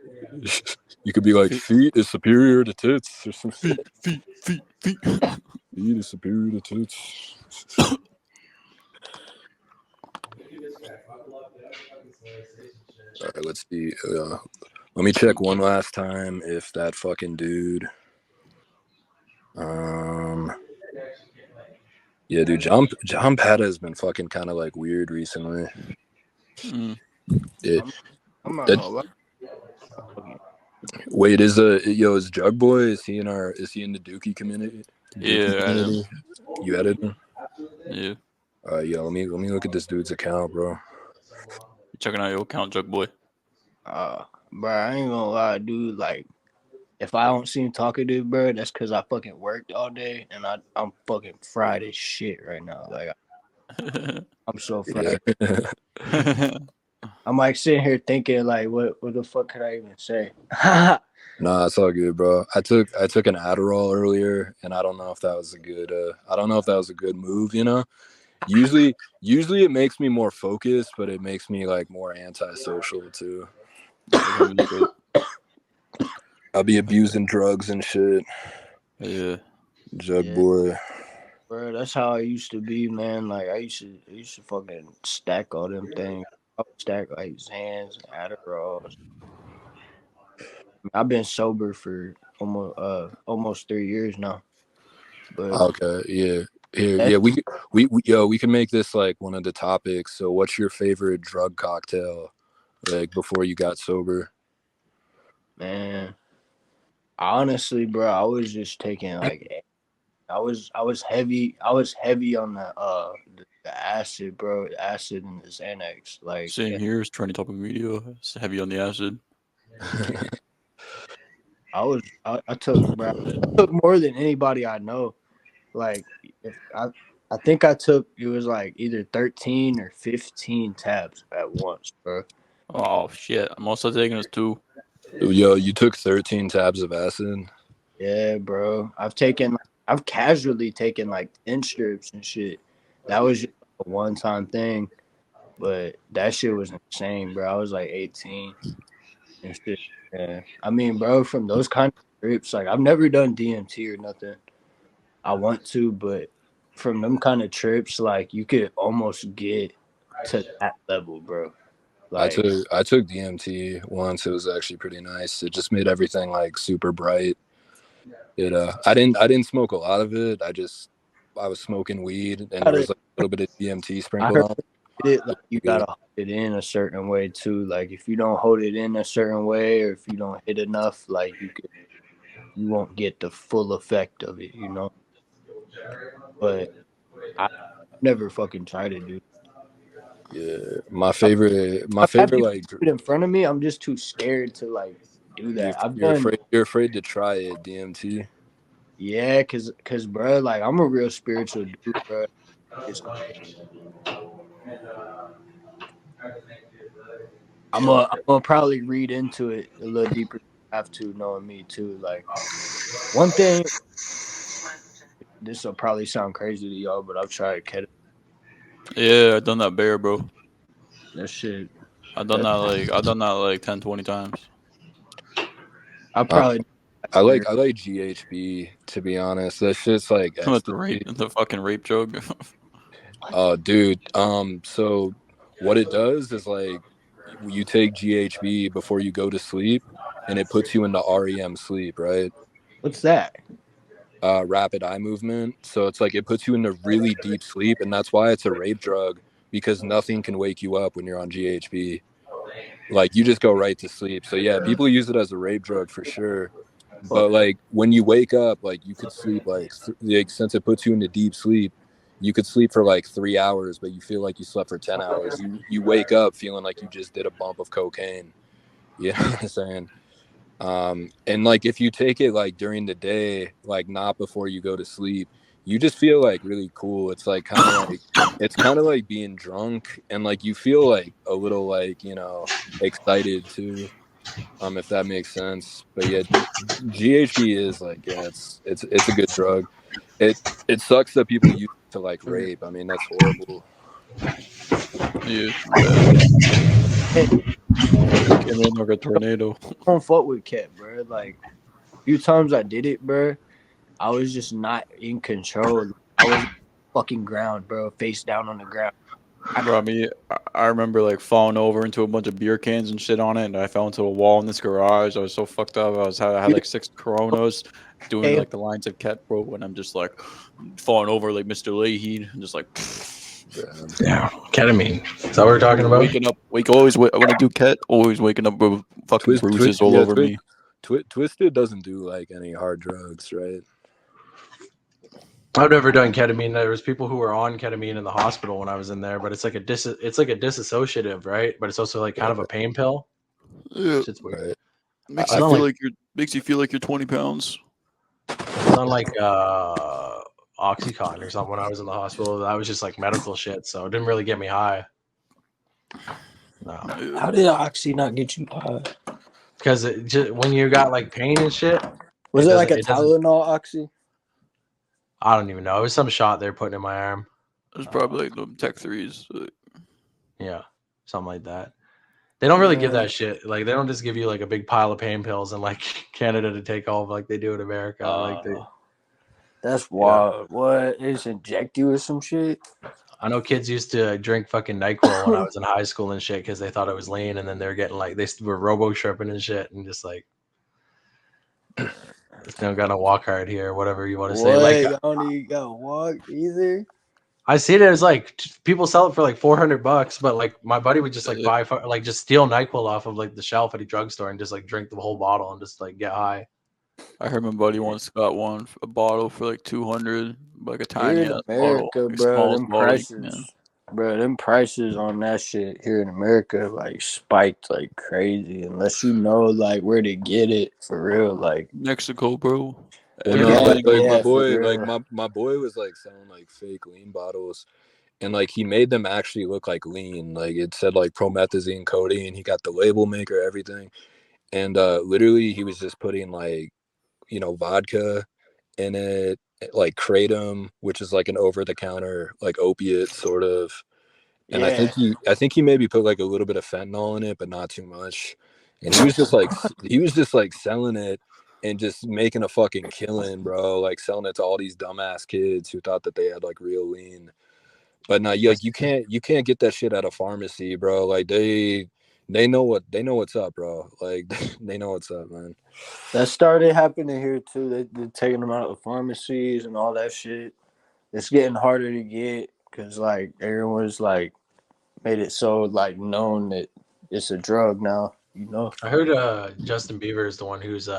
You could be like, feet is superior to tits or some shit. Feet. He disappeared to toots. All right, let's see. Let me check one last time if that fucking dude. Yeah, dude, John Pata has been fucking kind of like weird recently. Mm. I'm not That- gonna lie. Wait, is Jug Boy? Is he in the Dookie community? Yeah, I am. You added him? Yeah. Yeah. Let me look at this dude's account, bro. You checking out your account, Jug Boy? Bro, I ain't gonna lie, dude. Like, if I don't seem talkative, bro, that's because I fucking worked all day and I'm fucking fried as shit right now. Like, I'm so fried. Yeah. I'm like sitting here thinking, like, what the fuck could I even say? Nah, it's all good, bro. I took an Adderall earlier, and I don't know if that was a good move. You know, usually it makes me more focused, but it makes me like more antisocial too. I'll be abusing drugs and shit. Yeah. Jug Boy. Bro, that's how I used to be, man. Like, I used to fucking stack all them things. I would stack like Xans, Adderalls. I've been sober for almost 3 years now. But Okay, yeah. Yeah, we can make this like one of the topics. So what's your favorite drug cocktail like before you got sober? man, honestly, bro, I was just taking like I was heavy on the acid, bro. Acid and the Xanax. Like, Same here. It's trending topic video. It's heavy on the acid. I took more than anybody I know. Like, if I think I took, it was like either 13 or 15 tabs at once, bro. Oh shit! Most I've taken is 2. Yo, you took 13 tabs of acid? Yeah, bro. I've casually taken like 10 strips and shit. That was just a one-time thing, but that shit was insane, bro. I was like 18 and shit. Yeah. I mean, bro, from those kind of trips, like, I've never done DMT or nothing. I want to, but from them kind of trips, like, you could almost get to that level, bro. Like, I took DMT once. It was actually pretty nice. It just made everything like super bright. I didn't smoke a lot of it. I was smoking weed and there was like a little bit of DMT sprinkled on. Like, you gotta hold it in a certain way too. Like, if you don't hold it in a certain way, or if you don't hit enough, like, you won't get the full effect of it, you know. But I never fucking tried it, dude. Yeah, my favorite like Put in front of me, I'm just too scared to like do that. you're afraid to try it, DMT. Yeah, cause bro, like, I'm a real spiritual dude, bro. I'm gonna probably read into it a little deeper. Have to, knowing me too. Like, one thing, this will probably sound crazy to y'all, but I've tried ketamine. Yeah, I've done that bear, bro. That shit. I've done that like 10, 20 times. I probably. I like GHB, to be honest. That shit's like the fucking rape drug. Oh, dude. So what it does is like you take GHB before you go to sleep, and it puts you into REM sleep, right? What's that? Rapid eye movement. So it's like it puts you into really deep sleep, and that's why it's a rape drug, because nothing can wake you up when you're on GHB. Like, you just go right to sleep. So yeah, people use it as a rape drug for sure. But like when you wake up, like you could sleep like since it puts you into deep sleep, you could sleep for like 3 hours, but you feel like you slept for 10 hours. You wake up feeling like you just did a bump of cocaine. You know what I'm saying? And like if you take it like during the day, like not before you go to sleep, you just feel like really cool. It's like kind of like being drunk, and like you feel like a little like, you know, excited too. If that makes sense. But yeah, GHB is like, yeah, it's a good drug. It sucks that people use it to like rape. I mean, that's horrible. Yeah. Came in like a tornado. I don't fuck with cat, bro. Like, a few times I did it, bro. I was just not in control. I was fucking ground, bro, face down on the ground. Bro, I remember like falling over into a bunch of beer cans and shit on it, and I fell into a wall in this garage. I was so fucked up. I had like 6 Coronas, doing Hey. like the lines of Ket, bro, and I'm just like falling over like Mr. Leahy, and just like. Yeah, ketamine. Is that what we're talking about? Waking up, when I do Ket, always waking up with fucking bruises all over me. Twisted doesn't do like any hard drugs, right? I've never done ketamine. There was people who were on ketamine in the hospital when I was in there, but it's like a disassociative, right? But it's also like kind of a pain pill. Yeah, Shit's weird. Right. makes I you don't feel like- like you're 20 pounds. It's not like Oxycontin or something when I was in the hospital. That was just like medical shit, so it didn't really get me high. No, How did Oxy not get you high? because when you got like pain and shit, Was it like a it doesn't- Tylenol Oxy? I don't even know. It was some shot they're putting in my arm. It was probably like the Tech 3s. Yeah, something like that. They don't really give Yeah. that shit. Like they don't just give you like a big pile of pain pills in like Canada to take off like they do in America. That's wild. What? They just inject you with some shit? I know kids used to drink fucking NyQuil when I was in high school and shit because they thought it was lean, and then they're getting like they were robo tripping and shit, and just like it's no gonna walk hard here, whatever you want to say. Like you don't even gotta walk either. I see it as like people sell it for like $400, but like my buddy would just like buy like just steal NyQuil off of like the shelf at a drugstore and just like drink the whole bottle and just like get high. I heard my buddy once got a bottle for like 200, like a tiny Here in ass America, bottle, like bro, smallest them bottle you prices, can. bro, them prices on that shit here in America like spiked like crazy. Unless you know like where to get it for real, like Mexico, bro. Well, Yeah, no, yeah, like yeah, my for boy, real. like my boy was like selling like fake lean bottles, and like he made them actually look like lean. Like it said like promethazine codeine. He got the label maker, everything, and literally he was just putting like vodka in it, like kratom, which is like an over the counter like opiate sort of. And yeah. I think he maybe put like a little bit of fentanyl in it, but not too much. And he was just like selling it and just making a fucking killing, bro. Like selling it to all these dumbass kids who thought that they had like real lean. But no, you can't get that shit at a pharmacy, bro. Like they know what's up, bro. Like they know what's up, man. That started happening here too. They're taking them out of pharmacies and all that shit. It's getting harder to get because like everyone's like made it so like known that it's a drug now. I heard Justin Bieber is the one who's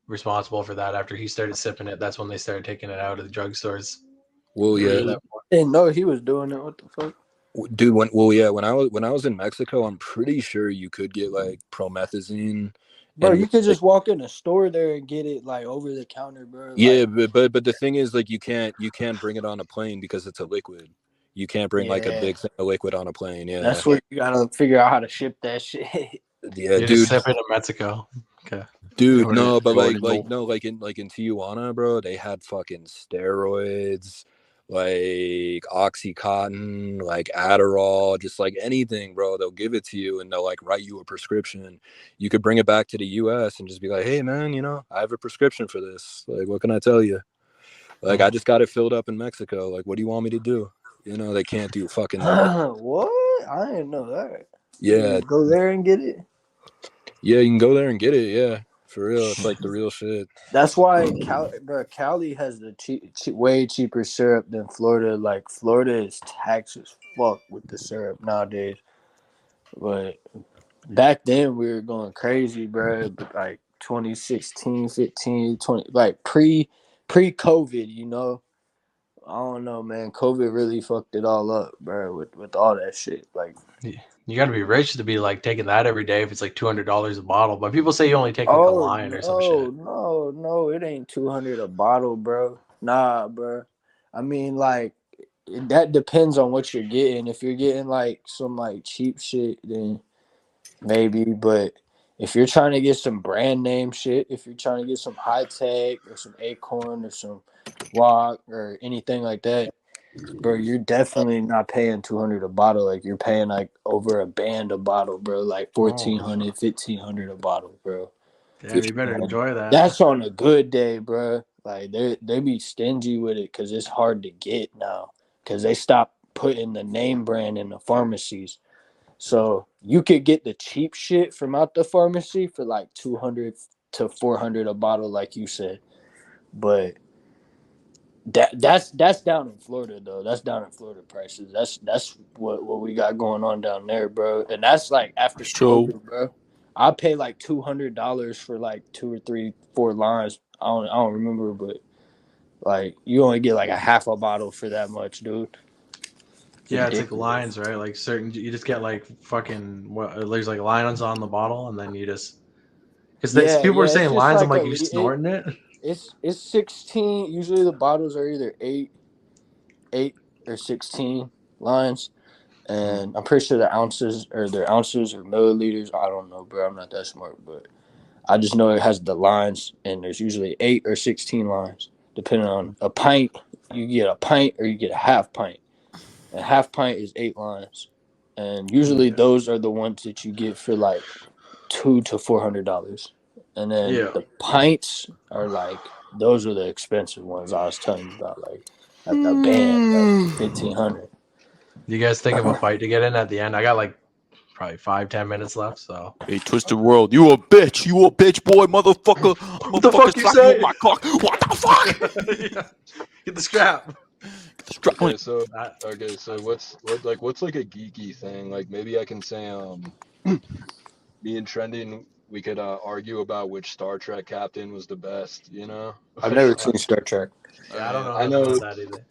responsible for that. After he started sipping it, that's when they started taking it out of the drugstores. Well, yeah, Didn't know he was doing it. What the fuck? dude. When I was in Mexico, I'm pretty sure you could get like promethazine. Bro, and, you could just walk in a store there and get it like over the counter, bro. Like, yeah, but the thing is, like, you can't bring it on a plane because it's a liquid. You can't bring like a Yeah. big thing of liquid on a plane. Yeah, that's where you gotta figure out how to ship that shit. yeah, You dude. just sip it in Mexico. Okay. Dude, Jordan- no, but Jordan like Wolf. no, like in Tijuana, bro, they had fucking steroids, like Oxycontin, like Adderall, just like anything, bro. They'll give it to you and they'll like write you a prescription. You could bring it back to the US and just be like, hey man, I have a prescription for this. Like, what can I tell you? Like, I just got it filled up in Mexico. Like, what do you want me to do? They can't do fucking nothing. What? I didn't know that. Yeah, You go there and get it. yeah, you can go there and get it. Yeah, for real. It's like the real shit. That's why Cali has the way cheaper syrup than Florida. Like Florida is taxed as fuck with the syrup nowadays. But back then we were going crazy, bro. Like 2016, 15, 20, like pre-COVID, I don't know, man. COVID really fucked it all up, bro, with all that shit. Like, You got to be rich to be like taking that every day if it's like $200 a bottle. But people say you only take like a line or some shit. No, it ain't 200 a bottle, bro. Nah, bro. I mean, like, that depends on what you're getting. If you're getting like some like cheap shit, then maybe. But if you're trying to get some brand name shit, if you're trying to get some high tech or some Acorn or some Walk or anything like that, bro, you're definitely not paying 200 a bottle. Like, you're paying like over a band a bottle, bro. Like 1,400, 1,500 a bottle, bro. Damn, you better enjoy that. That's on a good day, bro. Like they be stingy with it because it's hard to get now because they stopped putting the name brand in the pharmacies. So you could get the cheap shit from out the pharmacy for like 200 to 400 a bottle, like you said. But that's down in Florida though. That's down in Florida prices. That's what we got going on down there, bro. And that's like after So COVID, bro. I pay like $200 for like 2 or 3, 4 lines. I don't remember, but like you only get like a half a bottle for that much, dude. Yeah, it's like Ridiculous. lines, right? Like certain, you just get like fucking what? There's like lines on the bottle, and then you just because people were It's saying just lines. I'm like like, you're snorting it. it's 16. Usually the bottles are either 8 or 16 lines. And I'm pretty sure their ounces or milliliters. I don't know, bro. I'm not that smart, but I just know it has the lines, and there's usually 8 or 16 lines, depending on a pint. You get a pint or you get a half pint. A half pint is 8 lines, and usually those are the ones that you get for like $200 to $400, and then Yeah. the pints are like those are the expensive ones I was telling you about, like at the band, like 1,500. You guys think of a fight to get in at the end? I got like probably 5-10 minutes left. So hey, Twisted World, you a bitch, boy, motherfucker. What the fuck you say? My cock. What the fuck? Get the strap. Okay, so what's like a geeky thing? Like maybe I can say me and Trending, we could argue about which Star Trek captain was the best. You know, I've never seen Star Trek. Yeah, I don't know I nothing know. about that either.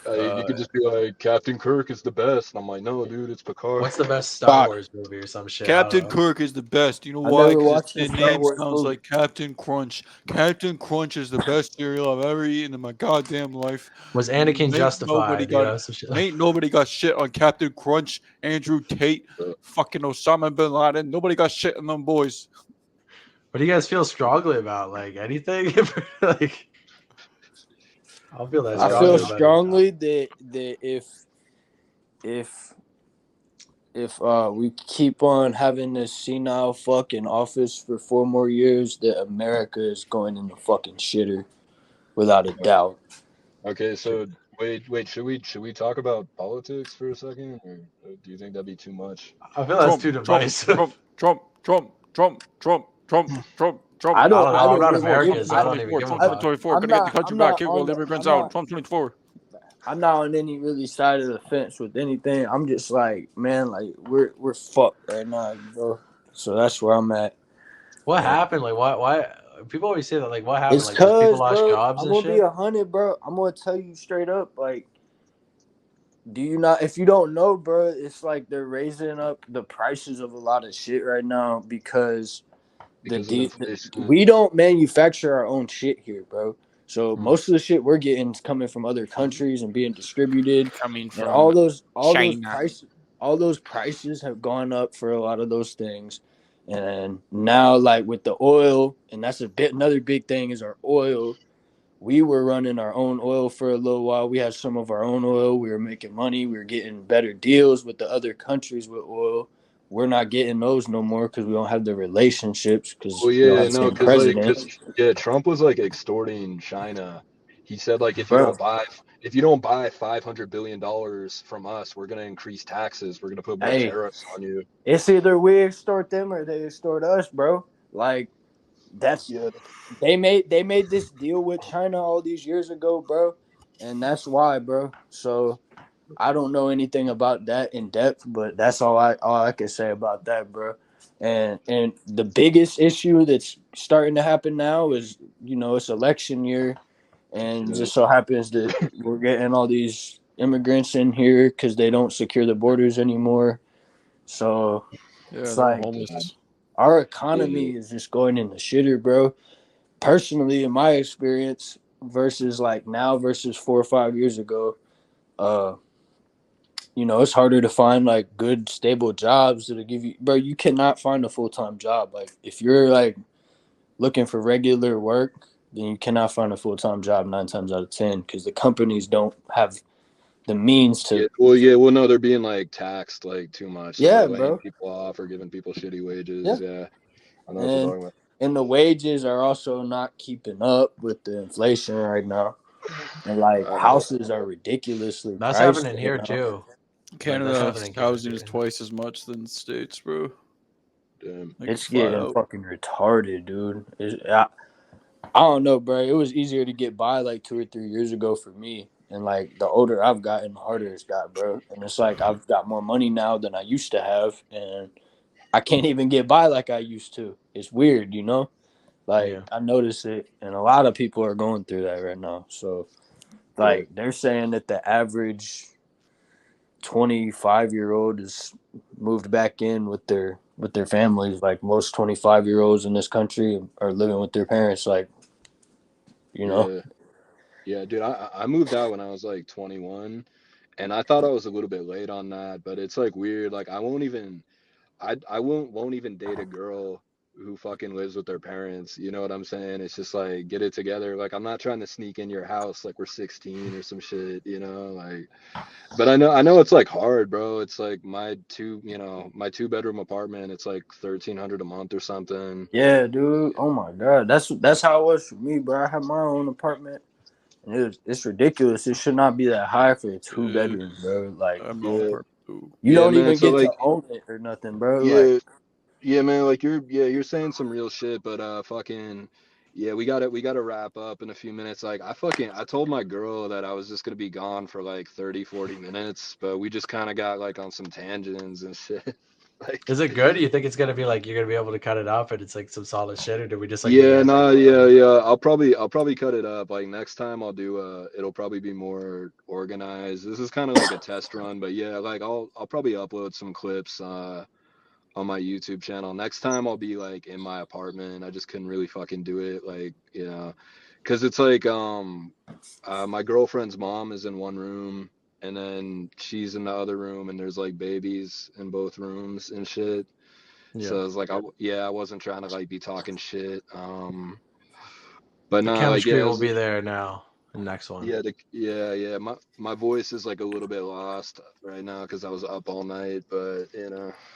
You could just be like, Captain Kirk is the best, and I'm like, no, dude, it's Picard. What's the best Star Wars movie or some shit? Captain Kirk is the best. You know I why? never Because watched the his Star name Wars sounds movie. like Captain Crunch. Captain Crunch is the best cereal I've ever eaten in my goddamn life. Was Anakin Ain't justified? Ain't nobody got shit on Captain Crunch, Andrew Tate, fucking Osama bin Laden. Nobody got shit on them boys. What do you guys feel strongly about? Like anything? Like I feel that. I feel strongly that if we keep on having this senile fucking office for 4 more years, that America is going in the fucking shitter, without a doubt. Okay, so wait, should we talk about politics for a second, or do you think that'd be too much? I feel that's too divisive. Trump. I don't know. I'm not really American, give- so I don't even give a fuck. 2024. I'm Gotta get the not- country I'm back. not Kick on all the- immigrants I'm out. not- Trump 24. I'm not on any really side of the fence with anything. I'm just like, man, like we're fucked right now, bro. So that's where I'm at. What happened? Like why? People always say that. Like what happened? It's Like just cause, people lost bro, jobs I'm and gonna be shit. 100, bro. I'm gonna tell you straight up, like, do you not? If you don't know, bro, it's like they're raising up the prices of a lot of shit right now because we don't manufacture our own shit here, bro. So most of the shit we're getting is coming from other countries and being distributed. Coming from And all those China. prices have gone up for a lot of those things. And now, like with the oil, and that's another big thing is our oil. We were running our own oil for a little while. We had some of our own oil. We were making money. We were getting better deals with the other countries with oil. We're not getting those no more because we don't have the relationships. Because Trump was like extorting China. He said like if you don't buy $500 billion from us, we're gonna increase taxes. We're gonna put more tariffs on you. It's either we extort them or they extort us, bro. Like they made this deal with China all these years ago, bro, and that's why, bro. So I don't know anything about that in depth, but that's all I can say about that, bro. And the biggest issue that's starting to happen now is, it's election year, and just so happens that we're getting all these immigrants in here because they don't secure the borders anymore. So it's like our economy is just going in the shitter, bro. Personally, in my experience, versus like now versus 4 or 5 years ago, it's harder to find like good, stable jobs that'll give you, bro. You cannot find a full-time job. Like if you're like looking for regular work, then you cannot find a full-time job 9 times out of 10 because the companies don't have the means to. No, they're being like taxed like too much. So Yeah, they're laying bro. people off or giving people shitty wages. Yeah. I know what you're talking about. And the wages are also not keeping up with the inflation right now. And like I know. houses are ridiculously That's priced happening right here now. too. Canada happening in Canada, housing is too. twice as much than the States, bro. Damn. Like It's flat getting out. fucking retarded, dude. I don't know, bro. It was easier to get by like 2 or 3 years ago for me. And like the older I've gotten, the harder it's got, bro. And it's like I've got more money now than I used to have, and I can't even get by like I used to. It's weird, you know? Like Yeah. I notice it, and a lot of people are going through that right now. So like they're saying that the average 25-year-old is moved back in with their families. Like most 25-year-olds in this country are living with their parents. Like, you know. Yeah. Yeah, dude, I moved out when I was like 21, and I thought I was a little bit late on that, but it's like weird. Like I won't even date a girl who fucking lives with their parents. You know what I'm saying? It's just like get it together. Like I'm not trying to sneak in your house like we're 16 or some shit, you know? Like but I know it's like hard, bro. It's like my 2-bedroom apartment, it's like 1,300 a month or something. Yeah, dude. Oh my god, that's how it was for me, bro. I have my own apartment, and it's ridiculous. It should not be that high for a 2-bedroom, bro. Like I'm Yeah. not apartment too. you Yeah, don't man. even So get to like own it or nothing, bro. Like yeah, yeah, man, like you're saying some real shit, but fucking yeah, we gotta wrap up in a few minutes. Like I told my girl that I was just gonna be gone for like 30, 40 minutes, but we just kind of got like on some tangents and shit. Like Is it good? Do you think it's gonna be like you're gonna be able to cut it off and it's like some solid shit, or do we just like yeah, BS? no, yeah. I'll probably cut it up. Like next time I'll do it'll probably be more organized. This is kind of like a test run, but yeah, like I'll probably upload some clips on my YouTube channel. Next time I'll be like in my apartment. I just couldn't really fucking do it, like, cuz it's like my girlfriend's mom is in one room and then she's in the other room and there's like babies in both rooms and shit. Yeah. So it's like I wasn't trying to like be talking shit. But The no, like chemistry yeah, will be there now. The next one. yeah. My voice is like a little bit lost right now because I was up all night, but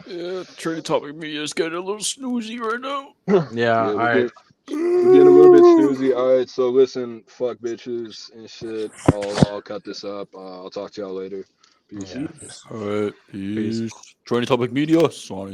Yeah, Trade Topic Media is getting a little snoozy right now. Yeah. yeah, All we're right. getting a little bit snoozy. All right, so listen, fuck bitches and shit. I'll cut this up. I'll talk to y'all later. Peace. Yeah. All right, Peace. peace. Trade Topic Media, signing.